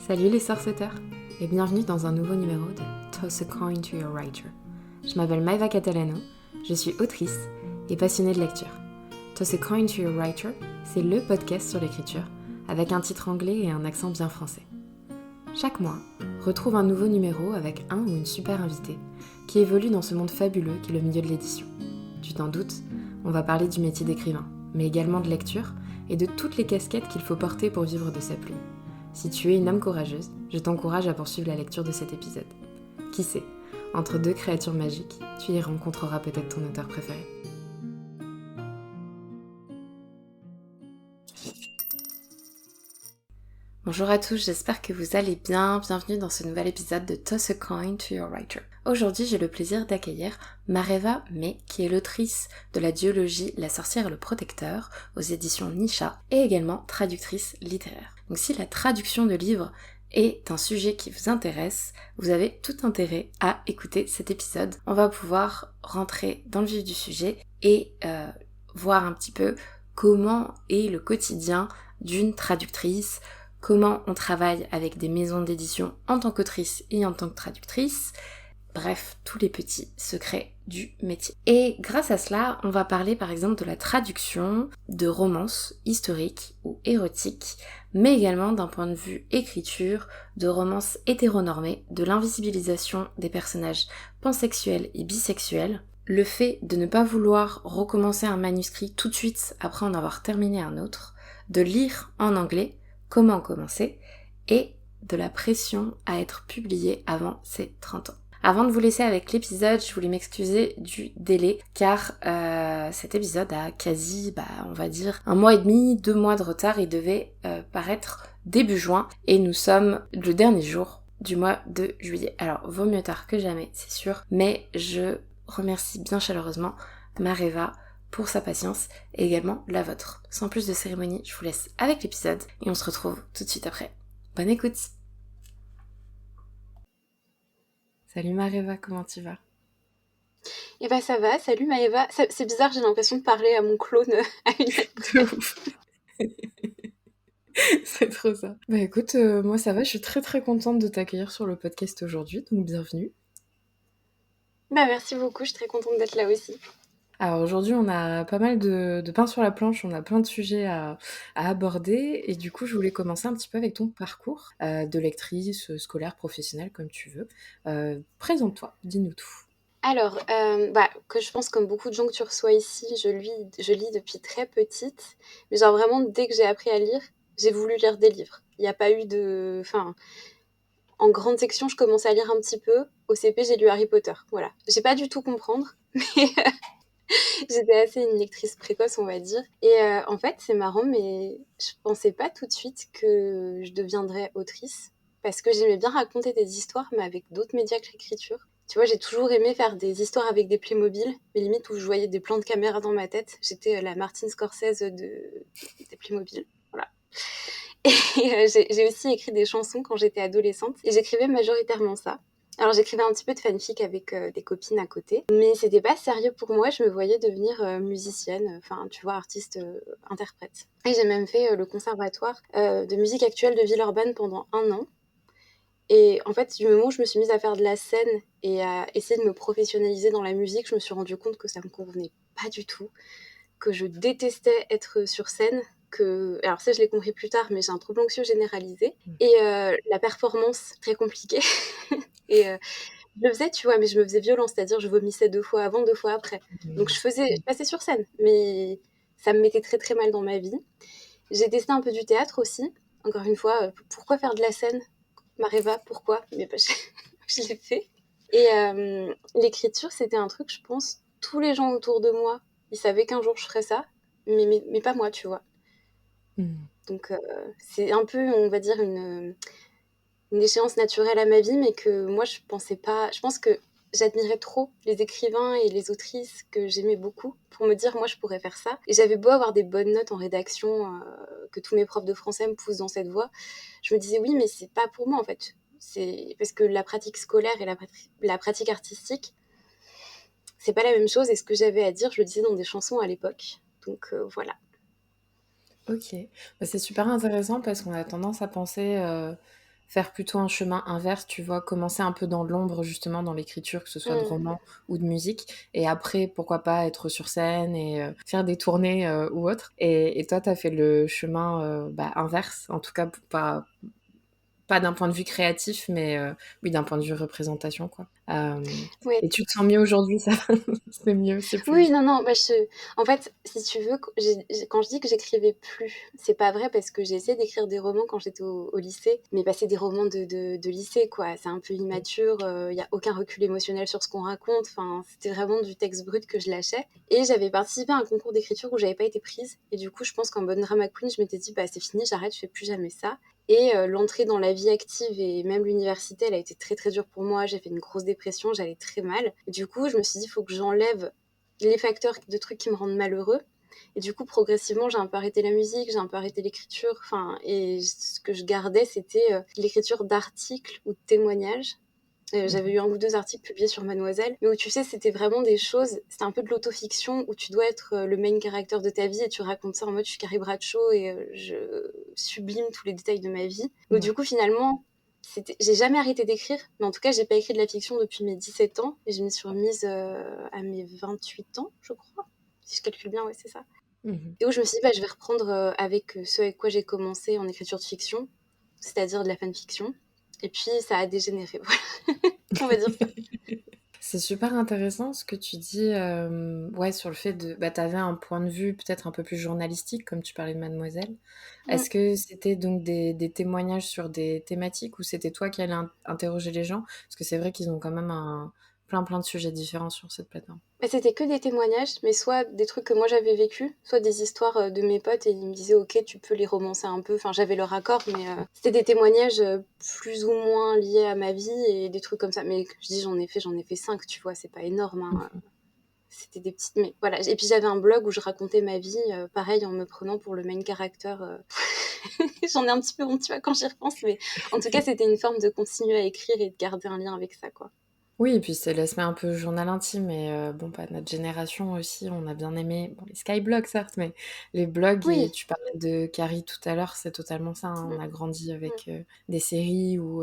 Salut les sorceteurs et bienvenue dans un nouveau numéro de Toss a Coin to Your Writer. Je m'appelle Maeva Catalano, je suis autrice et passionnée de lecture. Toss a Coin to Your Writer, c'est le podcast sur l'écriture avec un titre anglais et un accent bien français. Chaque mois, retrouve un nouveau numéro avec un ou une super invitée qui évolue dans ce monde fabuleux qu'est le milieu de l'édition. Tu t'en doutes, on va parler du métier d'écrivain, mais également de lecture et de toutes les casquettes qu'il faut porter pour vivre de sa plume. Si tu es une âme courageuse, je t'encourage à poursuivre la lecture de cet épisode. Qui sait, entre deux créatures magiques, tu y rencontreras peut-être ton auteur préféré. Bonjour à tous, j'espère que vous allez bien. Bienvenue dans ce nouvel épisode de Toss a Coin to Your Writer. Aujourd'hui, j'ai le plaisir d'accueillir Mareva May, qui est l'autrice de la duologie La sorcière et le protecteur aux éditions Nisha et également traductrice littéraire. Donc si la traduction de livres est un sujet qui vous intéresse, vous avez tout intérêt à écouter cet épisode. On va pouvoir rentrer dans le vif du sujet et voir un petit peu comment est le quotidien d'une traductrice, comment on travaille avec des maisons d'édition en tant qu'autrice et en tant que traductrice, bref, tous les petits secrets du métier. Et grâce à cela, on va parler par exemple de la traduction de romances historiques ou érotiques, mais également d'un point de vue écriture, de romances hétéronormées, de l'invisibilisation des personnages pansexuels et bisexuels, le fait de ne pas vouloir recommencer un manuscrit tout de suite après en avoir terminé un autre, de lire en anglais, comment commencer, et de la pression à être publié avant ses 30 ans. Avant de vous laisser avec l'épisode, je voulais m'excuser du délai, car cet épisode a quasi, on va dire, 1 mois et demi, 2 mois de retard. Il devait paraître début juin, et nous sommes le dernier jour du mois de juillet. Alors, vaut mieux tard que jamais, c'est sûr, mais je remercie bien chaleureusement Mareva pour sa patience et également la vôtre. Sans plus de cérémonie, je vous laisse avec l'épisode et on se retrouve tout de suite après. Bonne écoute! Salut Mareva, comment tu vas? Eh ben ça va, salut Maëva. C'est bizarre, j'ai l'impression de parler à mon clone à une De ouf. C'est trop ça. Bah écoute, moi ça va, je suis très très contente de t'accueillir sur le podcast aujourd'hui, donc bienvenue. Bah merci beaucoup, je suis très contente d'être là aussi. Alors aujourd'hui on a pas mal de pain sur la planche, on a plein de sujets à aborder et du coup je voulais commencer un petit peu avec ton parcours de lectrice, scolaire, professionnelle comme tu veux. Présente-toi, dis-nous tout. Alors, que je pense comme beaucoup de gens que tu reçois ici, je lis depuis très petite. Mais genre vraiment, dès que j'ai appris à lire, j'ai voulu lire des livres. Il n'y a pas eu de... Enfin, en grande section, je commençais à lire un petit peu. Au CP, j'ai lu Harry Potter. Voilà. J'ai pas du tout comprendre, mais j'étais assez une lectrice précoce, on va dire. Et en fait, c'est marrant, mais je pensais pas tout de suite que je deviendrais autrice. Parce que j'aimais bien raconter des histoires, mais avec d'autres médias que l'écriture. Tu vois, j'ai toujours aimé faire des histoires avec des Playmobil, mais limite où je voyais des plans de caméra dans ma tête. J'étais la Martin Scorsese des Playmobil. Voilà. Et j'ai aussi écrit des chansons quand j'étais adolescente. Et j'écrivais majoritairement ça. Alors j'écrivais un petit peu de fanfic avec des copines à côté, mais c'était pas sérieux pour moi, je me voyais devenir musicienne, enfin tu vois, artiste, interprète. Et j'ai même fait le conservatoire de musique actuelle de Villeurbanne pendant 1 an. Et en fait, du moment où je me suis mise à faire de la scène et à essayer de me professionnaliser dans la musique, je me suis rendu compte que ça me convenait pas du tout, que je détestais être sur scène, alors ça je l'ai compris plus tard, mais j'ai un trouble anxieux généralisé, et la performance, très compliquée. Et je le faisais, tu vois, mais je me faisais violence, c'est-à-dire je vomissais 2 fois avant, 2 fois après. Donc je passais sur scène, mais ça me mettait très très mal dans ma vie. J'ai testé un peu du théâtre aussi. Encore une fois, pourquoi faire de la scène, Mareva, pourquoi? Mais je l'ai fait. Et l'écriture, c'était un truc, je pense, tous les gens autour de moi, ils savaient qu'un jour je ferais ça, mais pas moi, tu vois. Donc c'est un peu, on va dire, une échéance naturelle à ma vie, mais que moi je pensais pas. Je pense que j'admirais trop les écrivains et les autrices que j'aimais beaucoup pour me dire moi je pourrais faire ça. Et j'avais beau avoir des bonnes notes en rédaction, que tous mes profs de français me poussent dans cette voie, je me disais oui mais c'est pas pour moi en fait. C'est parce que la pratique scolaire et la pratique artistique, c'est pas la même chose, et ce que j'avais à dire je le disais dans des chansons à l'époque. Donc voilà. Ok, bah, c'est super intéressant parce qu'on a tendance à penser, faire plutôt un chemin inverse, tu vois, commencer un peu dans l'ombre justement dans l'écriture, que ce soit de Mmh. romans ou de musique, et après, pourquoi pas être sur scène et faire des tournées ou autre. Et toi, t'as fait le chemin inverse, en tout cas pas d'un point de vue créatif, mais oui, d'un point de vue représentation, quoi. Ouais. Et tu te sens mieux aujourd'hui, ça c'est mieux, c'est Oui, plus... non, non, en fait, si tu veux, quand je dis que j'écrivais plus, c'est pas vrai parce que j'ai essayé d'écrire des romans quand j'étais au lycée, mais bah, c'est des romans de lycée, quoi. C'est un peu immature, il y a aucun recul émotionnel sur ce qu'on raconte. Enfin, c'était vraiment du texte brut que je lâchais. Et j'avais participé à un concours d'écriture où j'avais pas été prise. Et du coup, je pense qu'en bonne drama queen, je m'étais dit, bah, c'est fini, j'arrête, je fais plus jamais ça. Et l'entrée dans la vie active et même l'université, elle a été très très dure pour moi. J'ai fait une grosse dépression, j'allais très mal. Et du coup, je me suis dit, il faut que j'enlève les facteurs de trucs qui me rendent malheureux. Et du coup, progressivement, j'ai un peu arrêté la musique, j'ai un peu arrêté l'écriture. Enfin, et ce que je gardais, c'était l'écriture d'articles ou de témoignages. J'avais Mhm. eu 1 ou 2 articles publiés sur Mademoiselle, mais où tu sais, c'était vraiment des choses, c'était un peu de l'autofiction, où tu dois être le main character de ta vie et tu racontes ça en mode je suis Carrie Bradshaw et je sublime tous les détails de ma vie. Donc Ouais. du coup, finalement, j'ai jamais arrêté d'écrire, mais en tout cas, j'ai pas écrit de la fiction depuis mes 17 ans et je m'y suis remise à mes 28 ans, je crois. Si je calcule bien, ouais, c'est ça. Mhm. Et où je me suis dit, bah, je vais reprendre avec ce avec quoi j'ai commencé en écriture de fiction, c'est-à-dire de la fanfiction. Et puis, ça a dégénéré, voilà. On va dire ça. C'est super intéressant ce que tu dis, ouais, sur le fait de... Bah, t'avais un point de vue peut-être un peu plus journalistique, comme tu parlais de Mademoiselle. Mm. Est-ce que c'était donc des témoignages sur des thématiques ou c'était toi qui allais interroger les gens? Parce que c'est vrai qu'ils ont quand même plein de sujets différents sur cette plateforme. Bah, c'était que des témoignages, mais soit des trucs que moi j'avais vécu, soit des histoires de mes potes et ils me disaient ok tu peux les romancer un peu, enfin j'avais leur accord, mais c'était des témoignages plus ou moins liés à ma vie et des trucs comme ça. Mais je dis j'en ai fait 5, tu vois, c'est pas énorme, hein. Mhm. C'était des petites, mais voilà. Et puis j'avais un blog où je racontais ma vie, pareil en me prenant pour le main character. J'en ai un petit peu honte, tu vois, quand j'y repense, mais en tout cas c'était une forme de continuer à écrire et de garder un lien avec ça, quoi. Oui, et puis c'est l'aspect un peu journal intime, mais bon, bah, notre génération aussi, on a bien aimé, bon, les skyblogs certes, mais les blogs, et Oui. tu parlais de Carrie tout à l'heure, c'est totalement ça, hein. On Mm, a grandi mm. avec des séries où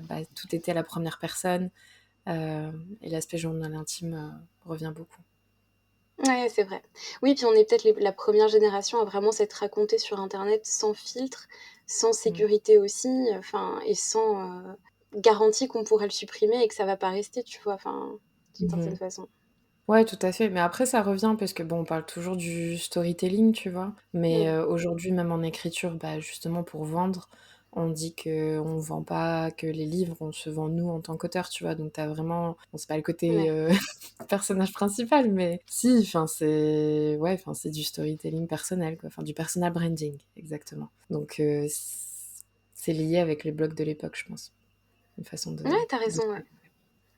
bah, tout était à la première personne, et l'aspect journal intime revient beaucoup. Ouais, c'est vrai. Oui, puis on est peut-être la première génération à vraiment s'être racontée sur internet sans filtre, sans Mm. sécurité aussi, enfin et sans, garantie qu'on pourrait le supprimer et que ça va pas rester, tu vois? Enfin, d'une certaine Mhm. façon. Ouais, tout à fait. Mais après, ça revient parce que bon, on parle toujours du storytelling, tu vois. Mais Mmh. aujourd'hui, même en écriture, bah, justement pour vendre, on dit que on vend pas que les livres, on se vend nous en tant qu'auteur, tu vois. Donc t'as vraiment, bon, c'est pas le côté Ouais. personnage principal, mais si, enfin c'est, ouais, enfin c'est du storytelling personnel, quoi. Enfin du personal branding, exactement. Donc c'est lié avec les blogs de l'époque, je pense, une façon Ouais, tu de... raison, ouais.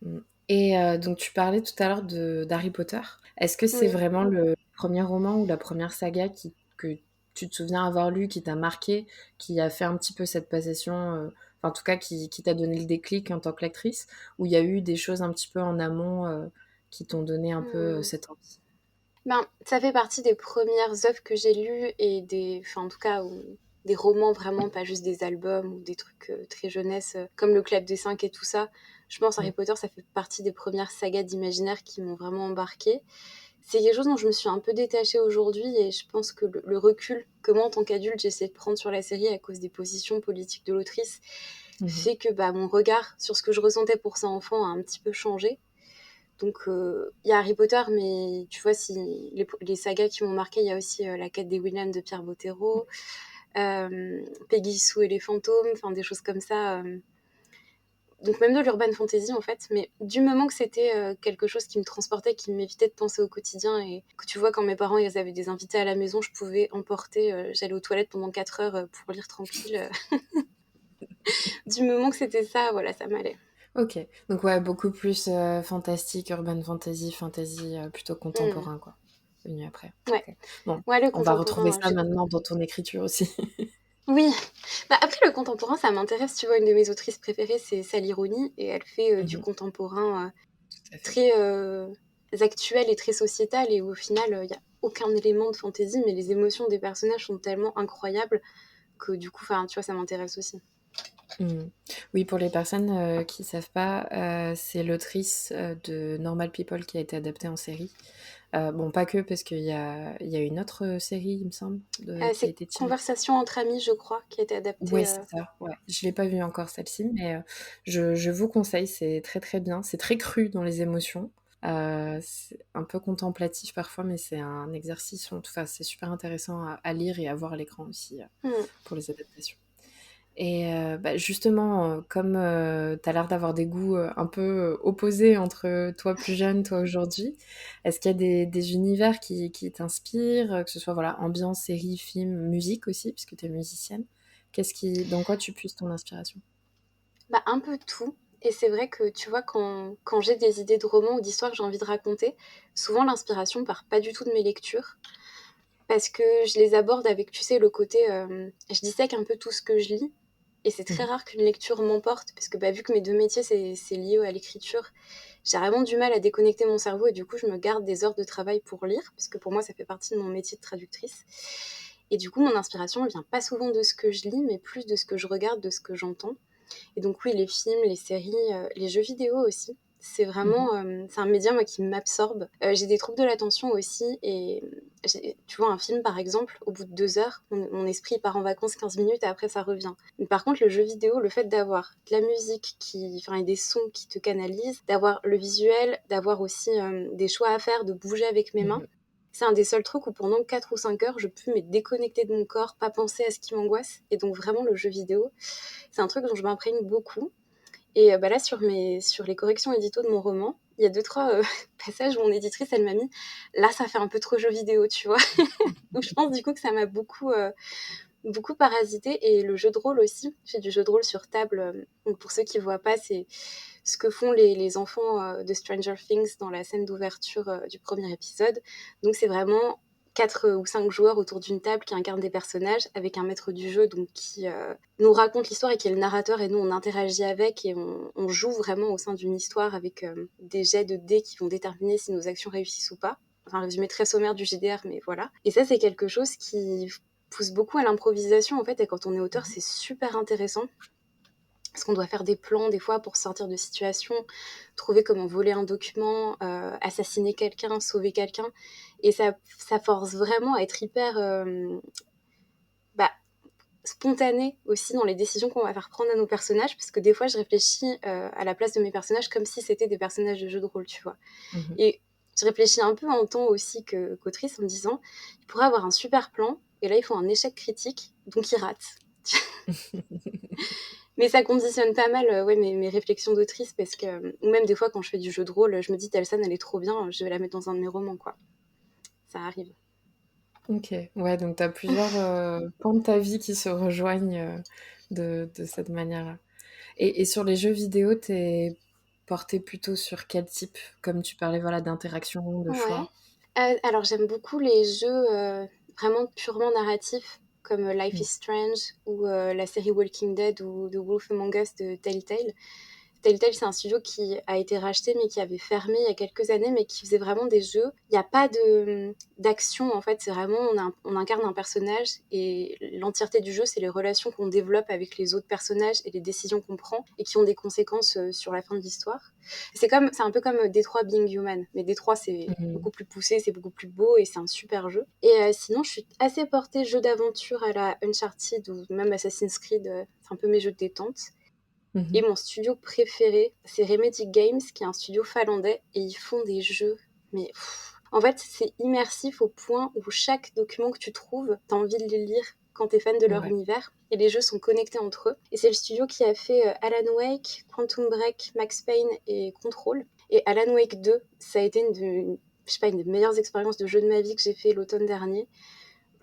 Mm. Et donc tu parlais tout à l'heure d'Harry Potter. Est-ce que c'est Oui. vraiment le premier roman ou la première saga que tu te souviens avoir lu, qui t'a marqué, qui a fait un petit peu cette passation, enfin en tout cas qui t'a donné le déclic en tant que lectrice, ou il y a eu des choses un petit peu en amont qui t'ont donné un peu Mmh. cette envie? Ben, ça fait partie des premières œuvres que j'ai lues et des enfin, en tout cas, des romans vraiment, pas juste des albums ou des trucs, très jeunesse, comme Le Club des 5 et tout ça. Je pense Harry Mm. Potter, ça fait partie des premières sagas d'imaginaire qui m'ont vraiment embarquée. C'est quelque chose dont je me suis un peu détachée aujourd'hui et je pense que le recul que moi, en tant qu'adulte, j'essaie de prendre sur la série à cause des positions politiques de l'autrice, Mhm. fait que, bah, mon regard sur ce que je ressentais pour ça enfant a un petit peu changé. Donc, il y a Harry Potter, mais tu vois, si les sagas qui m'ont marqué, il y a aussi La quête des Williams de Pierre Bottero, Peggy Sue et les fantômes, enfin des choses comme ça. Donc même de l'urban fantasy en fait, mais du moment que c'était quelque chose qui me transportait, qui m'évitait de penser au quotidien et que tu vois quand mes parents ils avaient des invités à la maison, je pouvais emporter, j'allais aux toilettes pendant 4 heures pour lire tranquille. Du moment que c'était ça, voilà, ça m'allait. Ok, donc ouais, beaucoup plus fantastique, urban fantasy, fantasy plutôt Mm. contemporain, quoi, venu après. Ouais, Ok. Bon, ouais, le on va retrouver contemporain. ça maintenant dans ton écriture aussi. Oui, bah, après le contemporain, ça m'intéresse, tu vois? Une de mes autrices préférées, c'est Sally Rooney et elle fait, du Mhm. contemporain, Tout à fait. très, actuel et très sociétal et où au final, il y a aucun élément de fantaisie, mais les émotions des personnages sont tellement incroyables que du coup, enfin, tu vois, ça m'intéresse aussi. Mmh. Oui, pour les personnes, qui savent pas, c'est l'autrice, de Normal People qui a été adaptée en série. Bon, pas que, parce qu'il y a une autre, série, il me semble, qui a C'est été tirée. Conversation entre amis, je crois, qui a été Ouais, adaptée. c'est ça, ouais. Je l'ai pas vue encore celle-ci, mais je vous conseille, c'est très, très bien. C'est très cru dans les émotions. C'est un peu contemplatif parfois, mais c'est un exercice, en tout cas, c'est super intéressant à lire et à voir à l'écran aussi, Mm. pour les adaptations. Et bah, justement, comme tu as l'air d'avoir des goûts un peu opposés entre toi plus jeune, toi aujourd'hui, est-ce qu'il y a des univers qui t'inspirent, que ce soit voilà, ambiance, série, film, musique aussi, puisque tu es musicienne? Dans quoi tu puises ton inspiration? Bah, un peu tout. Et c'est vrai que, tu vois, quand j'ai des idées de romans ou d'histoires que j'ai envie de raconter, souvent l'inspiration part pas du tout de mes lectures. Parce que je les aborde avec, tu sais, le côté. Je dissèque un peu tout ce que je lis. Et c'est très Mhm. rare qu'une lecture m'emporte. Parce que, bah, vu que mes deux métiers, c'est lié à l'écriture, j'ai vraiment du mal à déconnecter mon cerveau. Et du coup, je me garde des heures de travail pour lire. Parce que pour moi, ça fait partie de mon métier de traductrice. Et du coup, mon inspiration, elle vient pas souvent de ce que je lis, mais plus de ce que je regarde, de ce que j'entends. Et donc oui, les films, les séries, les jeux vidéo aussi. C'est Mhm. vraiment, c'est un média moi qui m'absorbe. J'ai des troubles de l'attention aussi et tu vois un film par exemple, au bout de 2 heures, mon esprit part en vacances 15 minutes et après ça revient. Mais par contre le jeu vidéo, le fait d'avoir de la musique et des sons qui te canalisent, d'avoir le visuel, d'avoir aussi des choix à faire, de bouger avec mes mains, Mhm. c'est un des seuls trucs où pendant 4 ou 5 heures, je peux me déconnecter de mon corps, pas penser à ce qui m'angoisse. Et donc vraiment le jeu vidéo, c'est un truc dont je m'imprègne beaucoup. Et bah là, sur les corrections édito de mon roman, il y a deux, trois passages où mon éditrice, elle m'a mis là, ça fait un peu trop jeu vidéo, tu vois. Donc je pense du coup que ça m'a beaucoup parasité. Et le jeu de rôle aussi, j'ai du jeu de rôle sur table. Donc pour ceux qui ne voient pas, c'est ce que font les enfants de Stranger Things dans la scène d'ouverture du premier épisode. Donc c'est vraiment 4 ou 5 joueurs autour d'une table qui incarnent des personnages avec un maître du jeu donc qui nous raconte l'histoire et qui est le narrateur et nous on interagit avec et on joue vraiment au sein d'une histoire avec des jets de dés qui vont déterminer si nos actions réussissent ou pas. Enfin, un résumé très sommaire du JDR, mais voilà. Et ça, c'est quelque chose qui pousse beaucoup à l'improvisation en fait, et quand on est auteur, c'est super intéressant parce qu'on doit faire des plans des fois pour sortir de situations, trouver comment voler un document, assassiner quelqu'un, sauver quelqu'un. Et ça force vraiment à être hyper bah, spontané aussi dans les décisions qu'on va faire prendre à nos personnages, parce que des fois je réfléchis à la place de mes personnages comme si c'était des personnages de jeux de rôle, tu vois. Mhm. Et je réfléchis un peu en tant aussi qu'autrice en me disant, il pourrait avoir un super plan, et là il faut un échec critique, donc il rate. Mais ça conditionne pas mal ouais, mes réflexions d'autrice parce que, ou même des fois quand je fais du jeu de rôle, je me dis telle scène elle est trop bien, je vais la mettre dans un de mes romans quoi. Ça arrive. Ok, ouais, donc tu as plusieurs pans de ta vie qui se rejoignent de cette manière-là. Et sur les jeux vidéo, t'es porté plutôt sur quel type? Comme tu parlais, voilà, d'interaction, de Ouais. choix. Alors j'aime beaucoup les jeux vraiment purement narratifs comme Life Mm. is Strange ou la série Walking Dead ou The Wolf Among Us de Telltale. Telltale, c'est un studio qui a été racheté mais qui avait fermé il y a quelques années, mais qui faisait vraiment des jeux. Il n'y a pas d'action en fait, c'est vraiment on incarne un personnage et l'entièreté du jeu, c'est les relations qu'on développe avec les autres personnages et les décisions qu'on prend et qui ont des conséquences sur la fin de l'histoire. C'est un peu comme Detroit Being Human, mais Detroit c'est Mhm. beaucoup plus poussé, c'est beaucoup plus beau et c'est un super jeu. Et sinon, je suis assez portée jeu d'aventure à la Uncharted ou même Assassin's Creed, c'est un peu mes jeux de détente. Et Mhm. mon studio préféré, c'est Remedy Games, qui est un studio finlandais, et ils font des jeux. Mais en fait, c'est immersif au point où chaque document que tu trouves, t'as envie de les lire quand t'es fan de leur Ouais. univers. Et les jeux sont connectés entre eux. Et c'est le studio qui a fait Alan Wake, Quantum Break, Max Payne et Control. Et Alan Wake 2, ça a été une des meilleures expériences de jeu de ma vie que j'ai fait l'automne dernier.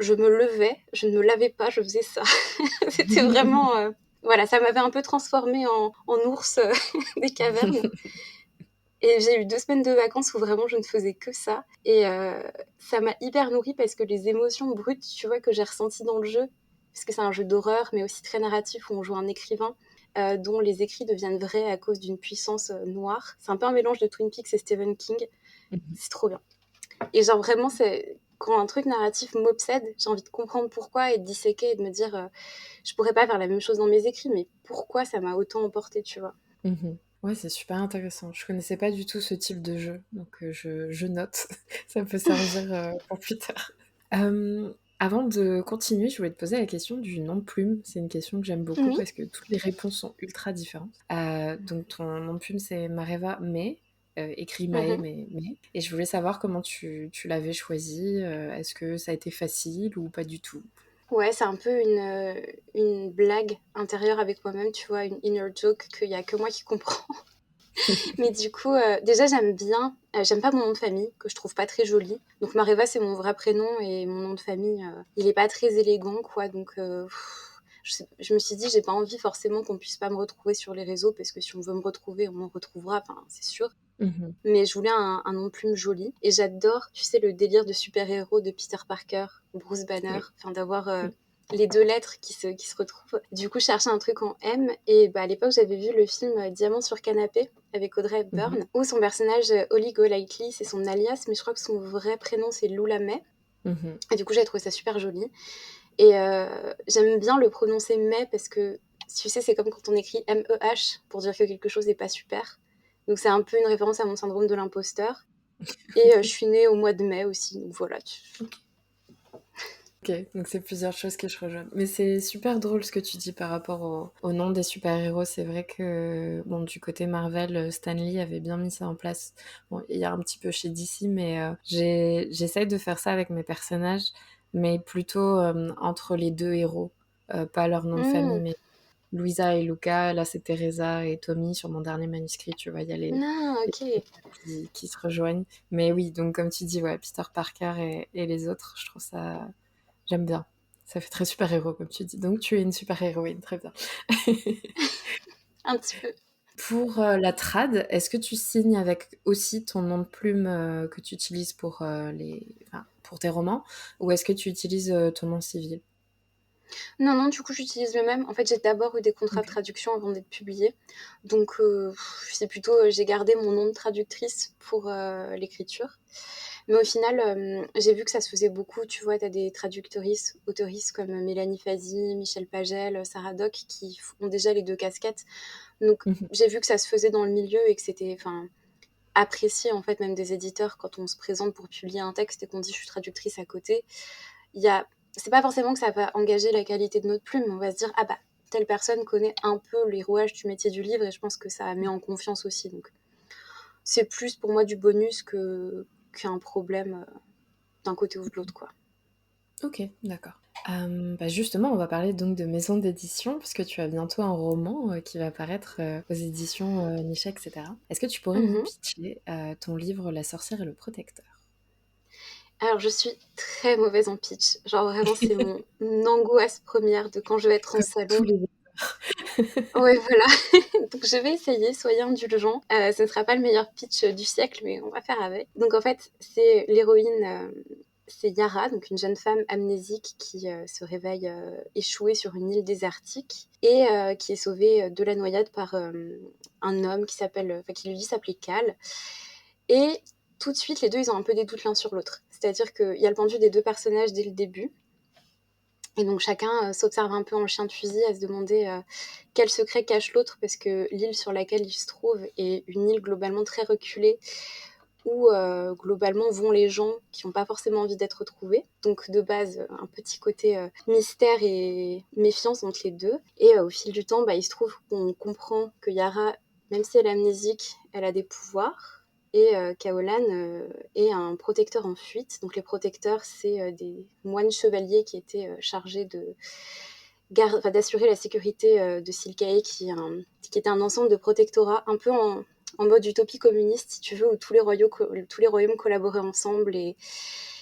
Je me levais, je ne me lavais pas, je faisais ça. C'était vraiment voilà, ça m'avait un peu transformée en ours des cavernes. Et j'ai eu 2 semaines de vacances où vraiment je ne faisais que ça. Et ça m'a hyper nourrie parce que les émotions brutes, tu vois, que j'ai ressenties dans le jeu, parce que c'est un jeu d'horreur, mais aussi très narratif où on joue un écrivain dont les écrits deviennent vrais à cause d'une puissance noire. C'est un peu un mélange de Twin Peaks et Stephen King. Mhm. C'est trop bien. Et genre vraiment, c'est quand un truc narratif m'obsède, j'ai envie de comprendre pourquoi et de disséquer et de me dire, je pourrais pas faire la même chose dans mes écrits, mais pourquoi ça m'a autant emporté, tu vois? Mhm. Ouais, c'est super intéressant. Je connaissais pas du tout ce type de jeu, donc je note. Ça peut servir pour plus tard. Avant de continuer, je voulais te poser la question du nom de plume. C'est une question que j'aime beaucoup Oui. parce que toutes les réponses sont ultra différentes. Donc ton nom de plume, c'est Mareva May, écrit Mae, Mmh. mais. Et je voulais savoir comment tu l'avais choisi. Est-ce que ça a été facile ou pas du tout? Ouais, c'est un peu une blague intérieure avec moi-même, tu vois? Une inner joke qu'il y a que moi qui comprends. Mais du coup, déjà j'aime pas mon nom de famille, que je trouve pas très joli. Donc Mareva, c'est mon vrai prénom et mon nom de famille, il est pas très élégant, quoi. Donc je me suis dit: «J'ai pas envie forcément qu'on puisse pas me retrouver sur les réseaux parce que si on veut me retrouver, on me retrouvera, enfin, c'est sûr». Mhm. Mais je voulais un nom de plume joli et j'adore, tu sais, le délire de super-héros de Peter Parker, Bruce Banner, Oui, enfin d'avoir, oui. les 2 lettres qui se retrouvent. Du coup, je cherchais un truc en M et bah, à l'époque, j'avais vu le film, Diamant sur canapé avec Audrey Mhm. Hepburn où son personnage, Holly Golightly, c'est son alias, mais je crois que son vrai prénom, c'est Lula May Mhm. et du coup, j'avais trouvé ça super joli et j'aime bien le prononcer May parce que, tu sais, c'est comme quand on écrit M-E-H pour dire que quelque chose est pas super. Donc c'est un peu une référence à mon syndrome de l'imposteur et je suis née au mois de mai aussi, donc voilà. Ok. Ok, donc c'est plusieurs choses que je rejoins. Mais c'est super drôle ce que tu dis par rapport au nom des super-héros. C'est vrai que, bon, du côté Marvel, Stan Lee avait bien mis ça en place. Bon, il y a un petit peu chez DC, mais j'essaye de faire ça avec mes personnages, mais plutôt entre les deux héros, pas leur nom de famille, Mmh. mais Louisa et Luca, là c'est Teresa et Tommy sur mon dernier manuscrit, tu vois, il y a Ah, les OK. qui se rejoignent. Mais oui, donc comme tu dis, ouais, Peter Parker et les autres, je trouve ça. J'aime bien. Ça fait très super-héros, comme tu dis. Donc, tu es une super-héroïne, très bien. Un petit peu. Pour la trad, est-ce que tu signes avec aussi ton nom de plume que tu utilises pour, enfin, pour tes romans, ou est-ce que tu utilises ton nom civil? Non, non, du coup, j'utilise le même. En fait, j'ai d'abord eu des contrats de Ok. traduction avant d'être publiée. Donc, c'est plutôt, j'ai gardé mon nom de traductrice pour l'écriture. Mais au final, j'ai vu que ça se faisait beaucoup. Tu vois, tu as des traductrices, autrices comme Mélanie Fazi, Michel Pagel, Sarah Doc qui ont déjà les deux casquettes. Donc, Mhm. j'ai vu que ça se faisait dans le milieu et que c'était apprécié, en fait, même des éditeurs quand on se présente pour publier un texte et qu'on dit je suis traductrice à côté. Il y a C'est pas forcément que ça va engager la qualité de notre plume, mais on va se dire ah bah telle personne connaît un peu les rouages du métier du livre et je pense que ça met en confiance aussi. Donc c'est plus pour moi du bonus que qu'un problème d'un côté ou de l'autre quoi. Ok, d'accord. Bah justement, on va parler donc de maison d'édition, puisque tu as bientôt un roman qui va paraître aux éditions Niche, etc. Est-ce que tu pourrais nous Mhm. pitcher ton livre La sorcière et le protecteur? Alors je suis très mauvaise en pitch, genre vraiment c'est mon angoisse première de quand je vais être en Comme tous salon. les... Ouais voilà, donc je vais essayer, soyez indulgents. Ce ne sera pas le meilleur pitch du siècle, mais on va faire avec. Donc en fait, c'est l'héroïne, c'est Yara, donc une jeune femme amnésique qui se réveille échouée sur une île désertique et qui est sauvée de la noyade par un homme qui lui dit s'appeler Cal. Et tout de suite, les deux, ils ont un peu des doutes l'un sur l'autre. C'est-à-dire qu'il y a le point de vue des deux personnages dès le début. Et donc chacun s'observe un peu en chien de fusil à se demander quel secret cache l'autre parce que l'île sur laquelle il se trouve est une île globalement très reculée où globalement vont les gens qui n'ont pas forcément envie d'être retrouvés. Donc de base, un petit côté mystère et méfiance entre les deux. Et au fil du temps, bah, il se trouve qu'on comprend que Yara, même si elle est amnésique, elle a des pouvoirs. Et Kaolan est un protecteur en fuite. Donc les protecteurs, c'est des moines chevaliers qui étaient chargés d'assurer la sécurité de Silkae, qui était un ensemble de protectorats un peu en mode utopie communiste, si tu veux, où tous les royaumes collaboraient ensemble et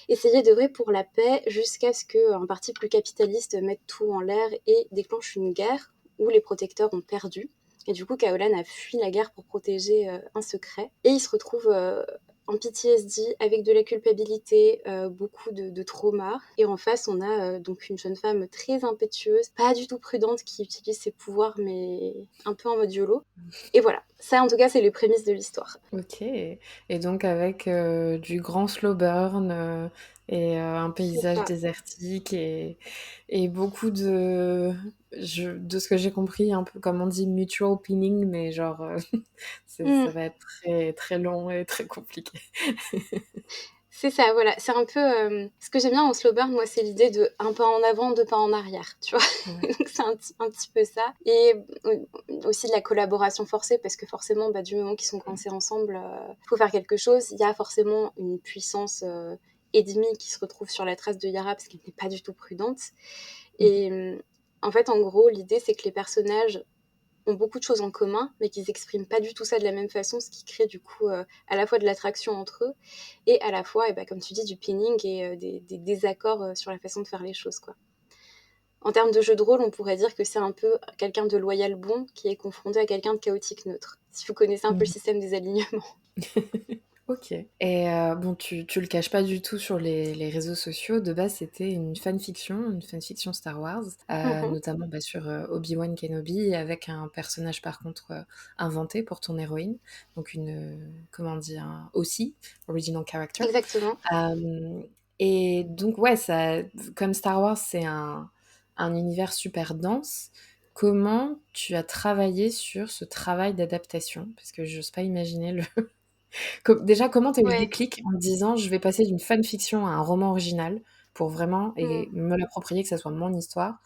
essayaient d'œuvrer pour la paix jusqu'à ce qu'un parti plus capitaliste mette tout en l'air et déclenche une guerre où les protecteurs ont perdu. Et du coup, Kaolan a fui la guerre pour protéger un secret. Et il se retrouve en PTSD avec de la culpabilité, beaucoup de trauma. Et en face, on a donc une jeune femme très impétueuse, pas du tout prudente, qui utilise ses pouvoirs, mais un peu en mode YOLO. Et voilà, ça en tout cas, c'est les prémices de l'histoire. Ok. Et donc avec du grand slow burn, et un C'est paysage ça. désertique et beaucoup de ce que j'ai compris, un peu comme on dit mutual pinning, mais genre ça Mmh. va être très très long et très compliqué. C'est ça, voilà. C'est un peu, ce que j'aime bien en slow burn, moi, c'est l'idée de un pas en avant, 2 pas en arrière, tu vois? Ouais. Donc c'est un petit peu ça et aussi de la collaboration forcée parce que forcément, bah, du moment qu'ils sont coincés ensemble, faut faire quelque chose. Il y a forcément une puissance, ennemie qui se retrouve sur la trace de Yara parce qu'elle n'est pas du tout prudente Mmh. et en fait, en gros, l'idée, c'est que les personnages ont beaucoup de choses en commun, mais qu'ils expriment pas du tout ça de la même façon, ce qui crée du coup à la fois de l'attraction entre eux et à la fois, et bah, comme tu dis, du pinning et des désaccords sur la façon de faire les choses, quoi. En termes de jeu de rôle, on pourrait dire que c'est un peu quelqu'un de loyal bon qui est confronté à quelqu'un de chaotique neutre, si vous connaissez un peu le Mmh. système des alignements. OK. Et bon, tu le caches pas du tout sur les réseaux sociaux. De base, c'était une fanfiction Star Wars, Mhm. notamment, bah, sur, Obi-Wan Kenobi avec un personnage par contre, inventé pour ton héroïne. Donc comment on dit? Un OC, original character. Exactement. Hem et donc ouais, ça comme Star Wars, c'est un univers super dense, comment tu as travaillé sur ce travail d'adaptation? Parce que j'ose pas imaginer le déjà, comment tu as eu le Ouais. déclic en te disant: «Je vais passer d'une fanfiction à un roman original pour vraiment et Mm. me l'approprier, que ça soit mon histoire»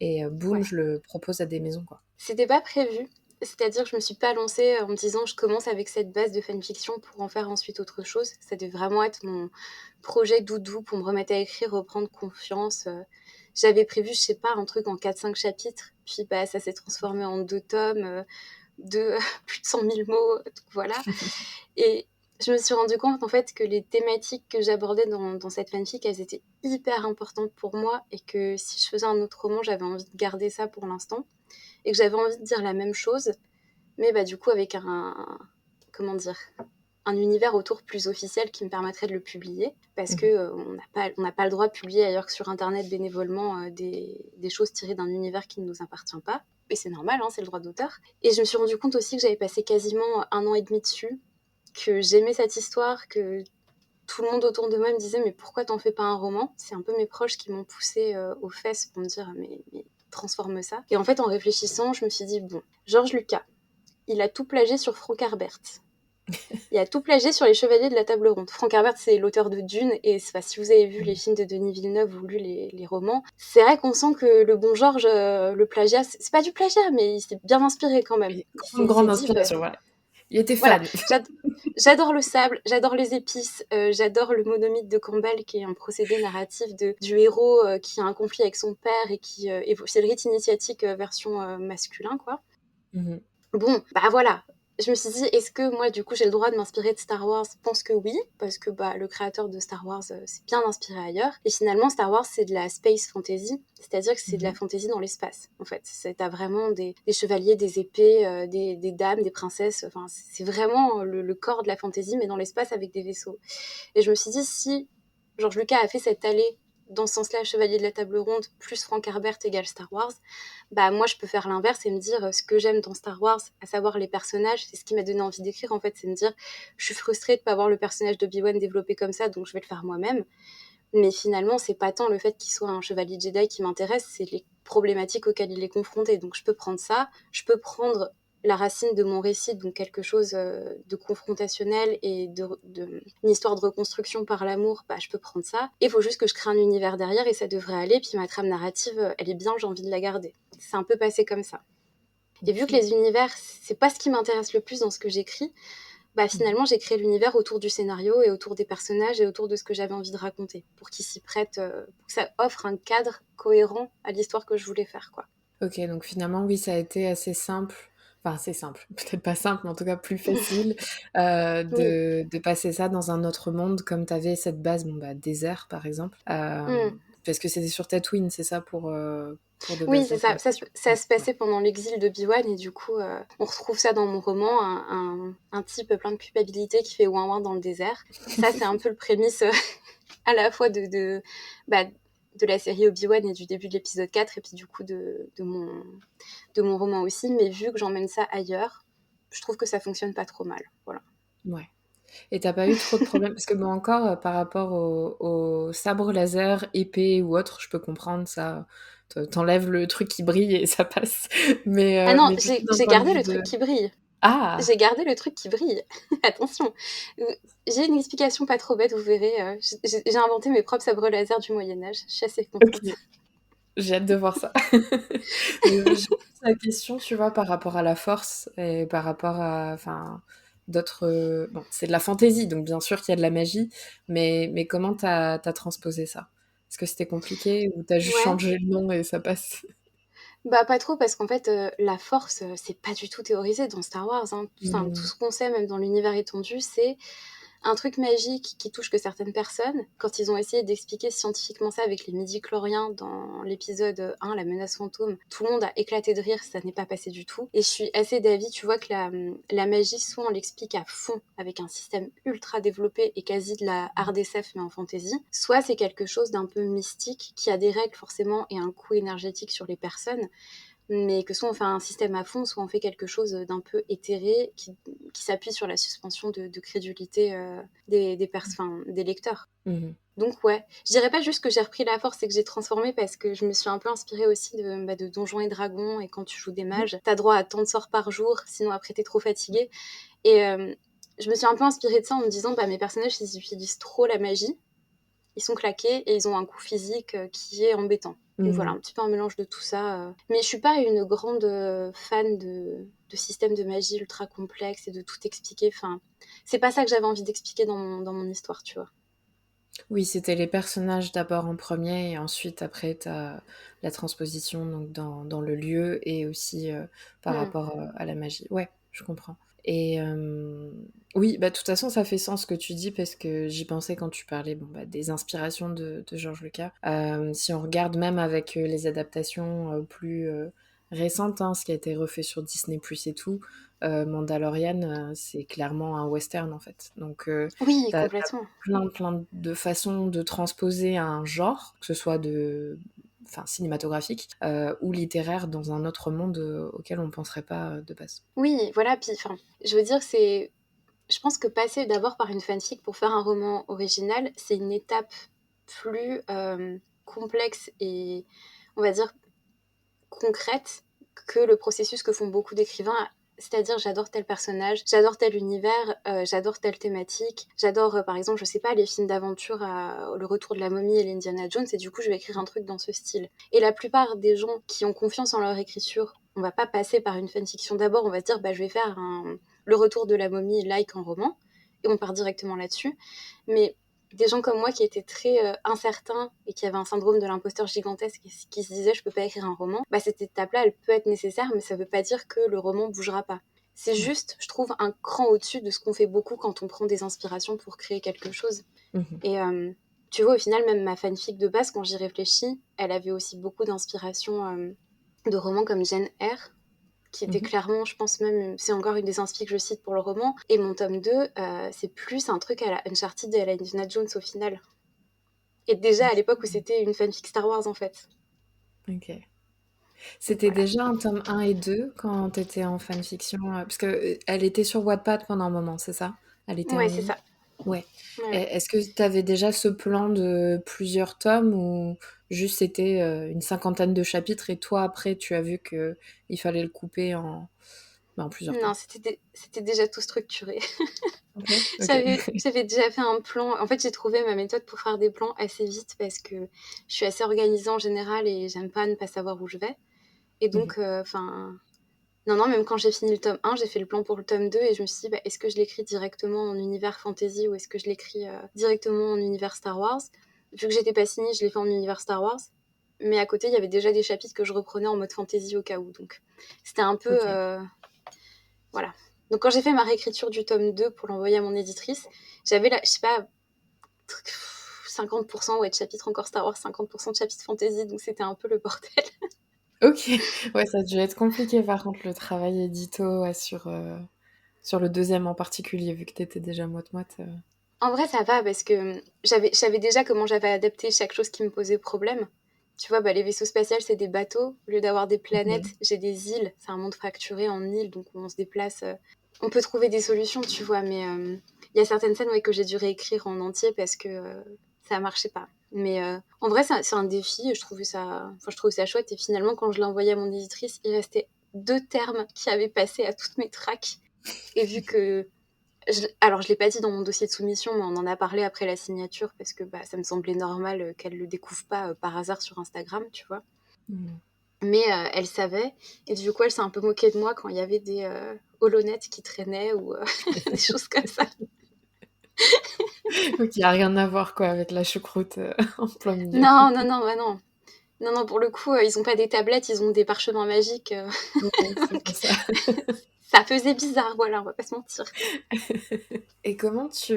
et boum, Ouais. je le propose à des maisons, quoi. C'était pas prévu. C'est-à-dire que je me suis pas lancée en me disant: «Je commence avec cette base de fanfiction pour en faire ensuite autre chose». Ça devait vraiment être mon projet doudou pour me remettre à écrire, reprendre confiance, J'avais prévu, je sais pas, un truc en 4-5 chapitres, puis, bah, ça s'est transformé en 2 tomes, de plus de 100 000 mots, donc voilà et je me suis rendu compte, en fait, que les thématiques que j'abordais dans cette fanfic, elles étaient hyper importantes pour moi et que si je faisais un autre roman, j'avais envie de garder ça pour l'instant et que j'avais envie de dire la même chose, mais bah, du coup avec comment dire, un univers autour plus officiel qui me permettrait de le publier, parce que Mmh. on n'a pas le droit de publier ailleurs que sur Internet bénévolement des choses tirées d'un univers qui ne nous appartient pas. Et c'est normal, hein, c'est le droit d'auteur. Et je me suis rendu compte aussi que j'avais passé quasiment 1 an et demi dessus, que j'aimais cette histoire, que tout le monde autour de moi me disait mais pourquoi t'en fais pas un roman? C'est un peu mes proches qui m'ont poussé aux fesses pour me dire mais transforme ça. Et en fait en réfléchissant, je me suis dit bon, George Lucas, il a tout plagié sur Frank Herbert. Il a tout plagié sur les Chevaliers de la Table Ronde. Frank Herbert, c'est l'auteur de Dune, et si vous avez vu les Mmh. films de Denis Villeneuve ou lu les romans, c'est vrai qu'on sent que le bon Georges, le plagiat, c'est pas du plagiat, mais il s'est bien inspiré quand même. Et Il s'est grande dit, bah, inspiration, voilà. Il était voilà, fan. j'adore le sable, j'adore les épices, j'adore le monomythe de Campbell, qui est un procédé narratif du héros qui a un conflit avec son père et c'est le rite initiatique version masculin, quoi. Mmh. Bon, bah voilà. Je me suis dit, est-ce que moi, du coup, j'ai le droit de m'inspirer de Star Wars? Je pense que oui, parce que bah, le créateur de Star Wars s'est bien inspiré ailleurs. Et finalement, Star Wars, c'est de la space fantasy, c'est-à-dire que c'est de la Mmh. fantasy dans l'espace, en fait. T'as vraiment des chevaliers, des épées, des dames, des princesses. Enfin, c'est vraiment le corps de la fantasy, mais dans l'espace avec des vaisseaux. Et je me suis dit, si George Lucas a fait cette allée dans ce sens-là, Chevalier de la Table Ronde plus Frank Herbert égale Star Wars, bah moi je peux faire l'inverse et me dire ce que j'aime dans Star Wars, à savoir les personnages, c'est ce qui m'a donné envie d'écrire en fait, c'est me dire je suis frustrée de pas voir le personnage d'Obi-Wan développé comme ça, donc je vais le faire moi-même. Mais finalement, c'est pas tant le fait qu'il soit un chevalier Jedi qui m'intéresse, c'est les problématiques auxquelles il est confronté. Donc je peux prendre ça, je peux prendre la racine de mon récit, donc quelque chose de confrontationnel et une histoire de reconstruction par l'amour, bah, je peux prendre ça. Et il faut juste que je crée un univers derrière et ça devrait aller. Puis ma trame narrative, elle est bien, j'ai envie de la garder. C'est un peu passé comme ça. Et vu que OK. les univers, c'est pas ce qui m'intéresse le plus dans ce que j'écris, bah Mmh. finalement j'ai créé l'univers autour du scénario et autour des personnages et autour de ce que j'avais envie de raconter, pour qu'ils s'y prêtent, pour que ça offre un cadre cohérent à l'histoire que je voulais faire, quoi. OK, donc finalement, oui, ça a été assez simple, enfin assez simple, peut-être pas simple, mais en tout cas plus facile, Oui. de passer ça dans un autre monde comme tu avais cette base, bon, bah, désert par exemple, Mm. parce que c'était sur Tatooine, c'est ça pour de Oui, base c'est la ça. fanfiction? Ça se Ouais. passait pendant l'exil de Obi-Wan et du coup, on retrouve ça dans mon roman, un type plein de culpabilité qui fait ouin ouin dans le désert. Ça, c'est un peu le prémisse à la fois bah, de la série Obi-Wan et du début de l'épisode 4 et puis du coup de mon roman aussi. Mais vu que j'emmène ça ailleurs, je trouve que ça fonctionne pas trop mal. Voilà. Ouais. Et t'as pas eu trop de problèmes? Parce que bon, encore, par rapport au sabre laser, épée ou autre, je peux comprendre ça. T'enlèves le truc qui brille et ça passe. Ah non, Mais plutôt d'un j'ai point de gardé vue le de... truc qui brille. Ah! J'ai gardé le truc qui brille. Attention. J'ai une explication pas trop bête, vous verrez. J'ai inventé mes propres sabres laser du Moyen-Âge. Je suis assez contente. Ok, j'ai hâte de voir ça. Je pose la question, tu vois, par rapport à la force et par rapport à, enfin, d'autres. Bon, c'est de la fantaisie, donc bien sûr qu'il y a de la magie, mais comment t'as transposé ça? Est-ce que c'était compliqué ou t'as juste Ouais. changé le nom et ça passe? Bah, pas trop parce qu'en fait, la force, c'est pas du tout théorisé dans Star Wars, hein. Enfin, tout Mhm. ce qu'on sait, même dans l'univers étendu, c'est un truc magique qui touche que certaines personnes. Quand ils ont essayé d'expliquer scientifiquement ça avec les midi-chloriens dans l'épisode 1, La menace fantôme, tout le monde a éclaté de rire, ça n'est pas passé du tout. Et je suis assez d'avis, tu vois, que la magie, soit on l'explique à fond avec un système ultra développé et quasi de la hard SF mais en fantasy, soit c'est quelque chose d'un peu mystique qui a des règles forcément et un coût énergétique sur les personnes, mais que soit on fait un système à fond, soit on fait quelque chose d'un peu éthéré qui s'appuie sur la suspension de crédulité des lecteurs. Mhm. Donc ouais, je dirais pas juste que j'ai repris la force et que j'ai transformé parce que je me suis un peu inspirée aussi de Donjons et Dragons, et quand tu joues des mages, t'as droit à tant de sorts par jour, sinon après t'es trop fatigué. Et je me suis un peu inspirée de ça en me disant, bah mes personnages ils utilisent trop la magie, ils sont claqués et ils ont un coût physique qui est embêtant. Donc voilà, Mhm. un petit peu un mélange de tout ça. Mais je suis pas une grande fan de systèmes de magie ultra complexes et de tout expliquer. Enfin, c'est pas ça que j'avais envie d'expliquer dans mon histoire, tu vois. Oui, c'était les personnages d'abord en premier et ensuite après t'as la transposition donc dans le lieu et aussi par Hmm. rapport à la magie. Ouais, je comprends. Et oui, bah de toute façon ça fait sens ce que tu dis parce que j'y pensais quand tu parlais bon, bah, des inspirations de George Lucas. Si on regarde même avec les adaptations plus récentes, hein, ce qui a été refait sur Disney Plus et tout, Mandalorian c'est clairement un western en fait. Donc Oui, t'as complètement. plein de façons de transposer un genre, que ce soit enfin, cinématographique ou littéraire dans un autre monde auquel on ne penserait pas de base. Oui, voilà. Puis, enfin, je veux dire, je pense que passer d'abord par une fanfic pour faire un roman original, c'est une étape plus complexe et, on va dire, concrète que le processus que font beaucoup d'écrivains. C'est-à-dire, j'adore tel personnage, j'adore tel univers, j'adore telle thématique, j'adore, par exemple, je sais pas, les films d'aventure, Le Retour de la momie et l'Indiana Jones, et du coup, je vais écrire un truc dans ce style. Et la plupart des gens qui ont confiance en leur écriture, on va pas passer par une fanfiction d'abord, on va se dire, bah, je vais faire Le Retour de la momie like en roman, et on part directement là-dessus. Mais des gens comme moi qui étaient très incertains et qui avaient un syndrome de l'imposteur gigantesque et qui se disaient je peux pas écrire un roman, bah cette étape-là elle peut être nécessaire, mais ça veut pas dire que le roman bougera pas. C'est Ouais. juste, je trouve, un cran au-dessus de ce qu'on fait beaucoup quand on prend des inspirations pour créer quelque chose. Mhm. Et tu vois, au final, même ma fanfic de base, quand j'y réfléchis, elle avait aussi beaucoup d'inspiration de romans comme Jane Eyre, qui était Mhm. clairement, je pense même, c'est encore une des inspi que je cite pour le roman. Et mon tome 2, c'est plus un truc à la Uncharted et à la Indiana Jones au final. Et déjà à l'époque où c'était une fanfic Star Wars en fait. Ok. Donc C'était voilà. déjà un tome 1 et 2 quand t'étais en fanfiction parce que elle était sur Wattpad pendant un moment, c'est ça? Elle était en Ouais, c'est ligne? ça. Ouais. Ouais, ouais. Est-ce que tu avais déjà ce plan de plusieurs tomes ou juste c'était une cinquantaine de chapitres et toi après tu as vu que il fallait le couper en plusieurs tomes? Non, c'était déjà tout structuré. Ok, ok. J'avais déjà fait un plan. En fait, j'ai trouvé ma méthode pour faire des plans assez vite parce que je suis assez organisée en général et j'aime pas ne pas savoir où je vais. Et Mhm. donc, enfin, non, non, même quand j'ai fini le tome 1, j'ai fait le plan pour le tome 2 et je me suis dit, bah, est-ce que je l'écris directement en univers fantasy ou est-ce que je l'écris directement en univers Star Wars? Vu que j'étais pas signée, je l'ai fait en univers Star Wars. Mais à côté, il y avait déjà des chapitres que je reprenais en mode fantasy au cas où. Donc, c'était un peu. Ok. Voilà. Donc, quand j'ai fait ma réécriture du tome 2 pour l'envoyer à mon éditrice, j'avais là, je sais pas, 50% ouais, de chapitres encore Star Wars, 50% de chapitres fantasy. Donc, c'était un peu le bordel. Ok. Ouais, ça a dû être compliqué par contre le travail édito ouais, sur le deuxième en particulier vu que t'étais déjà moite-moite. En vrai, ça va parce que je savais déjà comment j'avais adapté chaque chose qui me posait problème. Tu vois, bah, les vaisseaux spatials, c'est des bateaux. Au lieu d'avoir des planètes, Mhm. j'ai des îles. C'est un monde fracturé en îles, donc on se déplace. on peut trouver des solutions, tu vois, mais il y a certaines scènes que j'ai dû réécrire en entier parce que ça marchait pas. Mais en vrai, c'est un défi. Je trouvais ça chouette. Et finalement, quand je l'ai envoyé à mon éditrice, il restait 2 termes qui avaient passé à toutes mes tracks. Et vu que alors, je l'ai pas dit dans mon dossier de soumission, mais on en a parlé après la signature parce que ça me semblait normal qu'elle le découvre pas par hasard sur Instagram, tu vois. Mais elle savait, et du coup, elle s'est un peu moquée de moi quand il y avait des holonettes qui traînaient ou des choses comme ça. Donc il n'y a rien à voir quoi avec la choucroute en plein milieu. Non, non, non, non. Non, non, pour le coup, ils ont pas des tablettes, ils ont des parchemins magiques. Ouais, c'est pour ça. Ça faisait bizarre, voilà, on va pas se mentir. Et comment tu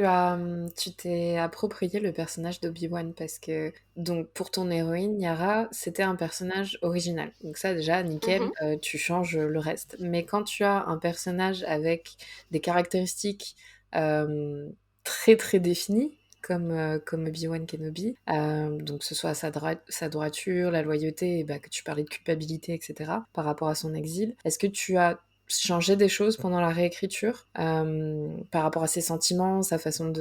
t'es approprié le personnage d'Obi-Wan? Parce que, donc, pour ton héroïne, Yara, c'était un personnage original. Donc ça, déjà, nickel, Mhm. tu changes le reste. Mais quand tu as un personnage avec des caractéristiques euh, très très définies, comme Obi-Wan Kenobi, donc que ce soit sa droiture, la loyauté, que tu parlais de culpabilité, etc., par rapport à son exil, est-ce que tu as changer des choses pendant la réécriture par rapport à ses sentiments, sa façon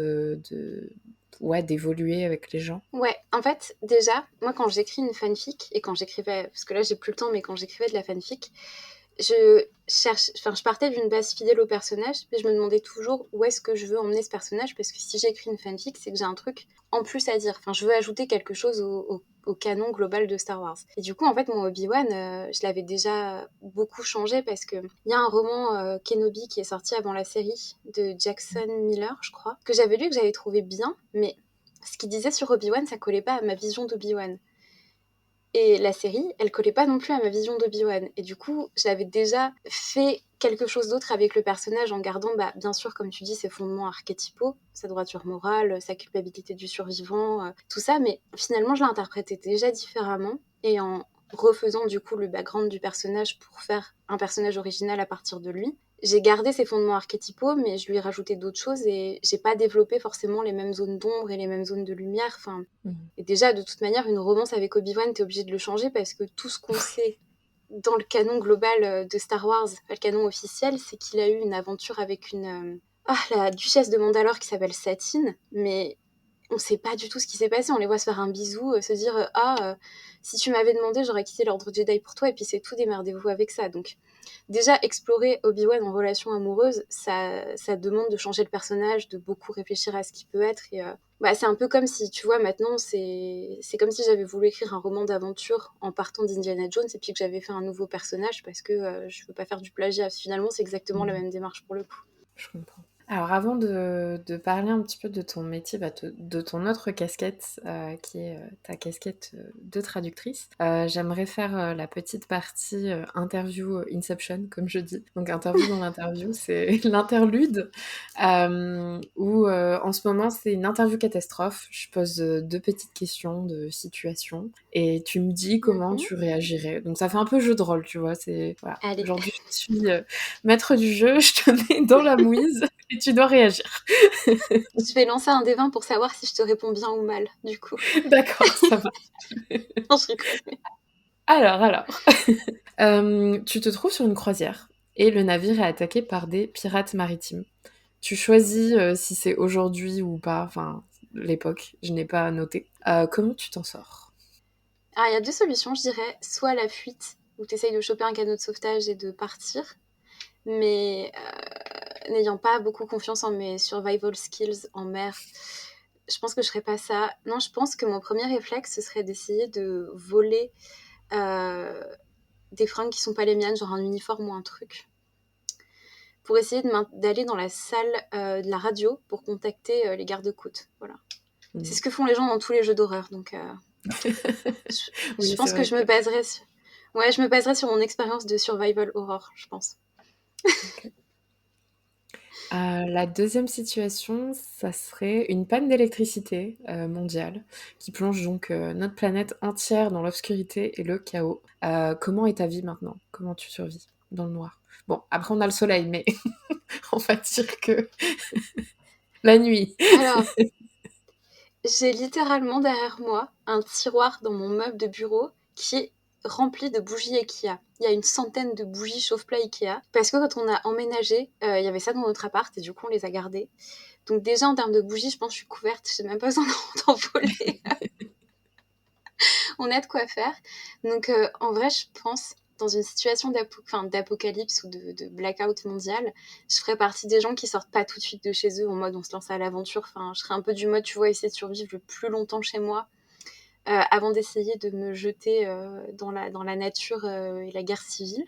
ouais, d'évoluer avec les gens. Ouais, en fait, déjà, moi, quand j'écris une fanfic, et quand j'écrivais, parce que là, j'ai plus le temps, mais quand j'écrivais de la fanfic, je partais d'une base fidèle au personnage, mais je me demandais toujours où est-ce que je veux emmener ce personnage, parce que si j'écris une fanfic, c'est que j'ai un truc en plus à dire. Enfin, je veux ajouter quelque chose au canon global de Star Wars. Et du coup, en fait, mon Obi-Wan, je l'avais déjà beaucoup changé parce que il y a un roman Kenobi qui est sorti avant la série de Jackson Miller, je crois, que j'avais lu, que j'avais trouvé bien, mais ce qu'il disait sur Obi-Wan, ça collait pas à ma vision d'Obi-Wan. Et la série, elle collait pas non plus à ma vision d'Obi-Wan. Et du coup, j'avais déjà fait quelque chose d'autre avec le personnage en gardant, bien sûr, comme tu dis, ses fondements archétypaux, sa droiture morale, sa culpabilité du survivant, tout ça. Mais finalement, je l'interprétais déjà différemment. Et en refaisant du coup le background du personnage pour faire un personnage original à partir de lui, j'ai gardé ses fondements archétypaux, mais je lui ai rajouté d'autres choses et j'ai pas développé forcément les mêmes zones d'ombre et les mêmes zones de lumière. Enfin, et déjà, de toute manière, une romance avec Obi-Wan, t'es obligé de le changer parce que tout ce qu'on sait dans le canon global de Star Wars, le canon officiel, c'est qu'il a eu une aventure avec la duchesse de Mandalore qui s'appelle Satine, mais on sait pas du tout ce qui s'est passé. On les voit se faire un bisou, se dire si tu m'avais demandé, j'aurais quitté l'ordre Jedi pour toi, et puis c'est tout, démerdez-vous avec ça. Donc, déjà, explorer Obi-Wan en relation amoureuse, ça demande de changer le personnage, de beaucoup réfléchir à ce qu'il peut être. Et c'est un peu comme si, tu vois, maintenant, c'est comme si j'avais voulu écrire un roman d'aventure en partant d'Indiana Jones et puis que j'avais fait un nouveau personnage parce que je veux pas faire du plagiat. Finalement, c'est exactement la même démarche pour le coup. Je comprends. Alors avant de parler un petit peu de ton métier, de ton autre casquette, qui est ta casquette de traductrice, j'aimerais faire la petite partie interview Inception, comme je dis. Donc interview dans l'interview, c'est l'interlude, où en ce moment c'est une interview catastrophe. Je pose 2 petites questions de situation, et tu me dis comment Mhm. tu réagirais. Donc ça fait un peu jeu de rôle, tu vois. Voilà. Allez, Aujourd'hui je suis maître du jeu, je te mets dans la mouise. Et tu dois réagir. je vais lancer un des 20 pour savoir si je te réponds bien ou mal, du coup. D'accord, ça va. Non, je rigole. Alors. Tu te trouves sur une croisière et le navire est attaqué par des pirates maritimes. Tu choisis si c'est aujourd'hui ou pas, enfin l'époque, je n'ai pas noté. Comment tu t'en sors? Alors, il y a 2 solutions, je dirais. Soit la fuite, où tu essayes de choper un canot de sauvetage et de partir, mais n'ayant pas beaucoup confiance en mes survival skills en mer, je pense que je ferais pas ça. Non, je pense que mon premier réflexe, ce serait d'essayer de voler euh, des fringues qui sont pas les miennes, genre un uniforme ou un truc, pour essayer d'aller dans la salle de la radio pour contacter les gardes-côtes. Voilà. C'est ce que font les gens dans tous les jeux d'horreur, donc je Oui, c'est pense que vrai je que... me baserais sur... Ouais, je me baserais sur mon expérience de survival horror, je pense. Ok. La deuxième situation, ça serait une panne d'électricité mondiale qui plonge donc notre planète entière dans l'obscurité et le chaos. Comment est ta vie maintenant? Comment tu survis dans le noir? Bon, après on a le soleil, mais on va dire que la nuit. Alors, j'ai littéralement derrière moi un tiroir dans mon meuble de bureau qui est remplie de bougies Ikea. Il y a une centaine de bougies chauffe-plat Ikea. Parce que quand on a emménagé, il y avait ça dans notre appart et du coup, on les a gardées. Donc déjà, en termes de bougies, je pense que je suis couverte. J'ai même pas besoin d'en voler. On a de quoi faire. Donc en vrai, je pense, dans une situation d'apocalypse ou de blackout mondial, je ferais partie des gens qui sortent pas tout de suite de chez eux en mode on se lance à l'aventure. Enfin, je serais un peu du mode, tu vois, essayer de survivre le plus longtemps chez moi avant d'essayer de me jeter dans la nature et la guerre civile.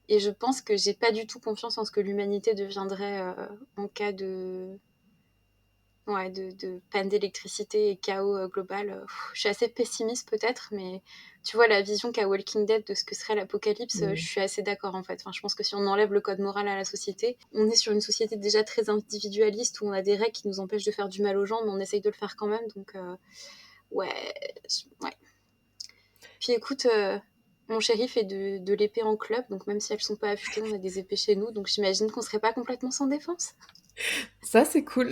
Et je pense que j'ai pas du tout confiance en ce que l'humanité deviendrait en cas de panne d'électricité et chaos global. Je suis assez pessimiste peut-être, mais tu vois, la vision qu'a Walking Dead de ce que serait l'apocalypse, je suis assez d'accord en fait. Enfin, je pense que si on enlève le code moral à la société, on est sur une société déjà très individualiste où on a des règles qui nous empêchent de faire du mal aux gens, mais on essaye de le faire quand même. Donc, ouais, ouais. Puis écoute, mon chéri fait de l'épée en club, donc même si elles sont pas affûtées, on a des épées chez nous, donc j'imagine qu'on serait pas complètement sans défense. Ça, c'est cool.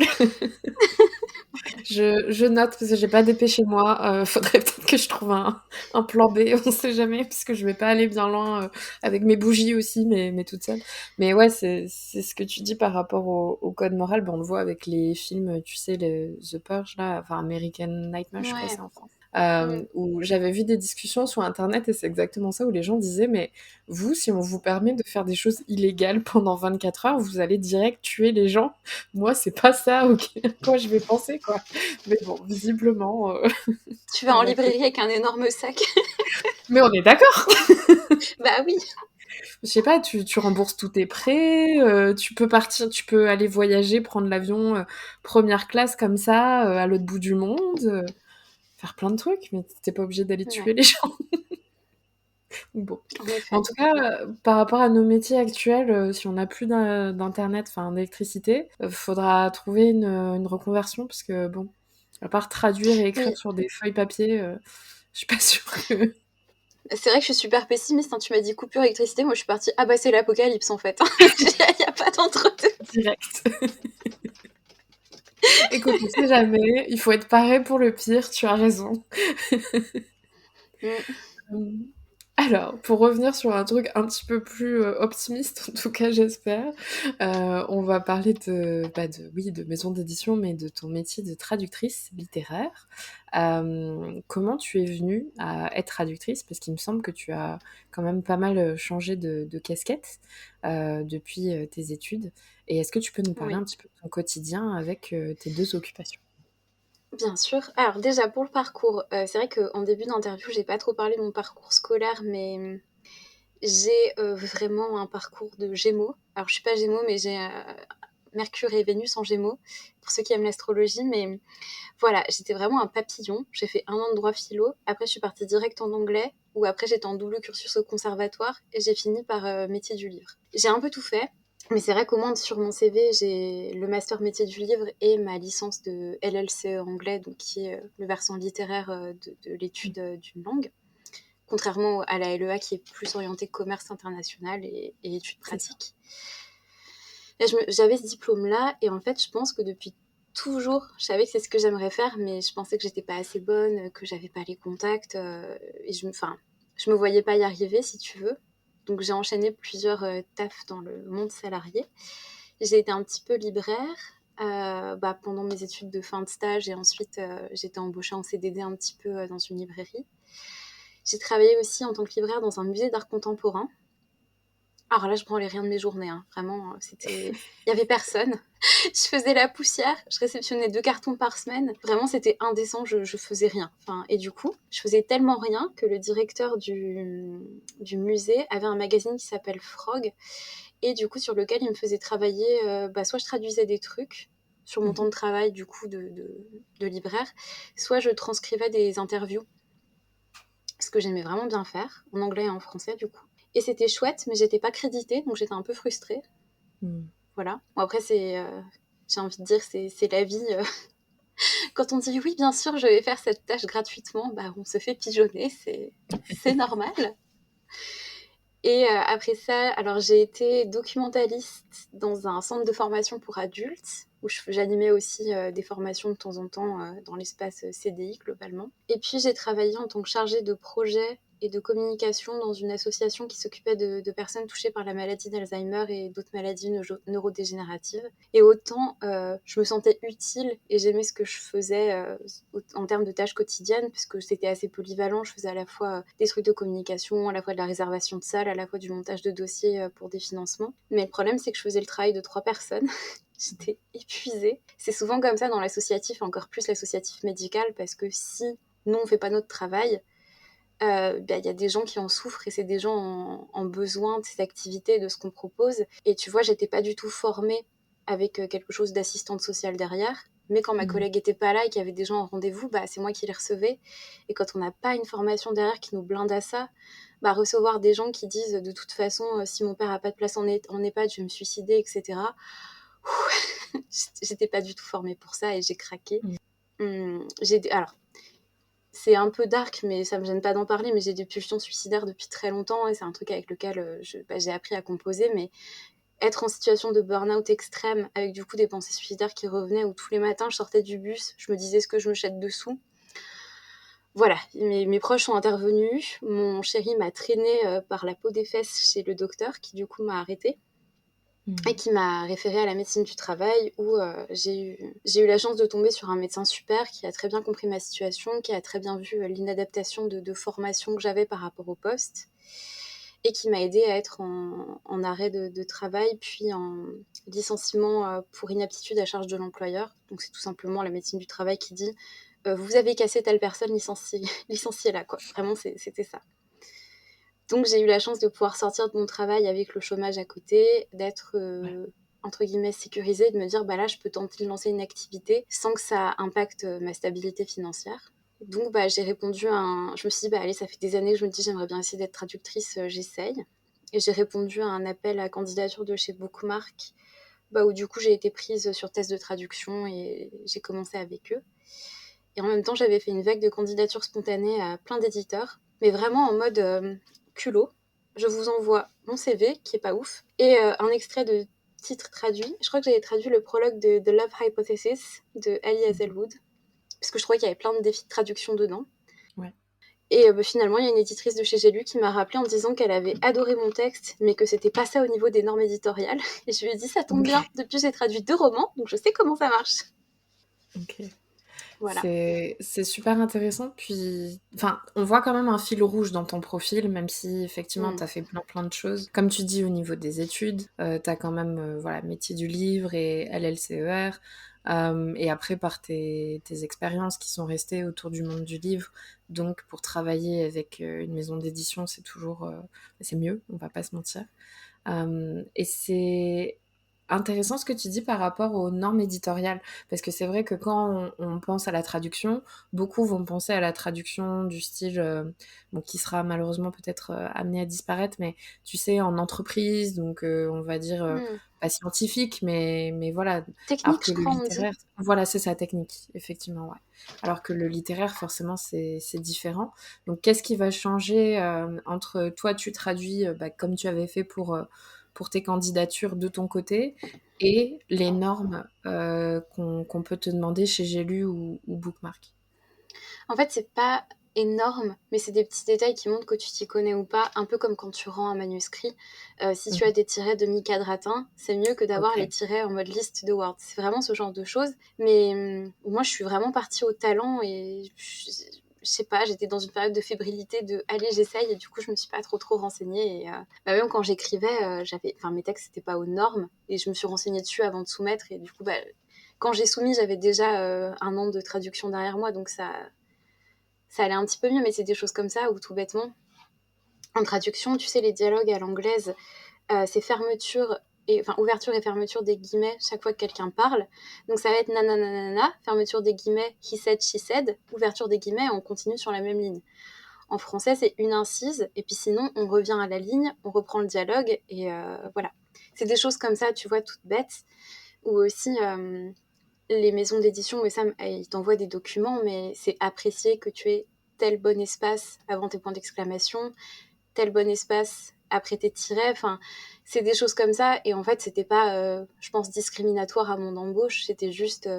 Je note parce que j'ai pas d'épée chez moi. Faudrait peut-être que je trouve un plan B, on sait jamais, parce que je vais pas aller bien loin avec mes bougies aussi, mais toute seule. Mais ouais, c'est ce que tu dis par rapport au code moral. Ben, on le voit avec les films, tu sais, The Purge, là, enfin American Nightmare, je crois que Ouais. c'est en France. Mm. Où j'avais vu des discussions sur Internet et c'est exactement ça, où les gens disaient, mais vous, si on vous permet de faire des choses illégales pendant 24 heures, vous allez direct tuer les gens. Moi, c'est pas ça à quoi je vais penser, quoi. Mais bon, visiblement, Tu vas en on a que... librairie avec un énorme sac. Mais on est d'accord. Bah oui. Je sais pas, tu rembourses tous tes prêts, tu peux partir, tu peux aller voyager, prendre l'avion première classe comme ça, à l'autre bout du monde, faire plein de trucs, mais t'es pas obligé d'aller tuer Ouais, les gens. Bon. en En effet. tout cas, par rapport à nos métiers actuels, si on n'a plus d'internet, enfin d'électricité, faudra trouver une reconversion parce que bon, à part traduire et Oui, écrire sur des feuilles papier, je suis pas sûre que c'est vrai que je suis super pessimiste. Hein. Tu m'as dit coupure d'électricité, moi je suis partie. Ah bah c'est l'apocalypse en fait. Il n'y a pas d'entre-deux. direct. Écoute, on sait jamais, il faut être paré pour le pire, tu as raison. Mm. Hem, alors, pour revenir sur un truc un petit peu plus, optimiste, en tout cas j'espère, on va parler de maison d'édition, mais de ton métier de traductrice littéraire. Comment tu es venue à être traductrice? Parce qu'il me semble que tu as quand même pas mal, changé de casquette, depuis, tes études et est-ce que tu peux nous parler Oui, un petit peu de ton quotidien avec, tes 2 occupations? bien sûr. Alors déjà pour le parcours, c'est vrai qu'en début d'interview, j'ai pas trop parlé de mon parcours scolaire, mais j'ai vraiment un parcours de Gémeaux. Alors je suis pas Gémeaux, mais j'ai Mercure et Vénus en Gémeaux, pour ceux qui aiment l'astrologie, mais voilà, j'étais vraiment un papillon. J'ai fait 1 an de droit philo. Après, je suis partie direct en anglais, ou après, j'étais en double cursus au conservatoire, et j'ai fini par métier du livre. J'ai un peu tout fait, mais c'est vrai qu'au moins sur mon CV, j'ai le master métier du livre et ma licence de LLCE anglais, donc qui est le versant littéraire de l'étude d'une langue, contrairement à la LEA qui est plus orientée commerce international et études C'est ça. pratiques. Et j'avais ce diplôme-là, et en fait, je pense que depuis toujours, je savais que c'est ce que j'aimerais faire, mais je pensais que j'étais pas assez bonne, que j'avais pas les contacts, et je me voyais pas y arriver, si tu veux. Donc j'ai enchaîné plusieurs tafs dans le monde salarié. J'ai été un petit peu libraire pendant mes études de fin de stage, et ensuite j'ai été embauchée en CDD un petit peu dans une librairie. J'ai travaillé aussi en tant que libraire dans un musée d'art contemporain. Alors là, je branlais rien de mes journées, hein. Vraiment, c'était... Il y avait personne. Je faisais la poussière, je réceptionnais 2 cartons par semaine. Vraiment, c'était indécent, je faisais rien. Enfin, et du coup, je faisais tellement rien que le directeur du musée avait un magazine qui s'appelle Frog, et du coup, sur lequel il me faisait travailler, soit je traduisais des trucs sur mon temps Mmh. de travail, du coup, de libraire, soit je transcrivais des interviews, ce que j'aimais vraiment bien faire, en anglais et en français, du coup. Et c'était chouette, mais j'étais pas créditée, donc j'étais un peu frustrée. Mmh. Voilà. Bon, après, j'ai envie de dire, c'est la vie. Quand on dit oui, bien sûr, je vais faire cette tâche gratuitement, bah, on se fait pigeonner, c'est normal. Et après ça, alors j'ai été documentaliste dans un centre de formation pour adultes, où j'animais aussi des formations de temps en temps dans l'espace CDI globalement. Et puis j'ai travaillé en tant que chargée de projet et de communication dans une association qui s'occupait de personnes touchées par la maladie d'Alzheimer et d'autres maladies neurodégénératives. Et autant je me sentais utile et j'aimais ce que je faisais en termes de tâches quotidiennes, puisque c'était assez polyvalent. Je faisais à la fois des trucs de communication, à la fois de la réservation de salles, à la fois du montage de dossiers pour des financements. Mais le problème, c'est que je faisais le travail de 3 personnes. J'étais épuisée. C'est souvent comme ça dans l'associatif, encore plus l'associatif médical, parce que si nous, on ne fait pas notre travail, y a des gens qui en souffrent et c'est des gens en besoin de cette activité, de ce qu'on propose. Et tu vois, j'étais pas du tout formée avec quelque chose d'assistante sociale derrière. Mais quand ma collègue était pas là et qu'il y avait des gens en rendez-vous, c'est moi qui les recevais. Et quand on n'a pas une formation derrière qui nous blinde à ça, recevoir des gens qui disent de toute façon, si mon père a pas de place en EHPAD, je vais me suicider, etc. J'étais pas du tout formée pour ça et j'ai craqué. Alors, c'est un peu dark, mais ça me gêne pas d'en parler, mais j'ai des pulsions suicidaires depuis très longtemps et c'est un truc avec lequel j'ai appris à composer, mais être en situation de burn-out extrême avec du coup des pensées suicidaires qui revenaient où tous les matins je sortais du bus, je me disais ce que je me jette dessous. Voilà, mes proches sont intervenus, mon chéri m'a traînée par la peau des fesses chez le docteur qui du coup m'a arrêtée. Et qui m'a référée à la médecine du travail où j'ai eu la chance de tomber sur un médecin super qui a très bien compris ma situation, qui a très bien vu l'inadaptation de formation que j'avais par rapport au poste et qui m'a aidée à être en arrêt de travail puis en licenciement pour inaptitude à charge de l'employeur. Donc c'est tout simplement la médecine du travail qui dit vous avez cassé telle personne, licenciez-la quoi. Vraiment c'était ça. Donc j'ai eu la chance de pouvoir sortir de mon travail avec le chômage à côté, d'être entre guillemets sécurisée, de me dire là je peux tenter de lancer une activité sans que ça impacte ma stabilité financière. Donc j'ai répondu je me suis dit allez, ça fait des années que je me dis j'aimerais bien essayer d'être traductrice, j'essaye. Et j'ai répondu à un appel à candidature de chez Bookmark, où du coup j'ai été prise sur test de traduction et j'ai commencé avec eux. Et en même temps j'avais fait une vague de candidatures spontanées à plein d'éditeurs, mais vraiment en mode culot. Je vous envoie mon CV, qui est pas ouf, et un extrait de titre traduit. Je crois que j'avais traduit le prologue de The Love Hypothesis de Ali Hazelwood, parce que je trouvais qu'il y avait plein de défis de traduction dedans. Ouais. Et finalement, il y a une éditrice de chez J'ai lu qui m'a rappelé en me disant qu'elle avait adoré mon texte, mais que c'était pas ça au niveau des normes éditoriales. Et je lui ai dit, ça tombe bien, depuis j'ai traduit 2 romans, donc je sais comment ça marche. Ok. Voilà. C'est super intéressant, puis on voit quand même un fil rouge dans ton profil, même si effectivement t'as fait plein de choses. Comme tu dis, au niveau des études, t'as quand même métier du livre et LLCER, et après par tes expériences qui sont restées autour du monde du livre, donc pour travailler avec une maison d'édition, c'est toujours c'est mieux, on va pas se mentir. Et c'est intéressant ce que tu dis par rapport aux normes éditoriales, parce que c'est vrai que quand on pense à la traduction, beaucoup vont penser à la traduction du style, qui sera malheureusement peut-être amené à disparaître, mais tu sais, en entreprise, donc on va dire pas scientifique, mais voilà. Alors Technique, que je le crois, on dit. littéraire, voilà, c'est ça, technique, effectivement, ouais. Alors que le littéraire, forcément, c'est différent. Donc, qu'est-ce qui va changer entre toi, tu traduis comme tu avais fait pour tes candidatures de ton côté et les normes qu'on peut te demander chez J'ai lu ou Bookmark? En fait, c'est pas énorme, mais c'est des petits détails qui montrent que tu t'y connais ou pas, un peu comme quand tu rends un manuscrit. Si tu as des tirets demi-quadratin, c'est mieux que d'avoir les Ok. tirets en mode liste de Word. C'est vraiment ce genre de choses. Mais moi, je suis vraiment partie au talent et je sais pas, j'étais dans une période de fébrilité de allez, j'essaye, et du coup, je me suis pas trop renseignée. Et même quand j'écrivais, mes textes c'était pas aux normes et je me suis renseignée dessus avant de soumettre. Et du coup, quand j'ai soumis, j'avais déjà un an de traduction derrière moi, donc ça allait un petit peu mieux, mais c'est des choses comme ça où tout bêtement, en traduction, tu sais, les dialogues à l'anglaise, c'est ouverture et fermeture des guillemets chaque fois que quelqu'un parle. Donc ça va être nanana, fermeture des guillemets, he said, she said, ouverture des guillemets, on continue sur la même ligne. En français, c'est une incise, et puis sinon, on revient à la ligne, on reprend le dialogue, et voilà. C'est des choses comme ça, tu vois, toutes bêtes, ou aussi les maisons d'édition, mais ça, ils t'envoient des documents, mais c'est apprécié que tu aies tel bon espace avant tes points d'exclamation, tel bon espace après tes tirets, enfin, c'est des choses comme ça. Et en fait, c'était pas, je pense, discriminatoire à mon embauche, c'était juste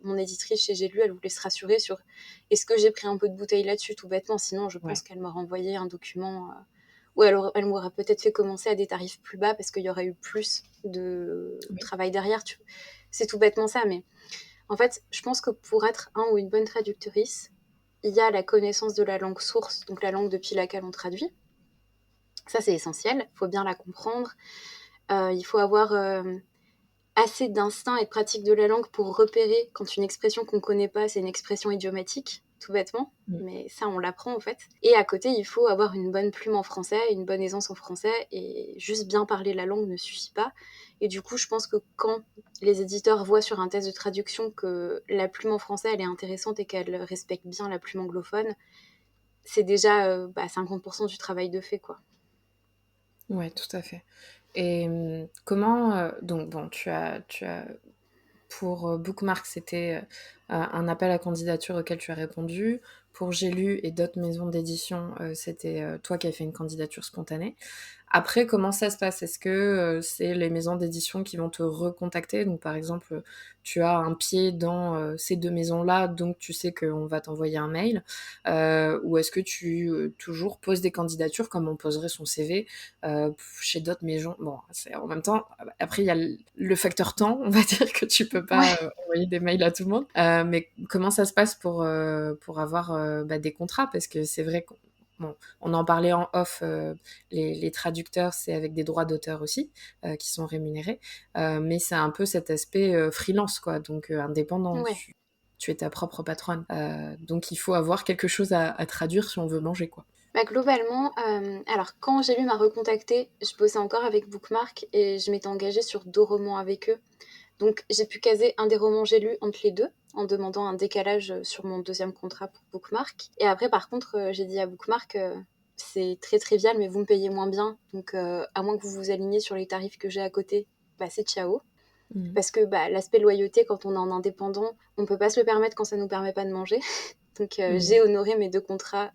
mon éditrice chez J'ai lu, elle voulait se rassurer sur est-ce que j'ai pris un peu de bouteille là-dessus, tout bêtement. Sinon, je pense Ouais. qu'elle m'aurait envoyé un document ou alors elle m'aurait peut-être fait commencer à des tarifs plus bas parce qu'il y aurait eu plus de Oui. travail derrière. C'est tout bêtement ça, mais en fait, je pense que pour être un ou une bonne traductrice, il y a la connaissance de la langue source, donc la langue depuis laquelle on traduit. Ça, c'est essentiel. Il faut bien la comprendre. Il faut avoir assez d'instinct et de pratique de la langue pour repérer quand une expression qu'on ne connaît pas, c'est une expression idiomatique, tout bêtement. Mm. Mais ça, on l'apprend en fait. Et à côté, il faut avoir une bonne plume en français, une bonne aisance en français, et juste bien parler la langue ne suffit pas. Et du coup, je pense que quand les éditeurs voient sur un test de traduction que la plume en français, elle est intéressante et qu'elle respecte bien la plume anglophone, c'est déjà 50% du travail de fait, quoi. Ouais, tout à fait. Et comment donc bon, tu as pour Bookmark, c'était un appel à candidature auquel tu as répondu. Pour J'ai lu et d'autres maisons d'édition, c'était toi qui as fait une candidature spontanée. Après, comment ça se passe? Est-ce que c'est les maisons d'édition qui vont te recontacter? Donc, par exemple, tu as un pied dans ces deux maisons-là, donc tu sais qu'on va t'envoyer un mail. Ou est-ce que tu toujours poses des candidatures comme on poserait son CV chez d'autres maisons? Bon, c'est en même temps, après, il y a le facteur temps, on va dire que tu peux pas Ouais. envoyer des mails à tout le monde. Mais comment ça se passe pour avoir des contrats? Parce que c'est vrai qu'on bon, on en parlait en off, les traducteurs, c'est avec des droits d'auteur aussi, qui sont rémunérés. Mais c'est un peu cet aspect freelance, quoi, donc indépendant. Ouais. Tu es ta propre patronne. Donc il faut avoir quelque chose à traduire si on veut manger, quoi. Bah, globalement, alors quand J'ai lu m'a recontacté, je bossais encore avec Bookmark et je m'étais engagée sur 2 romans avec eux. Donc j'ai pu caser un des romans J'ai lu entre les deux en demandant un décalage sur mon deuxième contrat pour Bookmark. Et après, par contre, j'ai dit à Bookmark, c'est très trivial, mais vous me payez moins bien. Donc à moins que vous vous aligniez sur les tarifs que j'ai à côté, bah, c'est ciao. Mhm. Parce que l'aspect loyauté, quand on est en indépendant, on peut pas se le permettre quand ça nous permet pas de manger. Donc Mhm. j'ai honoré mes 2 contrats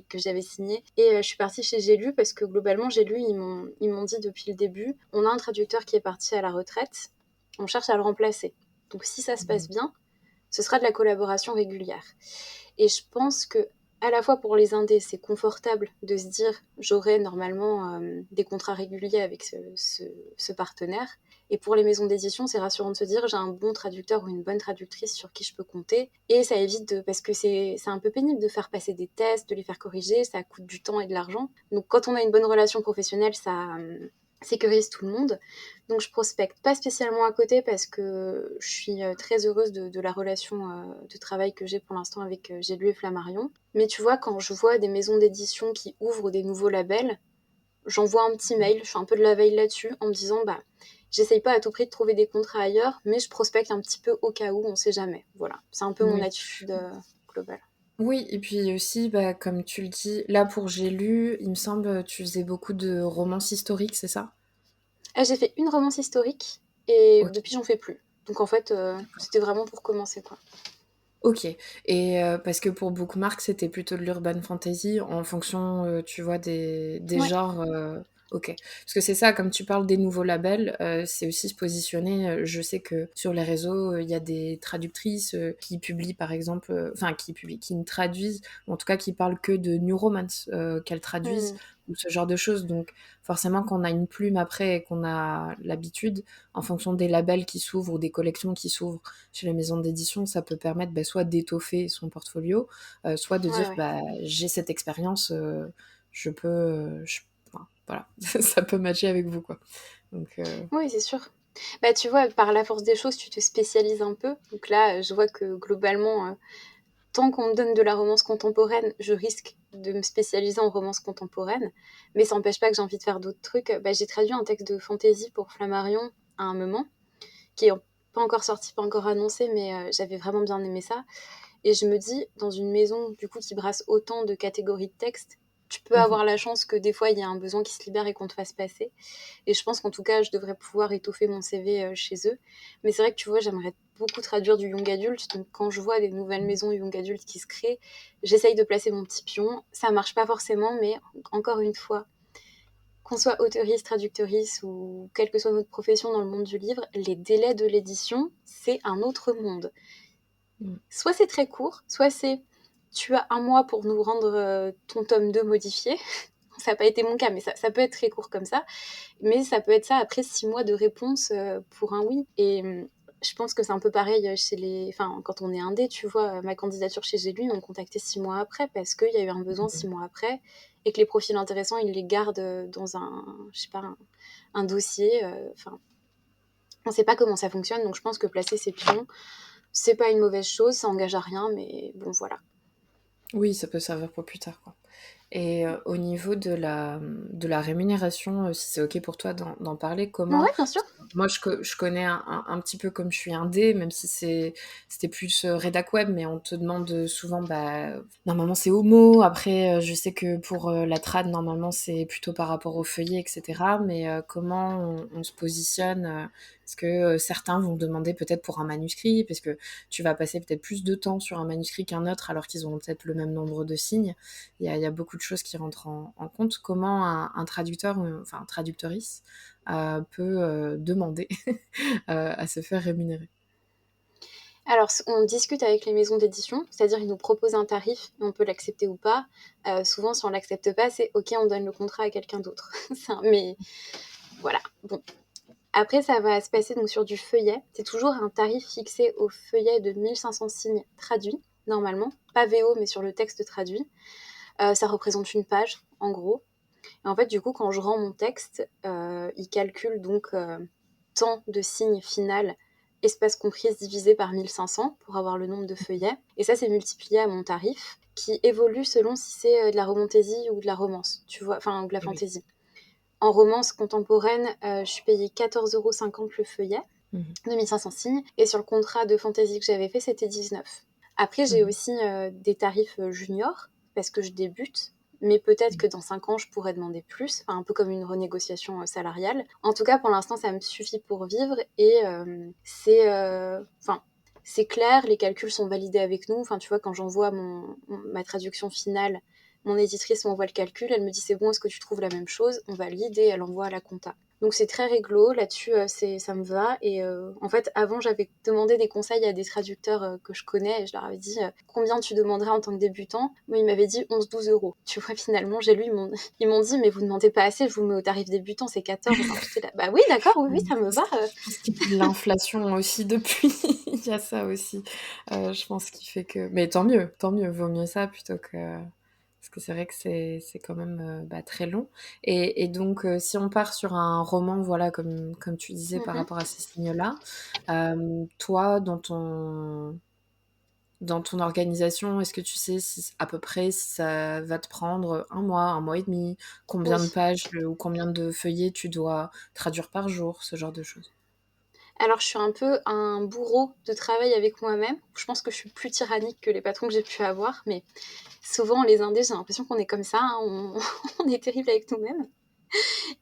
que j'avais signés. Et je suis partie chez J'ai lu parce que globalement, J'ai lu, ils m'ont dit depuis le début, on a un traducteur qui est parti à la retraite, on cherche à le remplacer. Donc si ça se passe Mhm. bien, ce sera de la collaboration régulière. Et je pense que à la fois pour les indés, c'est confortable de se dire j'aurai normalement des contrats réguliers avec ce partenaire. Et pour les maisons d'édition, c'est rassurant de se dire j'ai un bon traducteur ou une bonne traductrice sur qui je peux compter. Et ça évite parce que c'est un peu pénible de faire passer des tests, de les faire corriger, ça coûte du temps et de l'argent. Donc quand on a une bonne relation professionnelle, ça sécurise tout le monde. Donc je prospecte pas spécialement à côté parce que je suis très heureuse de la relation de travail que j'ai pour l'instant avec J'ai lu et Flammarion. Mais tu vois, quand je vois des maisons d'édition qui ouvrent des nouveaux labels, j'envoie un petit mail, je fais un peu de la veille là-dessus en me disant j'essaye pas à tout prix de trouver des contrats ailleurs, mais je prospecte un petit peu au cas où, on sait jamais. Voilà, c'est un peu mon Oui. attitude globale. Oui, et puis aussi, comme tu le dis, là pour J'ai lu, il me semble, tu faisais beaucoup de romances historiques, c'est ça? Ah, j'ai fait une romance historique et Ok, depuis j'en fais plus. Donc en fait, d'accord. c'était vraiment pour commencer quoi. Ok. Et parce que pour Bookmark, c'était plutôt de l'urban fantasy en fonction, tu vois, des Ouais. genres. Ok. Parce que c'est ça, comme tu parles des nouveaux labels, c'est aussi se positionner. Je sais que sur les réseaux, il y a des traductrices qui publient, par exemple, enfin, qui publient, qui ne traduisent, ou en tout cas qui parlent que de New Romance, qu'elles traduisent, Hmm. ou ce genre de choses. Donc, forcément, quand on a une plume après et qu'on a l'habitude, en fonction des labels qui s'ouvrent ou des collections qui s'ouvrent, chez les maisons d'édition, ça peut permettre soit d'étoffer son portfolio, soit de Ouais, dire ouais. j'ai cette expérience, je peux, enfin, voilà, ça peut matcher avec vous, quoi. Donc, Oui, c'est sûr. Bah, tu vois, par la force des choses, tu te spécialises un peu. Donc là, je vois que globalement, tant qu'on me donne de la romance contemporaine, je risque de me spécialiser en romance contemporaine. Mais ça n'empêche pas que j'ai envie de faire d'autres trucs. Bah, j'ai traduit un texte de fantasy pour Flammarion à un moment, qui est pas encore sorti, pas encore annoncé, mais j'avais vraiment bien aimé ça. Et je me dis, dans une maison du coup qui brasse autant de catégories de textes, tu peux mhm. avoir la chance que des fois il y a un besoin qui se libère et qu'on te fasse passer. Et je pense qu'en tout cas, je devrais pouvoir étoffer mon CV chez eux. Mais c'est vrai que tu vois, j'aimerais beaucoup traduire du young adult. Donc quand je vois des nouvelles maisons young adult qui se créent, j'essaye de placer mon petit pion. Ça marche pas forcément, mais encore une fois, qu'on soit auteuriste, traductrice ou quelle que soit notre profession dans le monde du livre, les délais de l'édition, c'est un autre monde. Soit c'est très court, soit c'est tu as un mois pour nous rendre ton tome 2 modifié. Ça n'a pas été mon cas, mais ça peut être très court comme ça. Mais ça peut être ça après 6 mois de réponse pour un oui. Et je pense que c'est un peu pareil chez les... Enfin, quand on est indé, tu vois, ma candidature chez J'ai lu, ils m'ont contacté 6 mois après parce qu'il y a eu un besoin 6 mois après et que les profils intéressants, ils les gardent dans un, je sais pas, un dossier. Enfin, on sait pas comment ça fonctionne, donc je pense que placer ses pions, c'est pas une mauvaise chose, ça engage à rien, mais bon, voilà. Oui, ça peut servir pour plus tard, quoi. Et au niveau de la rémunération, si c'est OK pour toi d'en parler, comment... Ouais, bien sûr. Moi, je connais un petit peu comme je suis indé, même si c'était plus rédac web, mais on te demande souvent, bah, normalement c'est homo, après je sais que pour la trad, normalement c'est plutôt par rapport au feuillet, etc. Mais comment on se positionne Est-ce que certains vont demander peut-être pour un manuscrit, parce que tu vas passer peut-être plus de temps sur un manuscrit qu'un autre, alors qu'ils ont peut-être le même nombre de signes. Il y a beaucoup de choses qui rentrent en compte. Comment un traducteur, enfin un traductrice, peut demander à se faire rémunérer. Alors, on discute avec les maisons d'édition, c'est-à-dire ils nous proposent un tarif, et on peut l'accepter ou pas. Souvent, si on l'accepte pas, c'est OK, on donne le contrat à quelqu'un d'autre. Mais voilà, bon. Après, ça va se passer donc sur du feuillet. C'est toujours un tarif fixé au feuillet de 1500 signes traduits, normalement. Pas VO, mais sur le texte traduit. Ça représente une page, en gros. Et en fait, du coup, quand je rends mon texte, il calcule donc temps de signes final, espace comprise divisé par 1500 pour avoir le nombre de feuillets. Et ça, c'est multiplié à mon tarif, qui évolue selon si c'est de la romantésie ou de la romance, tu vois, enfin, ou de la Oui. fantaisie. En romance contemporaine, je suis payée 14,50 € le feuillet, de 1500 signes. Et sur le contrat de fantaisie que j'avais fait, c'était 19. Après, j'ai aussi des tarifs juniors, parce que je débute. Mais peut-être que dans 5 ans, je pourrais demander plus, enfin, un peu comme une renégociation salariale. En tout cas, pour l'instant, ça me suffit pour vivre et c'est clair, les calculs sont validés avec nous. Enfin, tu vois, quand j'envoie ma traduction finale, mon éditrice m'envoie le calcul, elle me dit c'est bon, est-ce que tu trouves la même chose? On valide et elle envoie à la compta. Donc c'est très réglo, là-dessus ça me va. Et en fait, avant, j'avais demandé des conseils à des traducteurs que je connais et je leur avais dit combien tu demanderais en tant que débutant. Moi, ils m'avaient dit 11-12 €. Tu vois, finalement, j'ai lu, ils m'ont dit mais vous demandez pas assez, je vous mets au tarif débutant, c'est 14. Enfin, j'étais là, bah oui, d'accord, oui, ça me va. Je pense qu'il y a l'inflation aussi depuis, il y a ça aussi. Je pense qu'il fait que... Mais tant mieux, vaut mieux ça plutôt que... Parce que c'est vrai que c'est quand même bah, très long. Et donc, si on part sur un roman, voilà, comme tu disais par rapport à ces signes-là, toi, dans ton organisation, est-ce que tu sais si, à peu près si ça va te prendre un mois et demi, combien de Oui. pages ou combien de feuillets tu dois traduire par jour, ce genre de choses? Alors, je suis un peu un bourreau de travail avec moi-même. Je pense que je suis plus tyrannique que les patrons que j'ai pu avoir, mais souvent, les indés, j'ai l'impression qu'on est comme ça, hein, on est terrible avec nous-mêmes.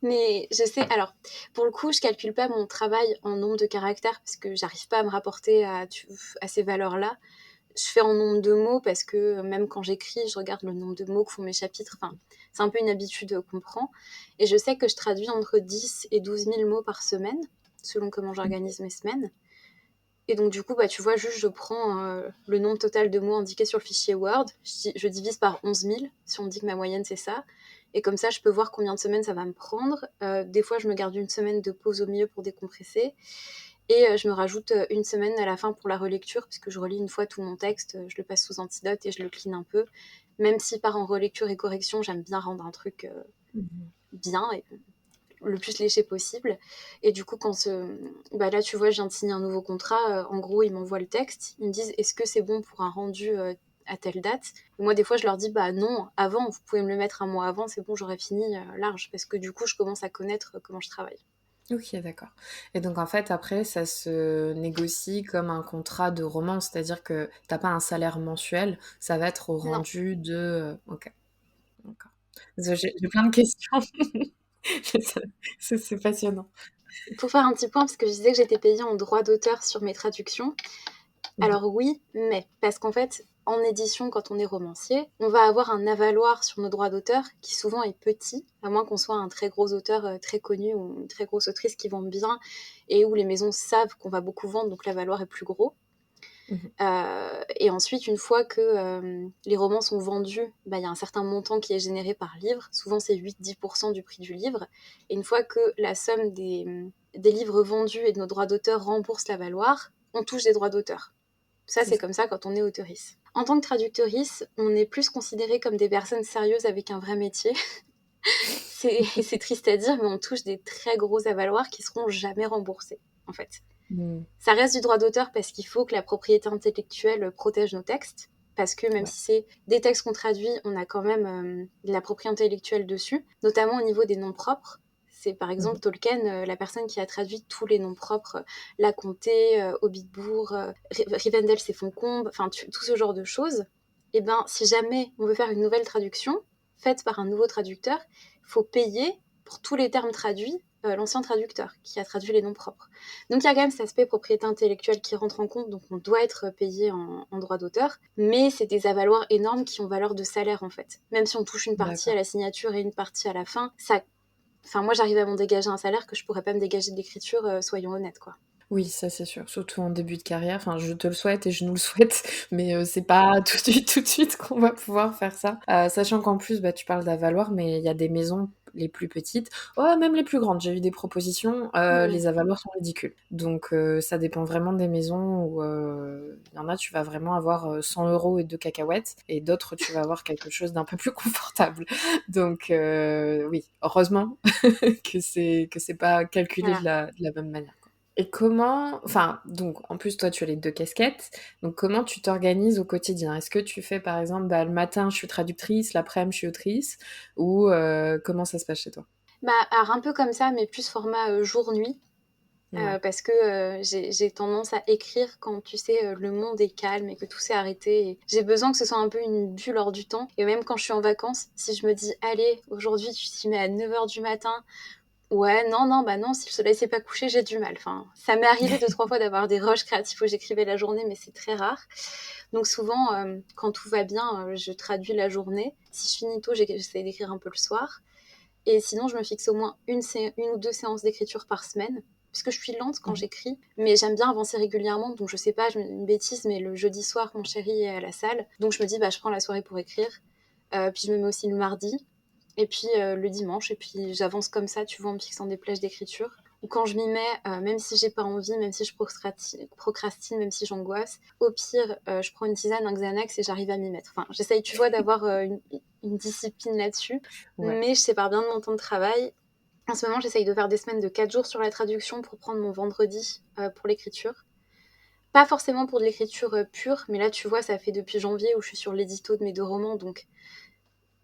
Mais je sais, alors, pour le coup, je calcule pas mon travail en nombre de caractères parce que j'arrive pas à me rapporter à ces valeurs-là. Je fais en nombre de mots parce que même quand j'écris, je regarde le nombre de mots que font mes chapitres. Enfin, c'est un peu une habitude qu'on prend. Et je sais que je traduis entre 10 et 12 000 mots par semaine, selon comment j'organise mes semaines. Et donc, du coup, bah, tu vois, juste je prends le nombre total de mots indiqués sur le fichier Word, je divise par 11 000, si on dit que ma moyenne c'est ça. Et comme ça, je peux voir combien de semaines ça va me prendre. Des fois, je me garde une semaine de pause au milieu pour décompresser. Et je me rajoute une semaine à la fin pour la relecture, puisque je relis une fois tout mon texte, je le passe sous antidote et je le clean un peu. Même si par en relecture et correction, j'aime bien rendre un truc bien et le plus léché possible. Et du coup, bah là, tu vois, je viens de signer un nouveau contrat. En gros, ils m'envoient le texte. Ils me disent, est-ce que c'est bon pour un rendu à telle date? Et moi, des fois, je leur dis, bah non, avant, vous pouvez me le mettre un mois avant, c'est bon, j'aurais fini large. Parce que du coup, je commence à connaître comment je travaille. Ok, d'accord. Et donc en fait, après, ça se négocie comme un contrat de roman, c'est-à-dire que t'as pas un salaire mensuel, ça va être au Non. rendu de... Ok, d'accord. J'ai plein de questions. C'est passionnant. Pour faire un petit point, parce que je disais que j'étais payée en droit d'auteur sur mes traductions. Mhm. Alors oui, mais parce qu'en fait, en édition, quand on est romancier, on va avoir un avaloir sur nos droits d'auteur qui souvent est petit, à moins qu'on soit un très gros auteur très connu ou une très grosse autrice qui vend bien et où les maisons savent qu'on va beaucoup vendre, donc l'avaloir est plus gros. Et ensuite, une fois que les romans sont vendus, il y a un certain montant qui est généré par livre. Souvent, c'est 8-10% du prix du livre. Et une fois que la somme des livres vendus et de nos droits d'auteur rembourse la valoir, on touche des droits d'auteur. Ça, c'est comme ça quand on est auteurice. En tant que traductrice, on est plus considéré comme des personnes sérieuses avec un vrai métier. c'est triste à dire, mais on touche des très gros avaloirs qui seront jamais remboursés, en fait. Ça reste du droit d'auteur parce qu'il faut que la propriété intellectuelle protège nos textes. Parce que même si c'est des textes qu'on traduit, on a quand même de la propriété intellectuelle dessus, notamment au niveau des noms propres. C'est par exemple Tolkien, la personne qui a traduit tous les noms propres, La Comté, Hobbitbourg, Rivendell, c'est Foncombe, enfin tout ce genre de choses. Et ben, si jamais on veut faire une nouvelle traduction faite par un nouveau traducteur, il faut payer pour tous les termes traduits l'ancien traducteur qui a traduit les noms propres. Donc il y a quand même cet aspect propriété intellectuelle qui rentre en compte, donc on doit être payé en droit d'auteur, mais c'est des avaloirs énormes qui ont valeur de salaire en fait. Même si on touche une partie à la signature et une partie à la fin, moi j'arrive à m'en dégager un salaire que je pourrais pas me dégager de l'écriture, soyons honnêtes quoi. Oui, ça c'est sûr, surtout en début de carrière. Enfin, je te le souhaite et je nous le souhaite, mais c'est pas tout de suite qu'on va pouvoir faire ça. Sachant qu'en plus, tu parles d'avaloir, mais il y a des maisons les plus petites, même les plus grandes. J'ai eu des propositions, les avaloirs sont ridicules. Donc ça dépend vraiment des maisons où il y en a, tu vas vraiment avoir 100 € et 2 cacahuètes, et d'autres, tu vas avoir quelque chose d'un peu plus confortable. Donc oui, heureusement que c'est pas calculé de la même manière. Et comment, enfin, donc en plus toi tu as les deux casquettes, donc comment tu t'organises au quotidien? Est-ce que tu fais par exemple, le matin je suis traductrice, l'après-midi je suis autrice, ou comment ça se passe chez toi? Alors un peu comme ça, mais plus format jour-nuit. Parce que j'ai tendance à écrire quand tu sais le monde est calme et que tout s'est arrêté. Et j'ai besoin que ce soit un peu une bulle hors du temps. Et même quand je suis en vacances, si je me dis allez, aujourd'hui tu t'y mets à 9h du matin, ouais, non, si le soleil s'est pas couché, j'ai du mal. Enfin, ça m'est arrivé 2-3 fois d'avoir des rushs créatifs où j'écrivais la journée, mais c'est très rare. Donc souvent, quand tout va bien, je traduis la journée. Si je finis tôt, j'essaie d'écrire un peu le soir. Et sinon, je me fixe au moins une ou deux séances d'écriture par semaine. Puisque je suis lente quand j'écris, mais j'aime bien avancer régulièrement. Donc je sais pas, une bêtise, mais le jeudi soir, mon chéri est à la salle. Donc je me dis, je prends la soirée pour écrire. Puis je me mets aussi le mardi. Et puis le dimanche, et puis j'avance comme ça, tu vois, en me fixant des plages d'écriture. Ou quand je m'y mets, même si j'ai pas envie, même si je procrastine, même si j'angoisse, au pire, je prends une tisane, un Xanax et j'arrive à m'y mettre. Enfin, j'essaye, tu vois, d'avoir une discipline là-dessus, mais je sépare bien de mon temps de travail. En ce moment, j'essaye de faire des semaines de 4 jours sur la traduction pour prendre mon vendredi pour l'écriture. Pas forcément pour de l'écriture pure, mais là, tu vois, ça fait depuis janvier où je suis sur l'édito de mes 2 romans, donc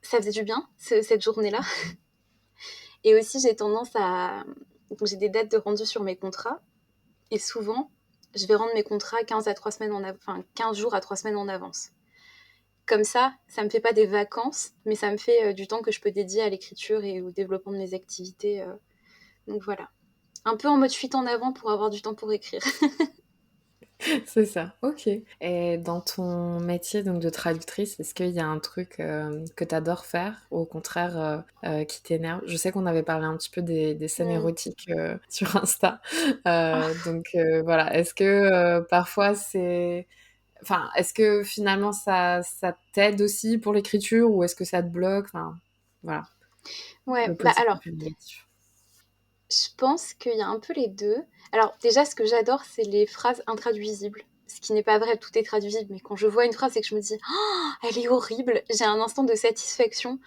ça faisait du bien, cette journée-là. Et aussi, j'ai tendance à... Donc, j'ai des dates de rendu sur mes contrats. Et souvent, je vais rendre mes contrats 15 jours à 3 semaines en avance. Comme ça me fait pas des vacances, mais ça me fait du temps que je peux dédier à l'écriture et au développement de mes activités. Donc voilà. Un peu en mode fuite en avant pour avoir du temps pour écrire. C'est ça, ok. Et dans ton métier donc de traductrice, est-ce qu'il y a un truc que tu adores faire, ou au contraire qui t'énerve? Je sais qu'on avait parlé un petit peu des scènes érotiques sur Insta. Donc voilà, est-ce que parfois c'est... Enfin, est-ce que finalement ça t'aide aussi pour l'écriture, ou est-ce que ça te bloque? Enfin, voilà, Ouais, le positif alors, et le négatif. je pense qu'il y a un peu les deux. Alors, déjà, ce que j'adore, c'est les phrases intraduisibles. Ce qui n'est pas vrai, tout est traduisible, mais quand je vois une phrase et que je me dis oh, elle est horrible, j'ai un instant de satisfaction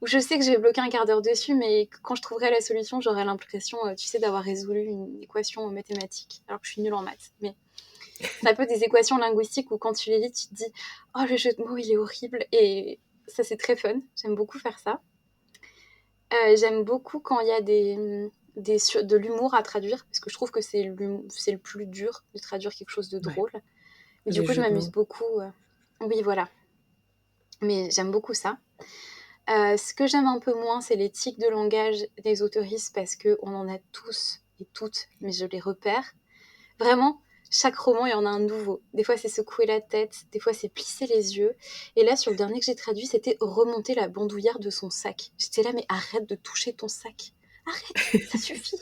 où je sais que je vais bloquer un quart d'heure dessus, mais quand je trouverai la solution, j'aurai l'impression, tu sais, d'avoir résolu une équation mathématique, alors que je suis nulle en maths. Mais c'est un peu des équations linguistiques où quand tu les lis, tu te dis oh, le jeu de mots, il est horrible, et ça, c'est très fun. J'aime beaucoup faire ça. J'aime beaucoup quand il y a de l'humour à traduire, parce que je trouve que c'est le plus dur de traduire quelque chose de Ouais, drôle. Mais du les coup, je jeux de m'amuse mots. beaucoup. Oui, voilà. Mais j'aime beaucoup ça. Ce que j'aime un peu moins, c'est les tics de langage des autoristes, parce qu'on en a tous et toutes, mais je les repère. Vraiment, Chaque roman, il y en a un nouveau. Des fois, c'est secouer la tête, des fois, c'est plisser les yeux. Et là, sur le dernier que j'ai traduit, c'était remonter la bandoulière de son sac. J'étais là, mais arrête de toucher ton sac. Arrête, ça suffit.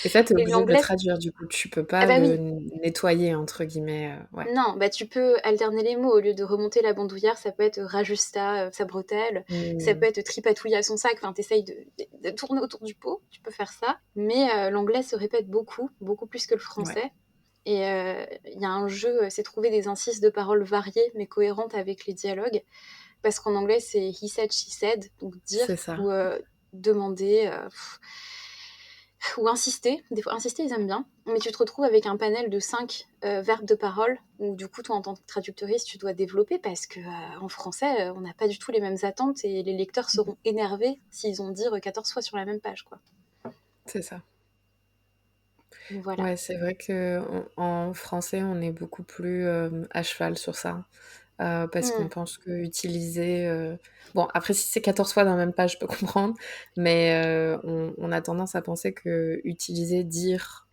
Et ça, t'es Et obligé de le l'anglais, traduire, du coup. Tu peux ah pas bah le oui, nettoyer, entre guillemets. Ouais. non, bah tu peux alterner les mots. Au lieu de remonter la bandoulière, ça peut être rajusta sa bretelle, ça peut Hmm. être tripatouiller à son sac. Enfin, t'essayes de tourner autour du pot, tu peux faire ça. Mais l'anglais se répète beaucoup, beaucoup plus que le Ouais, français. Et il y a un jeu, c'est trouver des incises de paroles variées mais cohérentes avec les dialogues. Parce qu'en anglais, c'est he said, she said, donc dire c'est ça. ou demander. Ou insister. Des fois, insister, ils aiment bien. Mais tu te retrouves avec un panel de 5 verbes de parole où, du coup, toi, en tant que traductrice, tu dois développer parce que en français, on n'a pas du tout les mêmes attentes et les lecteurs seront énervés s'ils ont dire 14 fois sur la même page, quoi. C'est ça. Donc, voilà. Ouais, c'est vrai que en français, on est beaucoup plus à cheval sur ça. Parce qu'on Mm. pense que utiliser... Bon, après, si c'est 14 fois dans la même page, je peux comprendre, mais on a tendance à penser que utiliser, dire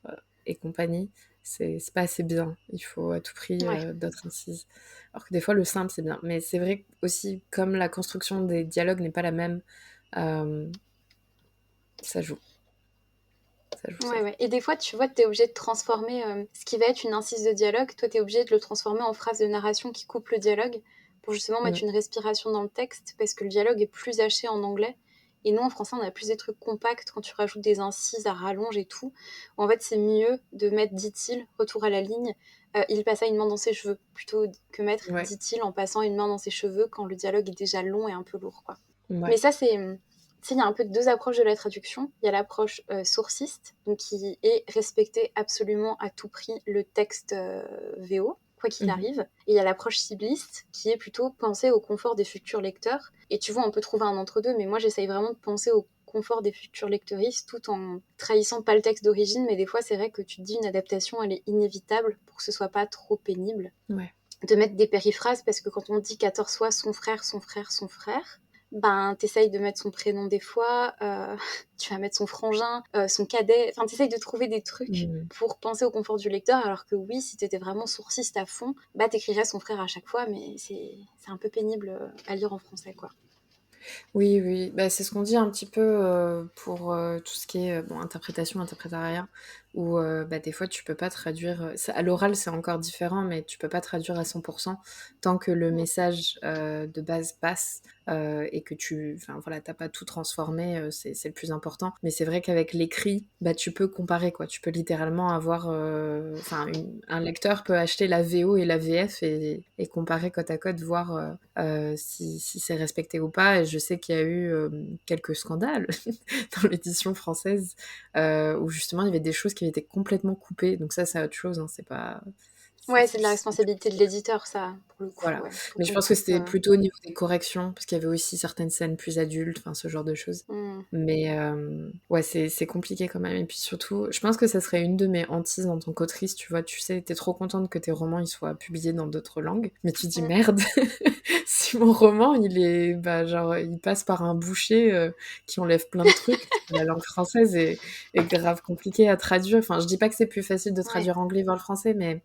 et compagnie, c'est pas assez bien. Il faut à tout prix Ouais. d'autres incises. Alors que des fois, le simple, c'est bien. Mais c'est vrai aussi, comme la construction des dialogues n'est pas la même, euh, ça joue. Ça joue, ça Ouais, joue. ouais. Et des fois, tu vois, tu es obligé de transformer ce qui va être une incise de dialogue. Toi, tu es obligé de le transformer en phrase de narration qui coupe le dialogue pour justement Mm. mettre une respiration dans le texte parce que le dialogue est plus haché en anglais. Et nous, en français, on a plus des trucs compacts quand tu rajoutes des incises à rallonge et tout. En fait, c'est mieux de mettre dit-il, retour à la ligne, il passa une main dans ses cheveux, plutôt que mettre Ouais, dit-il en passant une main dans ses cheveux quand le dialogue est déjà long et un peu lourd, quoi. Mais ouais. ça, c'est. Tu sais, il y a un peu deux approches de la traduction. Il y a l'approche sourciste, donc qui est respecter absolument à tout prix le texte VO, quoi qu'il Mhm. arrive. Et il y a l'approche cibliste, qui est plutôt penser au confort des futurs lecteurs. Et tu vois, on peut trouver un entre-deux, mais moi, j'essaye vraiment de penser au confort des futurs lecteuristes tout en trahissant pas le texte d'origine. Mais des fois, c'est vrai que tu te dis une adaptation, elle est inévitable pour que ce soit pas trop pénible Ouais. de mettre des périphrases parce que quand on dit 14 fois son frère, son frère, son frère, ben t'essayes de mettre son prénom des fois, tu vas mettre son frangin, son cadet, enfin t'essayes de trouver des trucs Mm. pour penser au confort du lecteur alors que oui, si t'étais vraiment sourciste à fond, bah t'écrirais son frère à chaque fois mais c'est un peu pénible à lire en français quoi. Oui, oui, bah, c'est ce qu'on dit un petit peu pour tout ce qui est bon, interprétation, interprétariat, où bah, des fois tu peux pas traduire. À l'oral, c'est encore différent, mais tu peux pas traduire à 100% tant que le message de base passe et que enfin voilà, t'as pas tout transformé, c'est le plus important. Mais c'est vrai qu'avec l'écrit, bah tu peux comparer quoi. Tu peux littéralement avoir, enfin, un lecteur peut acheter la VO et la VF et comparer côte à côte, voir si c'est respecté ou pas. Et je sais qu'il y a eu quelques scandales dans l'édition française où justement il y avait des choses qui avaient été complètement coupées. Donc ça, c'est autre chose. Hein, c'est pas. Ouais, c'est de la responsabilité de l'éditeur ça pour le coup, Voilà. ouais. Faut Mais je qu'on pense que coupe. c'était plutôt au niveau des corrections, parce qu'il y avait aussi certaines scènes plus adultes, enfin ce genre de choses. Hmm. Mais ouais, c'est compliqué quand même. Et puis surtout, je pense que ça serait une de mes hantises en tant qu'autrice, tu vois. Tu sais, t'es trop contente que tes romans ils soient publiés dans d'autres langues, mais tu te dis Hmm. merde, si mon roman il est, bah genre, il passe par un boucher qui enlève plein de trucs, parce que la langue française est grave compliquée à traduire. Enfin, je dis pas que c'est plus facile de Ouais. traduire anglais vers le français, mais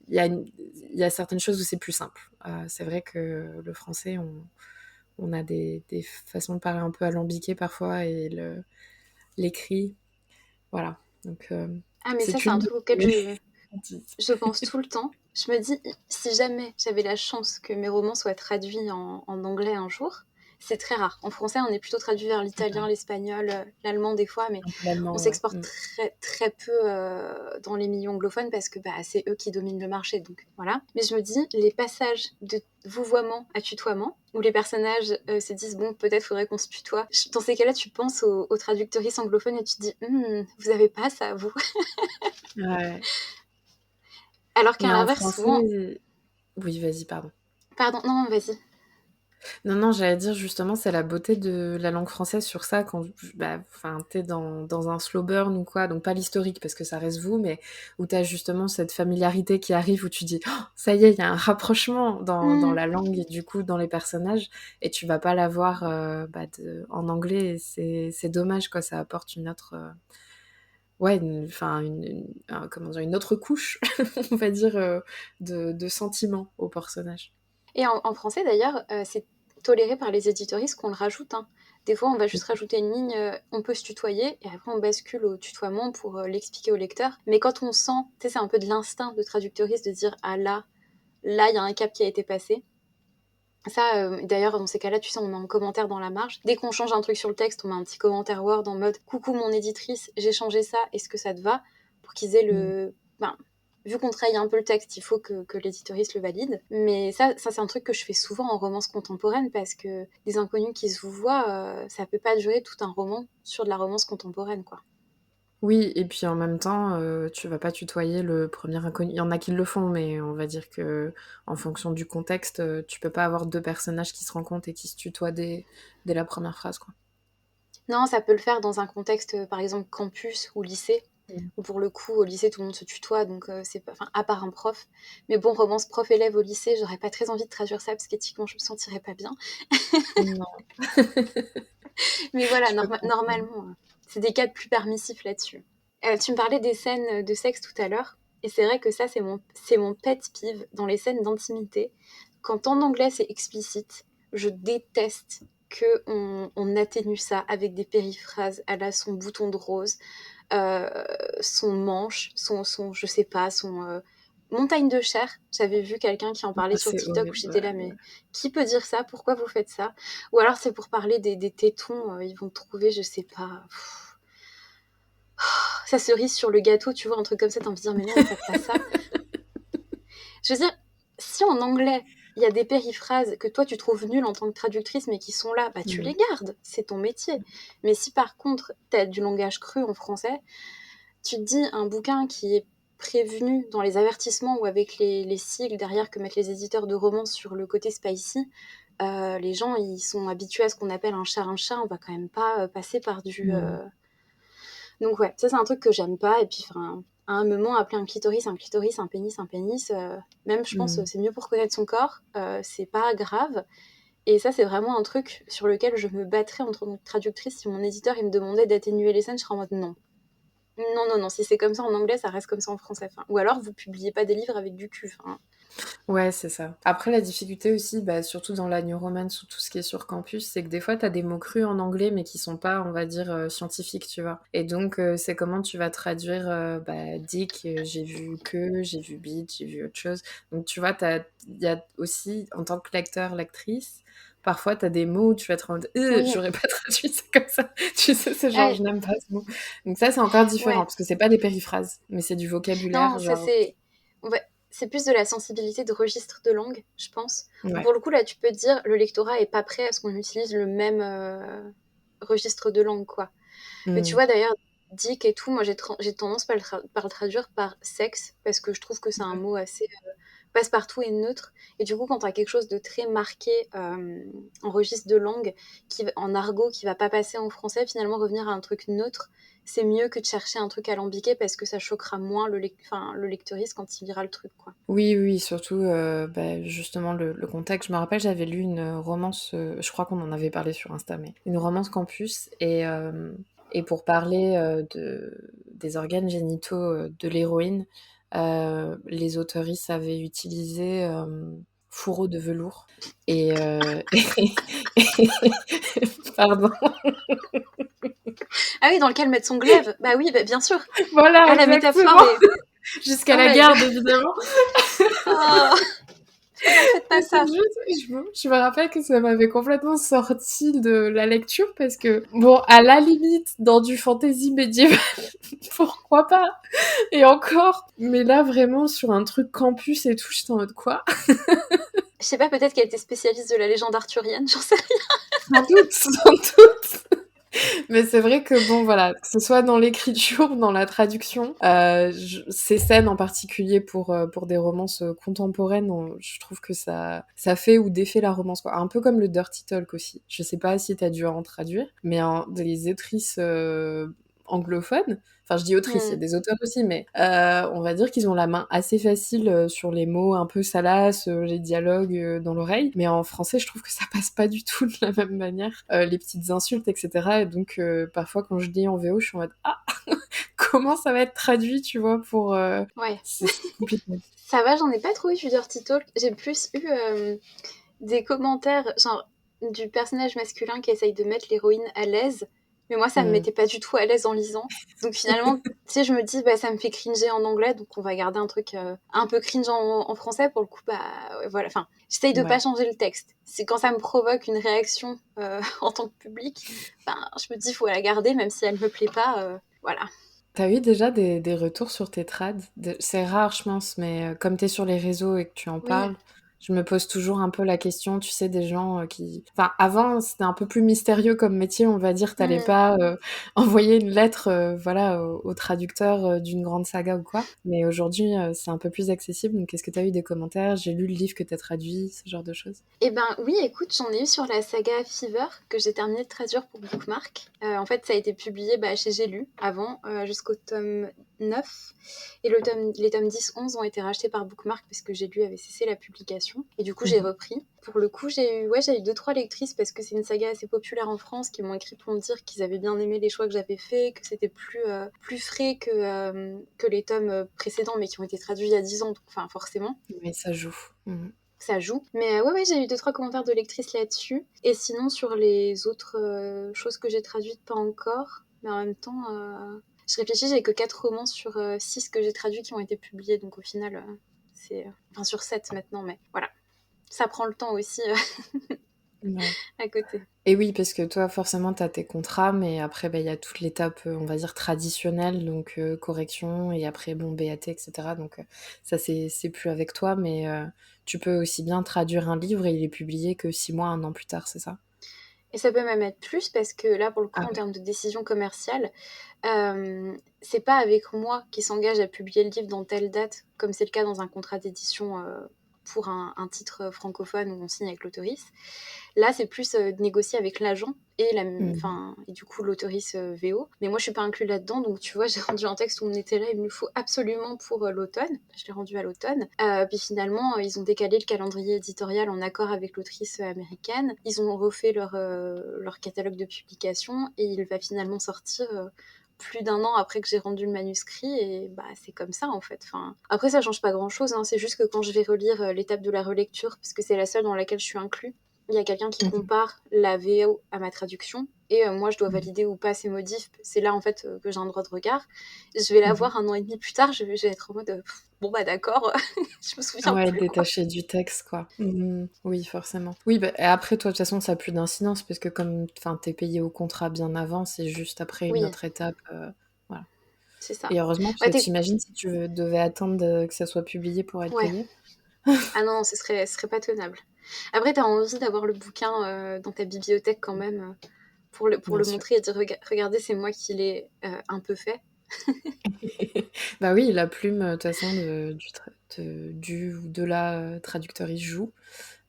il y a certaines choses où c'est plus simple. C'est vrai que le français, on a des façons de parler un peu alambiquées parfois et l'écrit, voilà. Donc, Ah mais ça c'est c'est un une de truc auquel mes hantises. je pense tout le temps. Je me dis, si jamais j'avais la chance que mes romans soient traduits en anglais un jour, c'est très rare. En français, on est plutôt traduit vers l'italien, Ouais, l'espagnol, l'allemand des fois, mais un peu on l'allemand, ouais. s'exporte très, très peu dans les milieux anglophones parce que bah, c'est eux qui dominent le marché. Donc voilà. Mais je me dis, les passages de vouvoiement à tutoiement, où les personnages se disent, bon, peut-être faudrait qu'on se tutoie. Dans ces cas-là, tu penses aux traductrices anglophones et tu te dis, vous avez pas ça, vous. Ouais. Alors qu'à Mais en l'inverse, souvent. français... Oui, vas-y, pardon. Pardon, non, vas-y. Non, non, j'allais dire justement, c'est la beauté de la langue française sur ça, quand bah, enfin, t'es dans un slow burn ou quoi, donc pas l'historique parce que ça reste vous, mais où t'as justement cette familiarité qui arrive où tu dis, oh, ça y est, il y a un rapprochement dans Mmh. la langue et du coup dans les personnages, et tu vas pas l'avoir bah, en anglais, et c'est dommage, quoi, ça apporte une autre, ouais, comment dire, une autre couche, on va dire, de sentiments au personnage. Et en français d'ailleurs, c'est toléré par les éditoristes qu'on le rajoute, hein. Des fois, on va juste rajouter une ligne, on peut se tutoyer, et après on bascule au tutoiement pour l'expliquer au lecteur. Mais quand on sent, tu sais, c'est un peu de l'instinct de traducteuriste de dire ah là, il y a un cap qui a été passé. Ça, d'ailleurs, dans ces cas-là, tu sais, on met un commentaire dans la marge. Dès qu'on change un truc sur le texte, on met un petit commentaire Word en mode coucou mon éditrice, j'ai changé ça, est-ce que ça te va? Pour qu'ils aient Mm. le. Ben, vu qu'on trahit un peu le texte, il faut que l'éditoriste le valide. Mais ça c'est un truc que je fais souvent en romance contemporaine parce que des inconnus qui se vous voient, ça peut pas durer tout un roman sur de la romance contemporaine, quoi. Oui, et puis en même temps, tu vas pas tutoyer le premier inconnu. Il y en a qui le font, mais on va dire que en fonction du contexte, tu peux pas avoir deux personnages qui se rencontrent et qui se tutoient dès la première phrase, quoi. Non, ça peut le faire dans un contexte, par exemple, campus ou lycée, Mm. où pour le coup, au lycée, tout le monde se tutoie, donc c'est pas... Enfin, à part un prof. Mais bon, romance prof-élève au lycée, j'aurais pas très envie de traduire ça, parce qu'éthiquement, je me sentirais pas bien. Non, Mais voilà, je peux comprendre. normalement, c'est des cas plus permissifs là-dessus. Tu me parlais des scènes de sexe tout à l'heure, et c'est vrai que ça, c'est mon pet peeve dans les scènes d'intimité. Quand en anglais c'est explicite, je déteste on atténue ça avec des périphrases à la son bouton de rose, euh, son manche, je sais pas, son montagne de chair. J'avais vu quelqu'un qui en parlait Ah, sur c'est TikTok où horrible. j'étais Ouais, là, ouais. mais qui peut dire ça? Pourquoi vous faites ça? Ou alors c'est pour parler des tétons, ils vont trouver, je sais pas, sa cerise sur le gâteau, tu vois, un truc comme ça, t'as envie de dire, mais non, ne faites pas ça. Je veux dire, si en anglais, il y a des périphrases que toi tu trouves nulles en tant que traductrice, mais qui sont là, bah tu Mm. les gardes, c'est ton métier. Mais si par contre t'as du langage cru en français, tu te dis un bouquin qui est prévenu dans les avertissements ou avec les sigles derrière que mettent les éditeurs de romans sur le côté spicy, les gens ils sont habitués à ce qu'on appelle un chat, on va quand même pas passer par du... Mm. Donc ouais, ça c'est un truc que j'aime pas, et puis enfin, à un moment, appeler un clitoris, un pénis, même je pense Mm. c'est mieux pour connaître son corps, c'est pas grave. Et ça c'est vraiment un truc sur lequel je me battrais en tant que traductrice. Si mon éditeur il me demandait d'atténuer les scènes, je serais en mode non. Non, non, non, si c'est comme ça en anglais, ça reste comme ça en français. Enfin, ou alors, vous publiez pas des livres avec du cul. Enfin, Ouais, c'est ça. Après, la difficulté aussi, bah, surtout dans la new romance ou tout ce qui est sur campus, c'est que des fois, t'as des mots crus en anglais, mais qui sont pas, on va dire, scientifiques, tu vois. Et donc, c'est comment tu vas traduire, bah, dick, j'ai vu que, j'ai vu bitch, j'ai vu autre chose. Donc, tu vois, il y a aussi, en tant que lecteur, lectrice, parfois, t'as des mots où tu vas te rendre, oui. j'aurais pas traduit ça comme ça. Tu sais, c'est genre, Ouais, je n'aime pas ce mot. Donc ça, c'est encore différent, ouais. parce que c'est pas des périphrases, mais c'est du vocabulaire, Non, ça genre, c'est. Ouais, c'est plus de la sensibilité de registre de langue, je pense. Ou ouais. pour le coup, là, tu peux dire le lectorat est pas prêt à ce qu'on utilise le même registre de langue, quoi. Mais tu Mm. vois, d'ailleurs, dick et tout, moi j'ai tendance par le traduire par sexe, parce que je trouve que c'est un mot assez passe-partout et neutre. Et du coup, quand tu as quelque chose de très marqué en registre de langue, en argot, qui va pas passer en français, finalement revenir à un truc neutre, c'est mieux que de chercher un truc alambiqué parce que ça choquera moins le lecteuriste quand il lira le truc, quoi. Oui, oui, surtout, bah, justement, le contexte. Je me rappelle, j'avais lu une romance, je crois qu'on en avait parlé sur Insta, mais une romance campus, et pour parler des organes génitaux de l'héroïne, les autoristes avaient utilisé fourreau de velours. Et, pardon. Ah oui, dans lequel mettre son glaive. Bah oui, bah, bien sûr. Voilà, Ah, la métaphore exactement. est... Jusqu'à Oh la my god. garde, évidemment. Oh, ne faites pas Mais c'est ça. juste, je me rappelle que ça m'avait complètement sorti de la lecture parce que, bon, à la limite, dans du fantasy médiéval, pourquoi pas? Et encore, mais là, vraiment, sur un truc campus et tout, j'étais en mode quoi? Je sais pas, peut-être qu'elle était spécialiste de la légende arthurienne, j'en sais rien. Sans doute, sans doute. Mais c'est vrai que bon, voilà, que ce soit dans l'écriture ou dans la traduction, ces scènes en particulier pour des romances contemporaines, je trouve que ça fait ou défait la romance, quoi. Un peu comme le dirty talk aussi. Je sais pas si t'as dû en traduire, mais des autrices anglophones, enfin je dis autrices, il y a Hmm. des auteurs aussi, mais on va dire qu'ils ont la main assez facile sur les mots un peu salaces, les dialogues dans l'oreille, mais en français je trouve que ça passe pas du tout de la même manière, les petites insultes, etc. Et donc parfois quand je lis en VO, je suis en mode ah comment ça va être traduit, tu vois, pour... Ouais. c'est compliqué. Ça va, j'en ai pas trop eu du dirty talk. J'ai plus eu des commentaires, genre, du personnage masculin qui essaye de mettre l'héroïne à l'aise. Mais moi, ça me Mm. mettait pas du tout à l'aise en lisant. Donc finalement, tu sais, je me dis, bah, ça me fait cringer en anglais, donc on va garder un truc un peu cringe en français. Pour le coup, bah, ouais, voilà. Enfin, j'essaye de pas Ouais. changer le texte. C'est quand ça me provoque une réaction en tant que public, ben, je me dis, faut la garder, même si elle me plaît pas. Voilà. T'as eu déjà des retours sur tes trads? C'est rare, je pense, mais comme t'es sur les réseaux et que tu en Oui. parles, je me pose toujours un peu la question, tu sais, des gens qui... Enfin, avant, c'était un peu plus mystérieux comme métier, on va dire, t'allais Mm. pas envoyer une lettre, voilà, au traducteur d'une grande saga ou quoi. Mais aujourd'hui, c'est un peu plus accessible, donc est-ce que t'as eu des commentaires? J'ai lu le livre que t'as traduit, ce genre de choses. Eh ben oui, écoute, j'en ai eu sur la saga Fever que j'ai terminé de traduire pour Bookmark. En fait, ça a été publié chez J'ai lu avant, jusqu'au tome 9. Et les tomes 10-11 ont été rachetés par Bookmark parce que J'ai lu avait cessé la publication. Et du coup, j'ai Mhm. repris. Pour le coup, j'ai eu 2-3 lectrices parce que c'est une saga assez populaire en France qui m'ont écrit pour me dire qu'ils avaient bien aimé les choix que j'avais faits, que c'était plus frais que les tomes précédents, mais qui ont été traduits il y a 10 ans, donc enfin forcément Mais ça joue. Mhm. ça joue. Mais ouais, j'ai eu 2-3 commentaires de lectrices là-dessus. Et sinon, sur les autres choses que j'ai traduites, pas encore. Mais en même temps, je réfléchis, j'ai que 4 romans sur 6 que j'ai traduits qui ont été publiés. Donc au final, c'est... Enfin, sur 7 maintenant, mais voilà. Ça prend le temps aussi Ouais. à côté. Et oui, parce que toi, forcément, tu as tes contrats, mais après, bah, il y a toute l'étape, on va dire, traditionnelle, donc correction, et après, bon, BAT, etc. Donc ça, c'est plus avec toi, mais tu peux aussi bien traduire un livre et il est publié que 6 mois, un an plus tard, c'est ça? Et ça peut même être plus parce que là, pour le coup, Ah en ouais. termes de décision commerciale, c'est pas avec moi qui s'engage à publier le livre dans telle date, comme c'est le cas dans un contrat d'édition pour un titre francophone où on signe avec l'autoriste. Là, c'est plus de négocier avec l'agent Mhm. et du coup l'autoriste VO. Mais moi, je suis pas inclus là-dedans, donc tu vois, j'ai rendu un texte où on était là, il me le faut absolument pour l'automne. Je l'ai rendu à l'automne. Puis finalement, ils ont décalé le calendrier éditorial en accord avec l'autrice américaine. Ils ont refait leur catalogue de publication et il va finalement sortir plus d'un an après que j'ai rendu le manuscrit et bah c'est comme ça en fait. Enfin, après ça change pas grand chose, hein. C'est juste que quand je vais relire l'étape de la relecture, parce que c'est la seule dans laquelle je suis inclus, il y a quelqu'un qui Mhm. compare la VO à ma traduction et moi je dois Mhm. valider ou pas ces modifs. C'est là en fait que j'ai un droit de regard. Je vais la Mhm. voir un an et demi plus tard, je vais être en mode bon bah d'accord, je me souviens Ouais, plus quoi. détaché du texte, quoi. Mhm. Oui, forcément. Oui, bah, et après, toi, de toute façon, ça n'a plus d'incidence, parce que comme enfin, t'es payé au contrat bien avant, c'est juste après une Oui, autre étape. Voilà. c'est ça. Et heureusement, parce Ouais, que t'imagines si tu devais attendre que ça soit publié pour être ouais. payé. Ah non, ce serait pas tenable. Après, t'as envie d'avoir le bouquin dans ta bibliothèque quand même pour Bien le sûr. montrer et dire regardez, c'est moi qui l'ai un peu fait. Bah oui, la plume, de toute façon, du ou de la traductrice joue.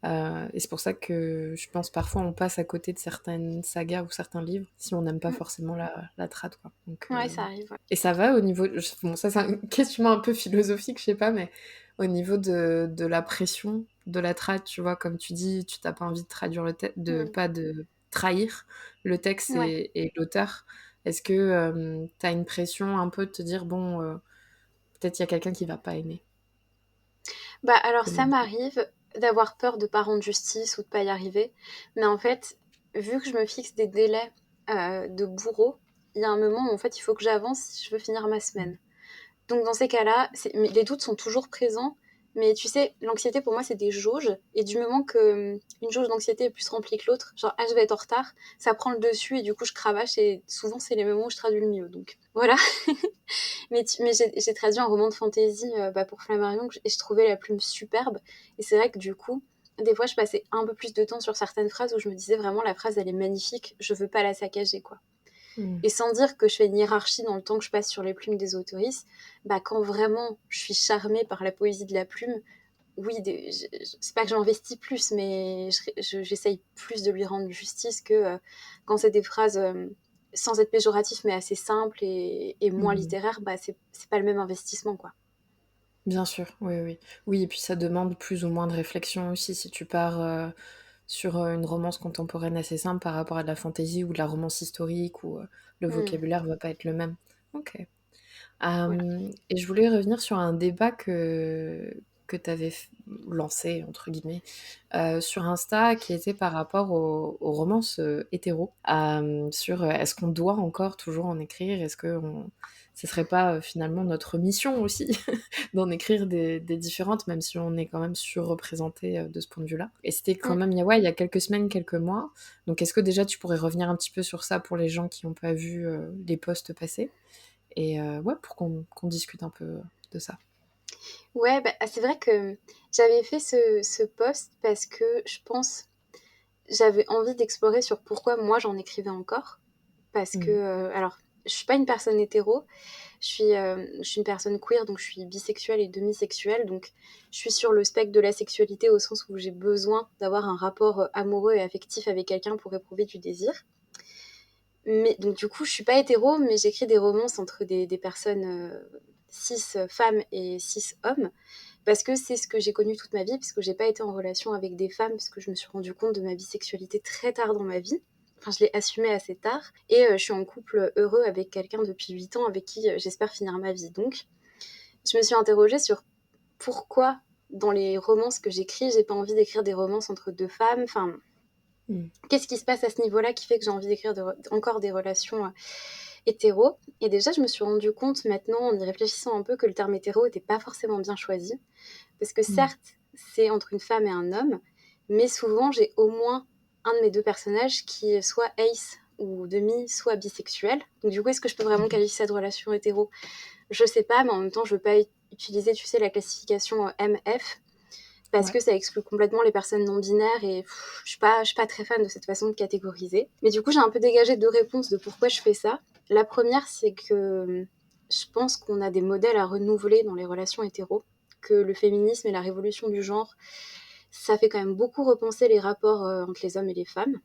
Et c'est pour ça que je pense parfois on passe à côté de certaines sagas ou certains livres si on n'aime pas Mm. forcément la trad, quoi. Donc, Ouais, ça arrive. Ouais. et ça va au niveau... Bon, ça c'est un questionnement un peu philosophique, je sais pas, mais au niveau de la pression de la trad, tu vois, comme tu dis, tu t'as pas envie de traduire le texte, Mm. pas de trahir le texte Ouais. et l'auteur. Est-ce que t'as une pression un peu de te dire, bon, peut-être il y a quelqu'un qui va pas aimer. Bah alors ça Comment... m'arrive d'avoir peur de pas rendre justice ou de pas y arriver, mais en fait, vu que je me fixe des délais de bourreau, il y a un moment où en fait il faut que j'avance si je veux finir ma semaine. Donc dans ces cas-là, mais les doutes sont toujours présents, mais tu sais, l'anxiété pour moi c'est des jauges, et du moment que une jauge d'anxiété est plus remplie que l'autre, genre ah je vais être en retard, ça prend le dessus et du coup je cravache et souvent c'est les moments où je traduis le mieux. Donc voilà. Mais j'ai traduit un roman de fantasy pour Flammarion et je trouvais la plume superbe. Et c'est vrai que du coup, des fois, je passais un peu plus de temps sur certaines phrases où je me disais vraiment la phrase elle est magnifique, je veux pas la saccager quoi. Hmm. Et sans dire que je fais une hiérarchie dans le temps que je passe sur les plumes des autoristes, quand vraiment je suis charmée par la poésie de la plume, oui, c'est pas que j'investis plus, mais j'essaye plus de lui rendre justice que quand c'est des phrases sans être péjoratif, mais assez simples et moins Mhm. littéraires, c'est pas le même investissement, quoi. Bien sûr, oui, oui. Oui, et puis ça demande plus ou moins de réflexion aussi. Si tu pars sur une romance contemporaine assez simple par rapport à de la fantasy ou de la romance historique où le Mm. vocabulaire va pas être le même. Ok. Voilà. Et je voulais revenir sur un débat que tu avais lancé, entre guillemets, sur Insta, qui était par rapport aux romances hétéros, sur est-ce qu'on doit encore toujours en écrire, ce serait pas finalement notre mission aussi d'en écrire des différentes, même si on est quand même surreprésenté de ce point de vue-là. Et c'était quand Mm. même, il y a quelques semaines, quelques mois. Donc est-ce que déjà tu pourrais revenir un petit peu sur ça pour les gens qui n'ont pas vu les posts passés? Et ouais, pour qu'on discute un peu de ça. Ouais, bah, c'est vrai que j'avais fait ce post parce que je pense j'avais envie d'explorer sur pourquoi moi j'en écrivais encore. Parce que, Mhm. alors, je suis pas une personne hétéro, je suis une personne queer, donc je suis bisexuelle et demisexuelle, donc je suis sur le spectre de la sexualité au sens où j'ai besoin d'avoir un rapport amoureux et affectif avec quelqu'un pour éprouver du désir. Mais donc du coup, je suis pas hétéro, mais j'écris des romances entre des personnes cis femmes et cis hommes, parce que c'est ce que j'ai connu toute ma vie, parce que j'ai pas été en relation avec des femmes, parce que je me suis rendu compte de ma bisexualité très tard dans ma vie. Enfin, je l'ai assumée assez tard. Et je suis en couple heureux avec quelqu'un depuis 8 ans avec qui j'espère finir ma vie. Donc, je me suis interrogée sur pourquoi, dans les romances que j'écris, j'ai pas envie d'écrire des romances entre deux femmes. Enfin, Mhm. qu'est-ce qui se passe à ce niveau-là qui fait que j'ai envie d'écrire encore des relations hétéro. Et déjà, je me suis rendu compte maintenant, en y réfléchissant un peu, que le terme hétéro n'était pas forcément bien choisi. Parce que Mhm. certes, c'est entre une femme et un homme, mais souvent, j'ai au moins un de mes deux personnages qui est soit ace ou demi, soit bisexuel. Donc du coup, est-ce que je peux vraiment Mhm. qualifier ça de relation hétéro? Je sais pas, mais en même temps, je veux pas utiliser, tu sais, la classification MF, parce Ouais. que ça exclut complètement les personnes non binaires et je suis pas très fan de cette façon de catégoriser. Mais du coup, j'ai un peu dégagé deux réponses de pourquoi je fais ça. La première, c'est que je pense qu'on a des modèles à renouveler dans les relations hétéros, que le féminisme et la révolution du genre, ça fait quand même beaucoup repenser les rapports entre les hommes et les femmes.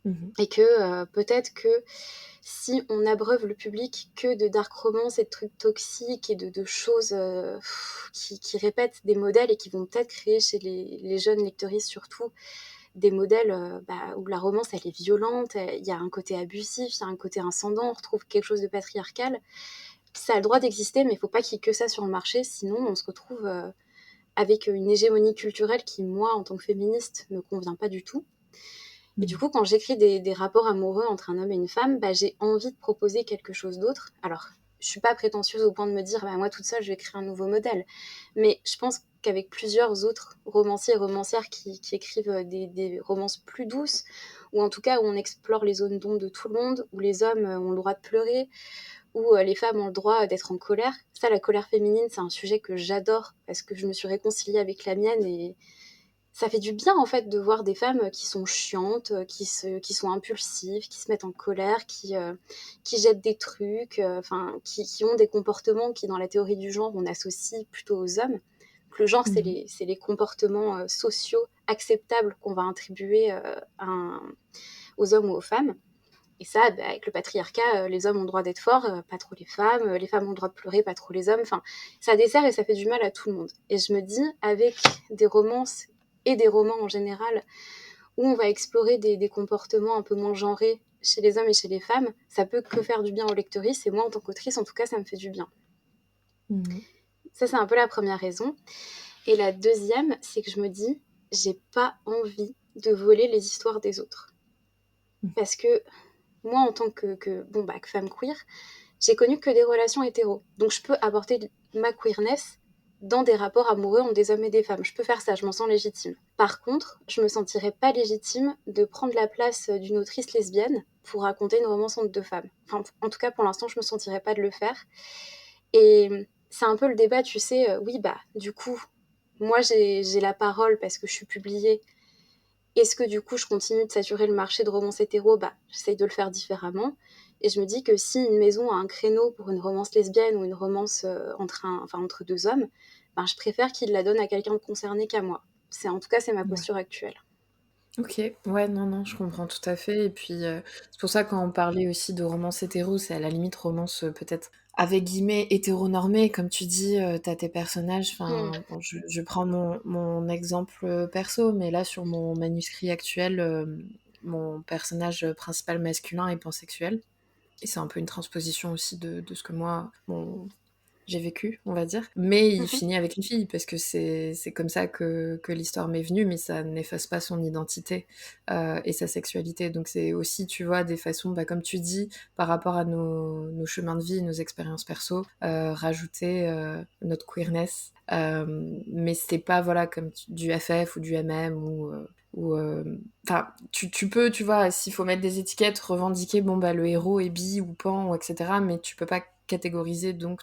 Mhm. Et que peut-être que si on abreuve le public que de dark romance et de trucs toxiques et de choses qui répètent des modèles et qui vont peut-être créer chez les jeunes lectrices surtout des modèles où la romance elle est violente, il y a un côté abusif, il y a un côté incendant, on retrouve quelque chose de patriarcal. Ça a le droit d'exister, mais il ne faut pas qu'il y ait que ça sur le marché, sinon on se retrouve avec une hégémonie culturelle qui, moi, en tant que féministe, ne me convient pas du tout. Et du Mhm. coup, quand j'écris des rapports amoureux entre un homme et une femme, j'ai envie de proposer quelque chose d'autre. Alors, je suis pas prétentieuse au point de me dire, moi toute seule, je vais créer un nouveau modèle. Mais je pense qu'avec plusieurs autres romanciers et romancières qui écrivent des romances plus douces, ou en tout cas où on explore les zones d'ombre de tout le monde, où les hommes ont le droit de pleurer, où les femmes ont le droit d'être en colère. Ça, la colère féminine, c'est un sujet que j'adore parce que je me suis réconciliée avec la mienne et ça fait du bien en fait de voir des femmes qui sont chiantes, qui sont impulsives, qui se mettent en colère, qui jettent des trucs, qui ont des comportements qui dans la théorie du genre on associe plutôt aux hommes. Donc, le genre Mhm. c'est les comportements sociaux acceptables qu'on va attribuer aux hommes ou aux femmes. Et ça, avec le patriarcat, les hommes ont le droit d'être forts, pas trop les femmes ont le droit de pleurer, pas trop les hommes. Enfin, ça dessert et ça fait du mal à tout le monde. Et je me dis, avec des romances et des romans en général, où on va explorer des comportements un peu moins genrés chez les hommes et chez les femmes, ça peut que faire du bien aux lectrices. Et moi, en tant qu'autrice, en tout cas, ça me fait du bien. Mhm. Ça, c'est un peu la première raison. Et la deuxième, c'est que je me dis, j'ai pas envie de voler les histoires des autres. Parce que moi, en tant que femme queer, j'ai connu que des relations hétéros. Donc je peux apporter ma queerness dans des rapports amoureux entre des hommes et des femmes. Je peux faire ça, je m'en sens légitime. Par contre, je me sentirais pas légitime de prendre la place d'une autrice lesbienne pour raconter une romance entre deux femmes. Enfin, en tout cas, pour l'instant, je me sentirais pas de le faire. Et c'est un peu le débat, tu sais, oui, du coup, moi j'ai la parole parce que je suis publiée. Est-ce que du coup je continue de saturer le marché de romance hétéro? J'essaye de le faire différemment. Et je me dis que si une maison a un créneau pour une romance lesbienne ou une romance entre deux hommes, je préfère qu'il la donne à quelqu'un de concerné qu'à moi. En tout cas, c'est ma Ouais. posture actuelle. Ok, ouais, non, non, je comprends tout à fait. Et puis, c'est pour ça quand on parlait aussi de romance hétéro, c'est à la limite romance peut-être avec guillemets hétéronormée, comme tu dis, t'as tes personnages. Hmm. Enfin, bon, je prends mon exemple perso, mais là sur mon manuscrit actuel, mon personnage principal masculin est pansexuel. Et c'est un peu une transposition aussi de ce que moi, j'ai vécu, on va dire. Mais il Mhm. finit avec une fille, parce que c'est comme ça que l'histoire m'est venue, mais ça n'efface pas son identité et sa sexualité. Donc c'est aussi, tu vois, des façons, bah, comme tu dis, par rapport à nos chemins de vie, nos expériences perso, rajouter notre queerness. Mais c'est pas, voilà, comme du FF ou du MM ou enfin, tu peux, tu vois, s'il faut mettre des étiquettes, revendiquer, bon, bah, le héros est bi ou pan, etc., mais tu peux pas catégoriser donc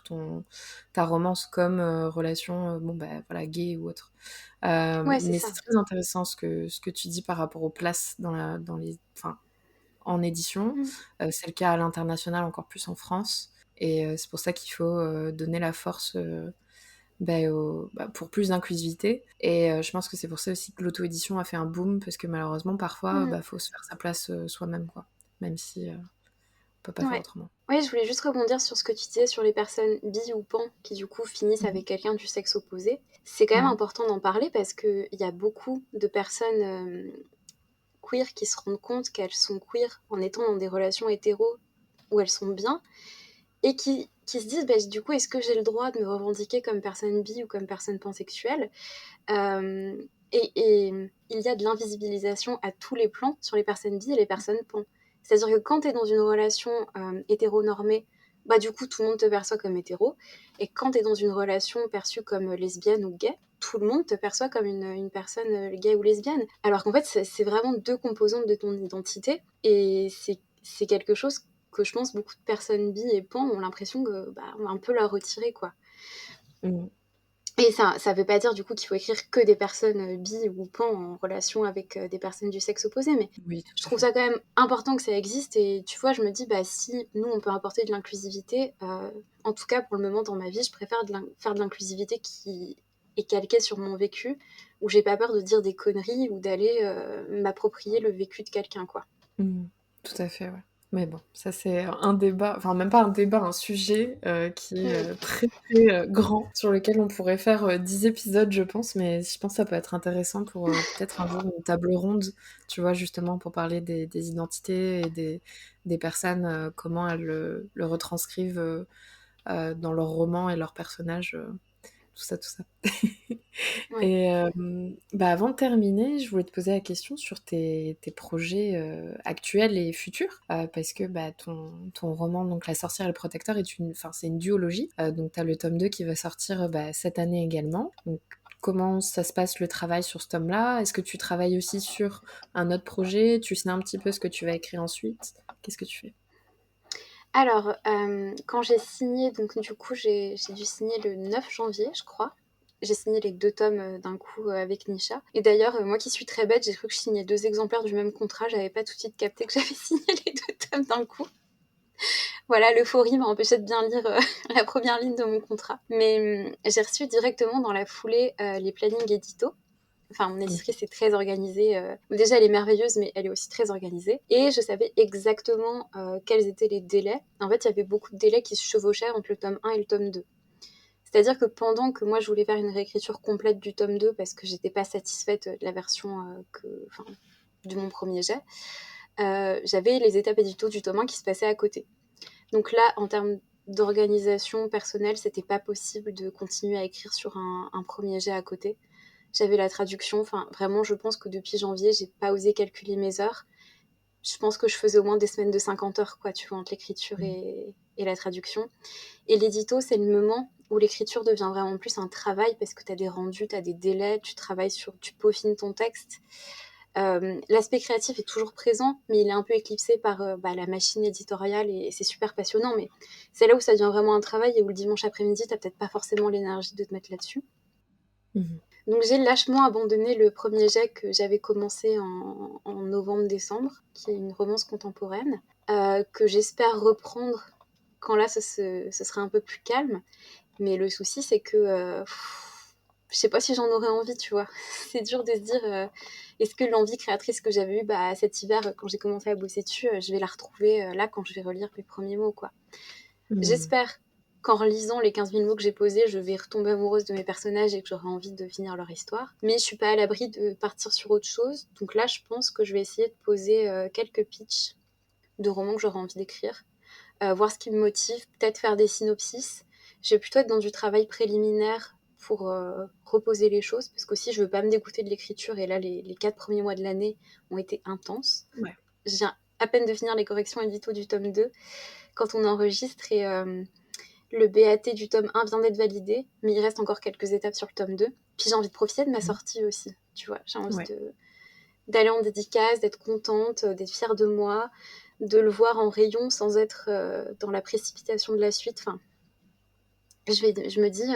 ta romance comme relation, bon, bah, voilà, gay ou autre. Ouais, c'est Mais c'est ça. très intéressant ce que tu dis par rapport aux places dans les, enfin, en édition. Mm. C'est le cas à l'international, encore plus en France. Et c'est pour ça qu'il faut donner la force pour plus d'inclusivité. Et je pense que c'est pour ça aussi que l'auto-édition a fait un boom, parce que malheureusement, parfois, Mm. faut se faire sa place soi-même, quoi. Même si on peut pas faire Ouais. autrement. Ouais, je voulais juste rebondir sur ce que tu disais sur les personnes bi ou pan qui du coup finissent Mhm. avec quelqu'un du sexe opposé. C'est quand même Mhm. important d'en parler parce qu'il y a beaucoup de personnes queer qui se rendent compte qu'elles sont queer en étant dans des relations hétéros où elles sont bien et qui se disent bah, du coup est-ce que j'ai le droit de me revendiquer comme personne bi ou comme personne pansexuelle. Euh, et il y a de l'invisibilisation à tous les plans sur les personnes bi et les personnes pan. C'est-à-dire que quand tu es dans une relation hétéronormée, bah du coup tout le monde te perçoit comme hétéro. Et quand tu es dans une relation perçue comme lesbienne ou gay, tout le monde te perçoit comme une personne gay ou lesbienne. Alors qu'en fait c'est vraiment deux composantes de ton identité. Et c'est quelque chose que je pense beaucoup de personnes bi et pan ont l'impression que bah, on va un peu leur retirer quoi. Mhm. Et ça veut pas dire du coup qu'il faut écrire que des personnes bi ou pan en relation avec des personnes du sexe opposé, mais Oui, je tout à trouve fait. ça quand même important que ça existe. Et tu vois, je me dis, bah si nous on peut apporter de l'inclusivité, en tout cas pour le moment dans ma vie, je préfère faire de l'inclusivité qui est calquée sur mon vécu, où j'ai pas peur de dire des conneries ou d'aller m'approprier le vécu de quelqu'un, quoi. Mhm. Tout à fait, ouais. Mais bon, ça c'est un débat, enfin même pas un débat, un sujet qui est Mm. très très grand, sur lequel on pourrait faire 10 épisodes, je pense, mais je pense que ça peut être intéressant pour peut-être un jour une table ronde, tu vois, justement pour parler des identités et des personnes, comment elles le retranscrivent dans leurs romans et leurs personnages, tout ça, tout ça. Ouais. Et bah, avant de terminer, je voulais te poser la question sur tes projets actuels et futurs, parce que bah, ton roman, donc La sorcière et le protecteur, c'est une duologie. Donc tu as le tome 2 qui va sortir bah, cette année également. Donc comment ça se passe le travail sur ce tome-là? Est-ce que tu travailles aussi sur un autre projet? Tu sais un petit peu ce que tu vas écrire ensuite? Qu'est-ce que tu fais? Alors, quand j'ai signé, donc du coup, j'ai dû signer le 9 janvier, je crois. J'ai signé les 2 tomes d'un coup avec Nisha. Et d'ailleurs, moi qui suis très bête, j'ai cru que je signais 2 exemplaires du même contrat. J'avais pas tout de suite capté que j'avais signé les 2 tomes d'un coup. Voilà, l'euphorie m'a empêché de bien lire la première ligne de mon contrat. Mais j'ai reçu directement dans la foulée les plannings édito. Enfin, mon éditrice est très organisée. Déjà, elle est merveilleuse, mais elle est aussi très organisée. Et je savais exactement quels étaient les délais. En fait, il y avait beaucoup de délais qui se chevauchaient entre le tome 1 et le tome 2. C'est-à-dire que pendant que moi, je voulais faire une réécriture complète du tome 2 parce que j'étais pas satisfaite de la version de mon premier jet, j'avais les étapes édito du tome 1 qui se passaient à côté. Donc là, en termes d'organisation personnelle, c'était pas possible de continuer à écrire sur un premier jet à côté. J'avais la traduction, enfin vraiment, je pense que depuis janvier, j'ai pas osé calculer mes heures. Je pense que je faisais au moins des semaines de 50 heures, quoi, tu vois, entre l'écriture et la traduction. Et l'édito, c'est le moment où l'écriture devient vraiment plus un travail parce que tu as des rendus, tu as des délais, tu peaufines ton texte. L'aspect créatif est toujours présent, mais il est un peu éclipsé par la machine éditoriale et c'est super passionnant. Mais c'est là où ça devient vraiment un travail et où le dimanche après-midi, tu n'as peut-être pas forcément l'énergie de te mettre là-dessus. Mhm. Donc j'ai lâchement abandonné le premier jet que j'avais commencé en novembre-décembre, qui est une romance contemporaine, que j'espère reprendre quand là ce sera un peu plus calme. Mais le souci, c'est que je sais pas si j'en aurais envie, tu vois. C'est dur de se dire, est-ce que l'envie créatrice que j'avais eue cet hiver, quand j'ai commencé à bosser dessus, je vais la retrouver là quand je vais relire mes premiers mots, quoi. Mhm. J'espère qu'en relisant les 15 000 mots que j'ai posés, je vais retomber amoureuse de mes personnages et que j'aurai envie de finir leur histoire. Mais je suis pas à l'abri de partir sur autre chose. Donc là, je pense que je vais essayer de poser quelques pitchs de romans que j'aurai envie d'écrire, voir ce qui me motive, peut-être faire des synopsis. Je vais plutôt être dans du travail préliminaire pour reposer les choses, parce qu'aussi je veux pas me dégoûter de l'écriture, et là les 4 premiers mois de l'année ont été intenses. Ouais. Je viens à peine de finir les corrections édito du tome 2 quand on enregistre, et le BAT du tome 1 vient d'être validé, mais il reste encore quelques étapes sur le tome 2. Puis j'ai envie de profiter de ma sortie aussi, tu vois. J'ai envie Ouais. d'aller en dédicace, d'être contente, d'être fière de moi, de le voir en rayon sans être dans la précipitation de la suite. Enfin, je me dis,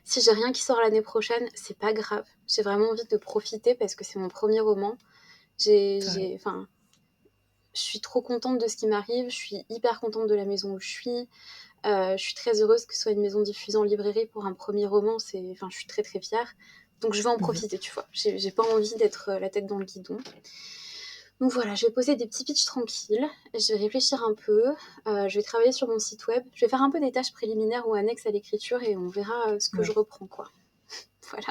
si j'ai rien qui sort l'année prochaine, c'est pas grave. J'ai vraiment envie de profiter parce que c'est mon premier roman. Enfin, je suis trop contente de ce qui m'arrive. Je suis hyper contente de la maison où je suis. Je suis très heureuse que ce soit une maison diffusée en librairie pour un premier roman. Enfin, je suis très très fière. Donc je vais en profiter, tu vois. J'ai pas envie d'être la tête dans le guidon. Donc voilà, je vais poser des petits pitchs tranquilles, je vais réfléchir un peu, je vais travailler sur mon site web, je vais faire un peu des tâches préliminaires ou annexes à l'écriture et on verra ce que je Ouais. reprends, quoi. Voilà.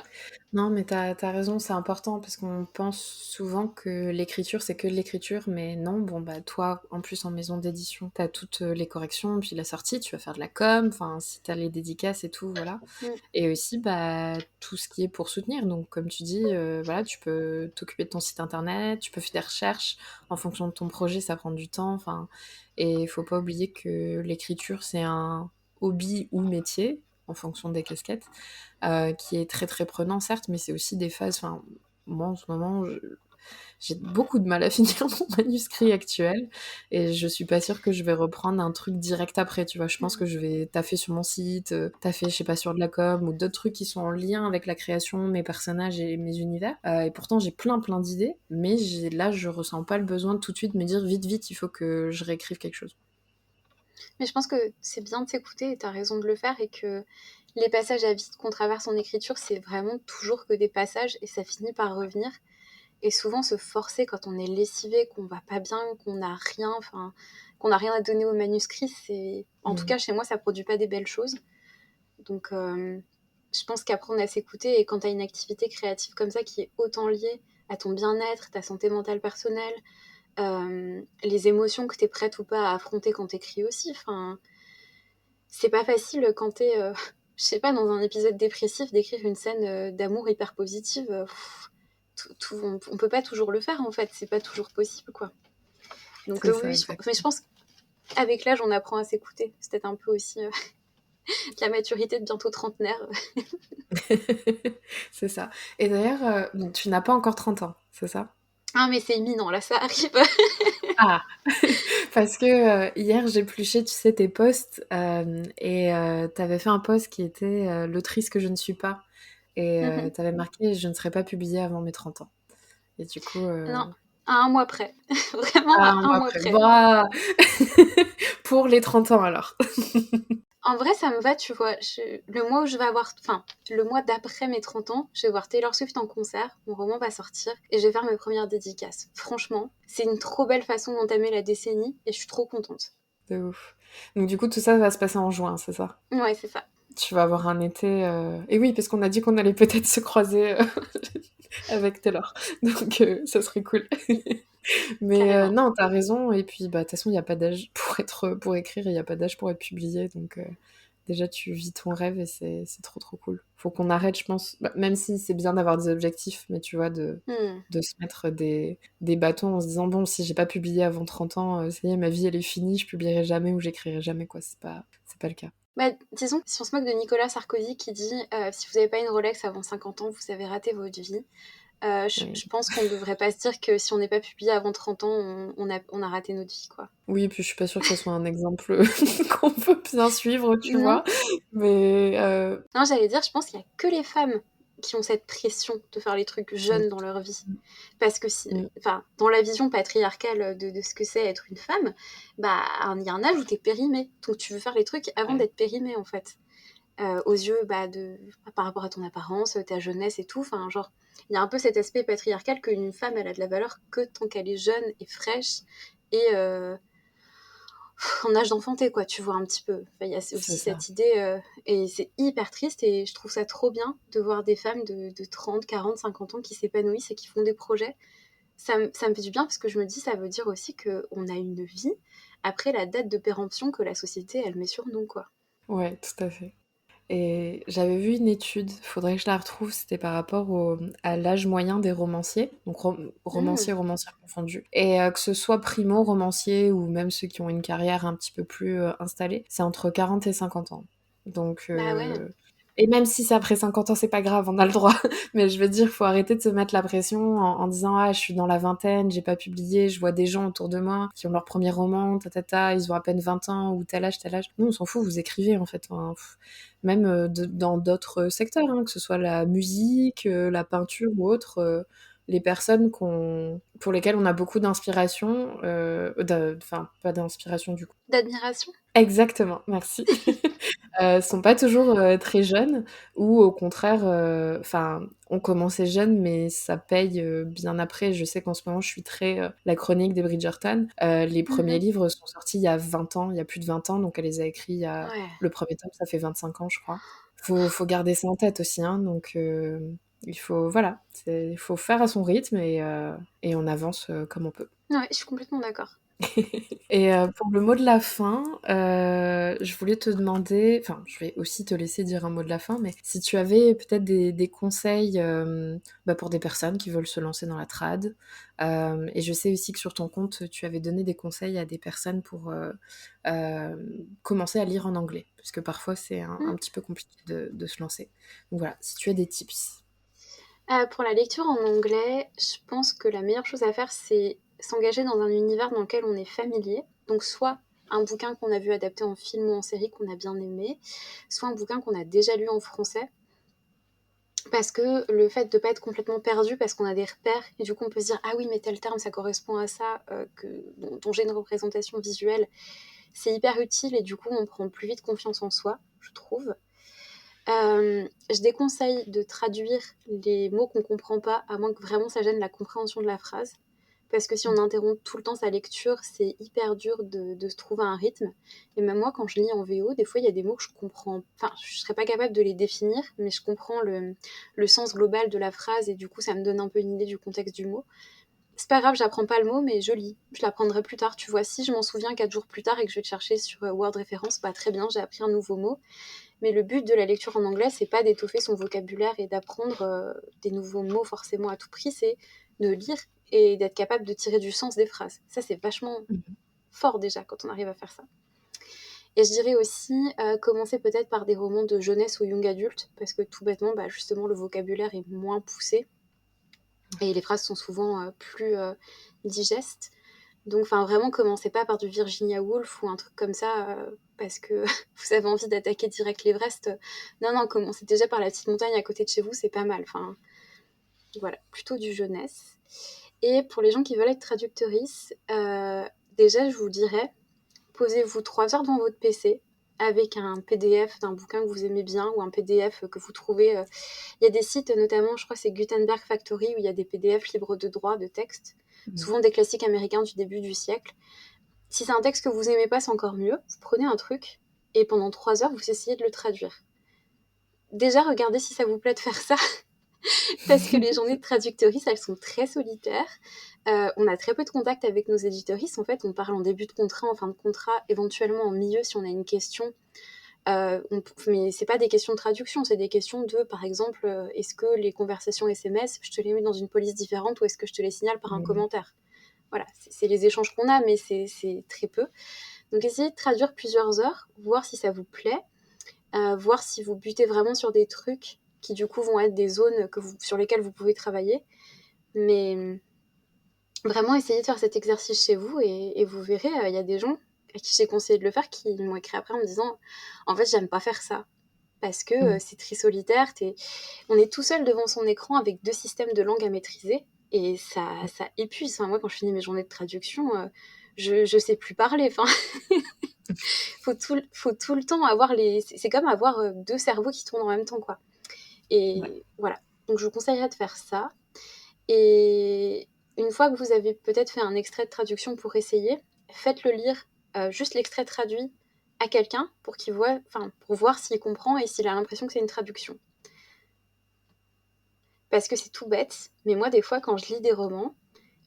Non, mais t'as raison, c'est important parce qu'on pense souvent que l'écriture, c'est que de l'écriture, mais non, bon, bah, toi, en plus, en maison d'édition, t'as toutes les corrections, puis la sortie, tu vas faire de la com, enfin, si t'as les dédicaces et tout, voilà. Et aussi, bah, tout ce qui est pour soutenir. Donc, comme tu dis, voilà, tu peux t'occuper de ton site internet, tu peux faire des recherches en fonction de ton projet, ça prend du temps, enfin. Et il faut pas oublier que l'écriture, c'est un hobby ou métier, en fonction des casquettes, qui est très très prenant, certes, mais c'est aussi des phases. Enfin, moi, en ce moment, j'ai beaucoup de mal à finir mon manuscrit actuel et je suis pas sûre que je vais reprendre un truc direct après, tu vois. Je pense que je vais taffer sur mon site, taffer, je sais pas, sur de la com ou d'autres trucs qui sont en lien avec la création, mes personnages et mes univers. Et pourtant, j'ai plein d'idées, mais là, je ressens pas le besoin de tout de suite me dire vite, il faut que je réécrive quelque chose. Mais je pense que c'est bien de s'écouter et t'as raison de le faire, et que les passages à vide qu'on traverse en écriture, c'est vraiment toujours que des passages et ça finit par revenir. Et souvent, se forcer quand on est lessivé, qu'on va pas bien, qu'on n'a rien, enfin, qu'on n'a rien à donner au manuscrit, en tout cas, chez moi, ça produit pas des belles choses. Donc, je pense qu'apprendre à s'écouter, et quand tu as une activité créative comme ça qui est autant liée à ton bien-être, ta santé mentale personnelle, les émotions que tu es prête ou pas à affronter quand tu écris aussi. Enfin, c'est pas facile quand tu es, je sais pas, dans un épisode dépressif, d'écrire une scène d'amour hyper positive. On peut pas toujours le faire en fait, c'est pas toujours possible, quoi. Donc, C'est ça, oui, mais je exactement. pense qu'avec l'âge, on apprend à s'écouter. C'est peut-être un peu aussi de la maturité de bientôt trentenaire. C'est ça. Et d'ailleurs, bon, tu n'as pas encore 30 ans, c'est ça? Ah, mais c'est imminent, là, ça arrive. Ah! Parce que hier j'épluchais, tu sais, tes posts et t'avais fait un post qui était l'autrice que je ne suis pas. Et t'avais marqué je ne serai pas publiée avant mes 30 ans. Et du coup, Non, à un mois près. Vraiment à un un mois mois après. près. Bah pour les 30 ans alors. En vrai, ça me va, tu vois. Le mois où je vais avoir. Enfin, le mois d'après mes 30 ans, je vais voir Taylor Swift en concert. Mon roman va sortir et je vais faire mes premières dédicaces. Franchement, c'est une trop belle façon d'entamer la décennie et je suis trop contente. De ouf. Donc du coup tout ça va se passer en juin, c'est ça? Ouais, c'est ça. Tu vas avoir un été. Et oui, parce qu'on a dit qu'on allait peut-être se croiser avec Taylor. Donc ça serait cool. Mais Carrément. non, t'as raison. Et puis, bah, de toute façon, il n'y a pas d'âge pour écrire, il n'y a pas d'âge pour être publié. Donc, déjà, tu vis ton rêve et c'est trop, trop cool. Faut qu'on arrête, je pense, bah, même si c'est bien d'avoir des objectifs, mais tu vois, Hmm. de se mettre des bâtons en se disant, bon, si j'ai pas publié avant 30 ans, ça y est, ma vie, elle est finie, je publierai jamais ou j'écrirai jamais, quoi. C'est pas le cas. Bah, disons, si on se moque de Nicolas Sarkozy qui dit si vous n'avez pas une Rolex avant 50 ans, vous avez raté votre vie. Oui. Je pense qu'on ne devrait pas se dire que si on n'est pas publié avant 30 ans, on a raté notre vie, quoi. Oui, puis je suis pas sûre que ce soit un exemple qu'on peut bien suivre, tu Non. vois. Mais Non, j'allais dire, je pense qu'il n'y a que les femmes qui ont cette pression de faire les trucs jeunes dans leur vie. Parce que mm, enfin, dans la vision patriarcale de ce que c'est être une femme, bah, il y a un âge où t'es périmée. Donc tu veux faire les trucs avant ouais, d'être périmée, en fait. Aux yeux, bah, par rapport à ton apparence, ta jeunesse et tout. Enfin, genre, il y a un peu cet aspect patriarcal qu'une femme, elle a de la valeur que tant qu'elle est jeune et fraîche et en âge d'enfanter, quoi, tu vois, un petit peu. Enfin, il y a c'est aussi ça. cette idée, et c'est hyper triste, et je trouve ça trop bien de voir des femmes de 30, 40, 50 ans qui s'épanouissent et qui font des projets. Ça me fait du bien parce que je me dis, ça veut dire aussi qu'on a une vie après la date de péremption que la société, elle met sur nous, quoi. Ouais, tout à fait. Et j'avais vu une étude, faudrait que je la retrouve, c'était par rapport à l'âge moyen des romanciers, donc Mmh. romanciers, romancières confondus. Et que ce soit primo romanciers ou même ceux qui ont une carrière un petit peu plus installée, c'est entre 40 et 50 ans. Donc, Bah ouais. et même si c'est après 50 ans, c'est pas grave, on a le droit. Mais je veux dire, faut arrêter de se mettre la pression en disant ah je suis dans la vingtaine, j'ai pas publié, je vois des gens autour de moi qui ont leur premier roman, ils ont à peine 20 ans ou tel âge, tel âge. Non, on s'en fout, vous écrivez en fait. Enfin, même dans d'autres secteurs, hein, que ce soit la musique, la peinture ou autre, les personnes pour lesquelles on a beaucoup d'inspiration, enfin pas d'inspiration du coup. D'admiration? Exactement, merci. Sont pas toujours très jeunes ou au contraire, enfin, on commençait jeune, mais ça paye bien après. Je sais qu'en ce moment, je suis très la chronique de Bridgerton. Les premiers Mmh. livres sont sortis il y a 20 ans, il y a plus de 20 ans, donc elle les a écrits Ouais. le premier tome, ça fait 25 ans, je crois. Faut garder ça en tête aussi, hein, donc il faut, voilà, il faut faire à son rythme et on avance comme on peut. Ouais, je suis complètement d'accord. Et pour le mot de la fin, je voulais te demander, enfin, je vais aussi te laisser dire un mot de la fin, mais si tu avais peut-être des conseils pour des personnes qui veulent se lancer dans la trad. Et je sais aussi que sur ton compte, tu avais donné des conseils à des personnes pour commencer à lire en anglais, parce que parfois c'est un Mmh. petit peu compliqué de se lancer. Donc voilà, si tu as des tips. Pour la lecture en anglais, je pense que la meilleure chose à faire, c'est s'engager dans un univers dans lequel on est familier. Donc soit un bouquin qu'on a vu adapté en film ou en série qu'on a bien aimé, soit un bouquin qu'on a déjà lu en français. Parce que le fait de ne pas être complètement perdu, parce qu'on a des repères, et du coup on peut se dire ah oui mais tel terme ça correspond à ça, dont j'ai une représentation visuelle, c'est hyper utile et du coup on prend plus vite confiance en soi, je trouve. Je déconseille de traduire les mots qu'on comprend pas, à moins que vraiment ça gêne la compréhension de la phrase. Parce que si on interrompt tout le temps sa lecture, c'est hyper dur de se trouver un rythme. Et même moi, quand je lis en VO, des fois, il y a des mots que je comprends. Enfin, je serais pas capable de les définir, mais je comprends le sens global de la phrase et du coup, ça me donne un peu une idée du contexte du mot. C'est pas grave, j'apprends pas le mot, mais je lis. Je l'apprendrai plus tard. Tu vois, si je m'en souviens 4 jours plus tard et que je vais te chercher sur Word Référence, bah très bien, j'ai appris un nouveau mot. Mais le but de la lecture en anglais, c'est pas d'étoffer son vocabulaire et d'apprendre des nouveaux mots forcément à tout prix, c'est de lire et d'être capable de tirer du sens des phrases. Ça, c'est vachement fort déjà quand on arrive à faire ça. Et je dirais aussi commencer peut-être par des romans de jeunesse ou young adulte, parce que tout bêtement, bah, justement, le vocabulaire est moins poussé et les phrases sont souvent plus digestes. Donc, enfin, vraiment, commencez pas par du Virginia Woolf ou un truc comme ça, parce que vous avez envie d'attaquer direct l'Everest. Non, non, commencez déjà par la petite montagne à côté de chez vous, c'est pas mal. Enfin, voilà, plutôt du jeunesse. Et pour les gens qui veulent être traductrices, déjà, je vous dirais, posez-vous 3 heures devant votre PC avec un PDF d'un bouquin que vous aimez bien ou un PDF que vous trouvez. Il y a des sites, notamment, je crois que c'est Gutenberg Factory, où il y a des PDF libres de droit, de texte, souvent des classiques américains du début du siècle. Si c'est un texte que vous aimez pas, c'est encore mieux. Vous prenez un truc et pendant 3 heures, vous essayez de le traduire. Déjà, regardez si ça vous plaît de faire ça, parce que les journées de traductrice, elles sont très solitaires. On a très peu de contact avec nos éditrices. En fait, on parle en début de contrat, en fin de contrat, éventuellement en milieu si on a une question. Mais c'est pas des questions de traduction, c'est des questions de, par exemple, est-ce que les conversations SMS, je te les mets dans une police différente ou est-ce que je te les signale par un commentaire? Voilà, c'est les échanges qu'on a, mais c'est très peu. Donc essayez de traduire plusieurs heures, voir si ça vous plaît, voir si vous butez vraiment sur des trucs qui du coup vont être des zones sur lesquelles vous pouvez travailler. Mais vraiment essayez de faire cet exercice chez vous et vous verrez, il y a des gens à qui j'ai conseillé de le faire qui m'ont écrit après en me disant en fait j'aime pas faire ça parce que c'est très solitaire, on est tout seul devant son écran avec 2 systèmes de langue à maîtriser et ça épuise. Enfin, moi quand je finis mes journées de traduction, je sais plus parler. Enfin, faut tout le temps avoir c'est comme avoir 2 cerveaux qui tournent en même temps, quoi. Ouais. Et voilà. Donc je vous conseillerais de faire ça. Et une fois que vous avez peut-être fait un extrait de traduction pour essayer, faites-le lire juste l'extrait traduit à quelqu'un pour qu'il voit, enfin pour voir s'il comprend et s'il a l'impression que c'est une traduction. Parce que c'est tout bête, mais moi des fois quand je lis des romans,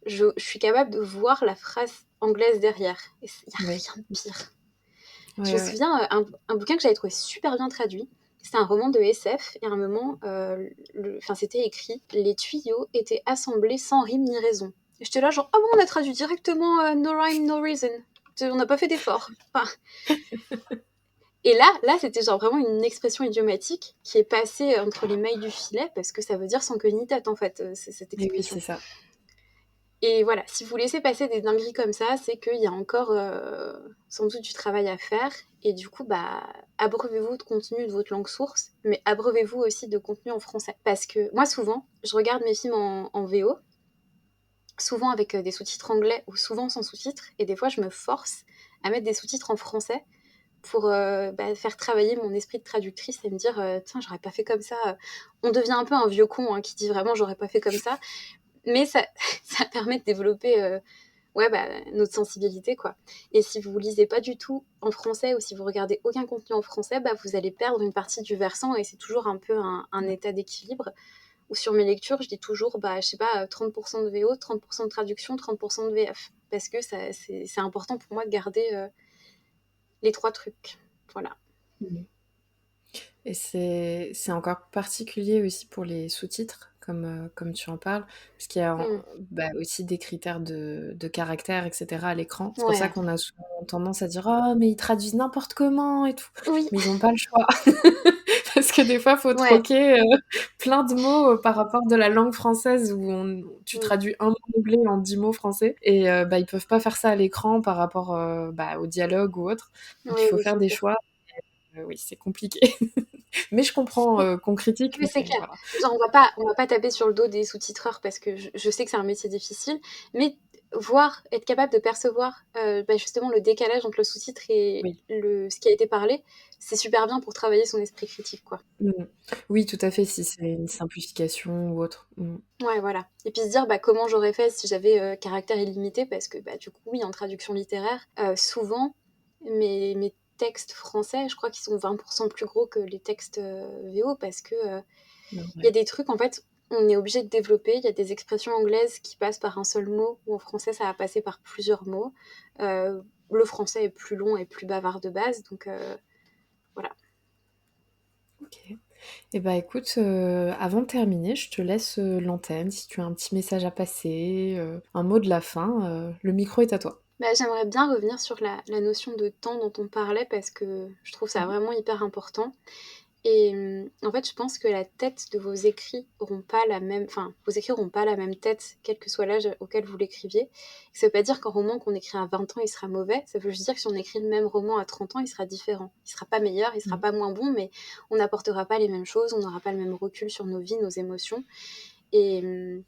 je suis capable de voir la phrase anglaise derrière. Et il n'y a Oui. rien de pire. Je Ouais, me ouais. souviens, un bouquin que j'avais trouvé super bien traduit, C'était un roman de SF, et à un moment, c'était écrit « Les tuyaux étaient assemblés sans rime ni raison ». Et j'étais là genre « Ah bon, on a traduit directement no rhyme, no reason ». On n'a pas fait d'effort. Enfin, et là, c'était genre vraiment une expression idiomatique qui est passée entre les mailles du filet, parce que ça veut dire sans queue ni tête, en fait, cette Et oui, expression. c'est ça. Et voilà, si vous laissez passer des dingueries comme ça, c'est qu'il y a encore sans doute du travail à faire. Et du coup, abreuvez-vous de contenu de votre langue source, mais abreuvez-vous aussi de contenu en français. Parce que moi, souvent, je regarde mes films en VO, souvent avec des sous-titres anglais ou souvent sans sous-titres, et des fois, je me force à mettre des sous-titres en français pour faire travailler mon esprit de traductrice et me dire tiens, j'aurais pas fait comme ça. On devient un peu un vieux con qui dit vraiment j'aurais pas fait comme ça, mais ça permet de développer notre sensibilité, quoi. Et si vous lisez pas du tout en français, ou si vous regardez aucun contenu en français, vous allez perdre une partie du versant, et c'est toujours un peu un état d'équilibre. Ou sur mes lectures, je dis toujours 30% de VO, 30% de traduction, 30% de VF, parce que c'est important pour moi de garder les 3 trucs. Voilà. Et c'est encore particulier aussi pour les sous-titres, comme tu en parles, parce qu'il y a aussi des critères de caractère, etc. à l'écran. C'est pour ça qu'on a souvent tendance à dire « Oh, mais ils traduisent n'importe comment et tout ». Oui. Mais ils n'ont pas le choix. Parce que des fois, il faut troquer plein de mots par rapport de la langue française où tu traduis un mot anglais en 10 mots français. Et ils peuvent pas faire ça à l'écran par rapport au dialogue ou autre. Donc il faut faire des choix. Oui, c'est compliqué. Mais je comprends qu'on critique. Oui, c'est clair. Voilà. Genre, on va pas taper sur le dos des sous-titreurs, parce que je sais que c'est un métier difficile, mais être capable de percevoir justement le décalage entre le sous-titre et ce qui a été parlé, c'est super bien pour travailler son esprit critique, quoi. Oui, tout à fait, si c'est une simplification ou autre. Ouais, voilà. Et puis se dire comment j'aurais fait si j'avais caractère illimité, parce que du coup, oui, en traduction littéraire, souvent, mes textes français, je crois qu'ils sont 20% plus gros que les textes VO, parce que il y a des trucs, en fait, on est obligé de développer. Il y a des expressions anglaises qui passent par un seul mot, ou en français, ça va passer par plusieurs mots. Le français est plus long et plus bavard de base, donc voilà. Ok. Et écoute, avant de terminer, je te laisse l'antenne. Si tu as un petit message à passer, un mot de la fin, le micro est à toi. J'aimerais bien revenir sur la notion de temps dont on parlait, parce que je trouve ça vraiment hyper important. Et en fait, je pense que la tête de vos écrits auront pas la même... Enfin, vos écrits n'auront pas la même tête, quel que soit l'âge auquel vous l'écriviez. Ça veut pas dire qu'un roman qu'on écrit à 20 ans, il sera mauvais. Ça veut juste dire que si on écrit le même roman à 30 ans, il sera différent. Il sera pas meilleur, il sera pas moins bon, mais on n'apportera pas les mêmes choses, on n'aura pas le même recul sur nos vies, nos émotions. Et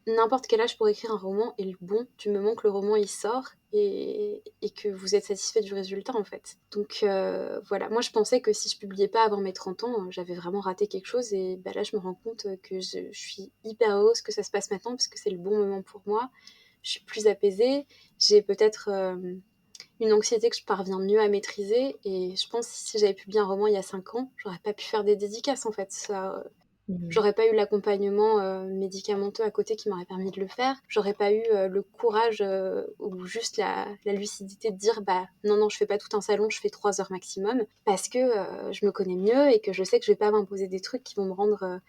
n'importe quel âge pour écrire un roman est le bon du moment que le roman il sort et que vous êtes satisfait du résultat, en fait. Donc voilà, moi je pensais que si je publiais pas avant mes 30 ans, j'avais vraiment raté quelque chose, et là je me rends compte que je suis hyper heureuse que ça se passe maintenant, parce que c'est le bon moment pour moi. Je suis plus apaisée, j'ai peut-être une anxiété que je parviens mieux à maîtriser, et je pense que si j'avais publié un roman il y a 5 ans, j'aurais pas pu faire des dédicaces, en fait. Ça, j'aurais pas eu l'accompagnement médicamenteux à côté qui m'aurait permis de le faire. J'aurais pas eu le courage ou juste la lucidité de dire non, je fais pas tout un salon, je fais 3 heures maximum, parce que je me connais mieux et que je sais que je vais pas m'imposer des trucs qui vont me rendre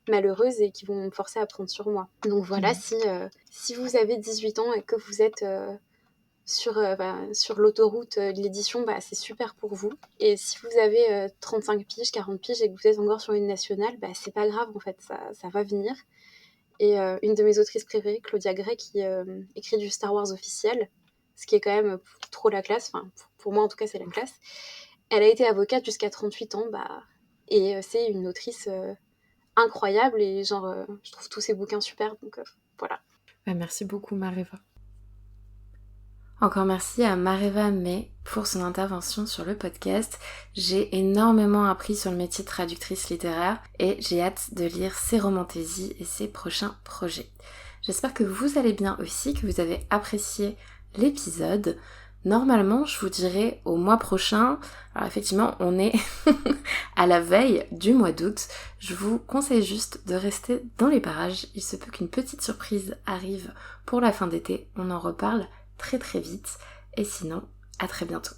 malheureuse et qui vont me forcer à prendre sur moi. Donc voilà, si vous avez 18 ans et que vous êtes sur l'autoroute de l'édition, c'est super pour vous. Et si vous avez 35 piges, 40 piges et que vous êtes encore sur une nationale, c'est pas grave, en fait, ça va venir. Et une de mes autrices préférées, Claudia Gray, qui écrit du Star Wars officiel, ce qui est quand même trop la classe, enfin pour moi en tout cas c'est la classe, elle a été avocate jusqu'à 38 ans, et c'est une autrice incroyable, et je trouve tous ses bouquins super, donc voilà. Merci beaucoup Mareva. Encore merci à Mareva May pour son intervention sur le podcast. J'ai énormément appris sur le métier de traductrice littéraire et j'ai hâte de lire ses romantaisies et ses prochains projets. J'espère que vous allez bien aussi, que vous avez apprécié l'épisode. Normalement, je vous dirai au mois prochain. Alors effectivement, on est à la veille du mois d'août. Je vous conseille juste de rester dans les parages. Il se peut qu'une petite surprise arrive pour la fin d'été. On en reparle très très vite, et sinon à très bientôt.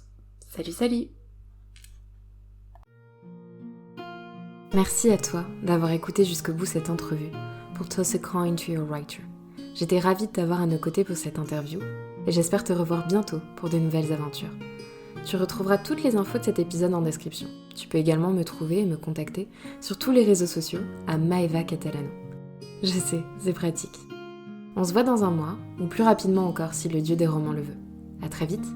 Salut. Merci à toi d'avoir écouté jusqu'au bout cette entrevue pour Toss a Coin to Your Writer. J'étais ravie de t'avoir à nos côtés pour cette interview et j'espère te revoir bientôt pour de nouvelles aventures. Tu retrouveras toutes les infos de cet épisode en description. Tu peux également me trouver et me contacter sur tous les réseaux sociaux à Maeva Catalano. Je sais, c'est pratique. On se voit dans un mois, ou plus rapidement encore si le dieu des romans le veut. À très vite.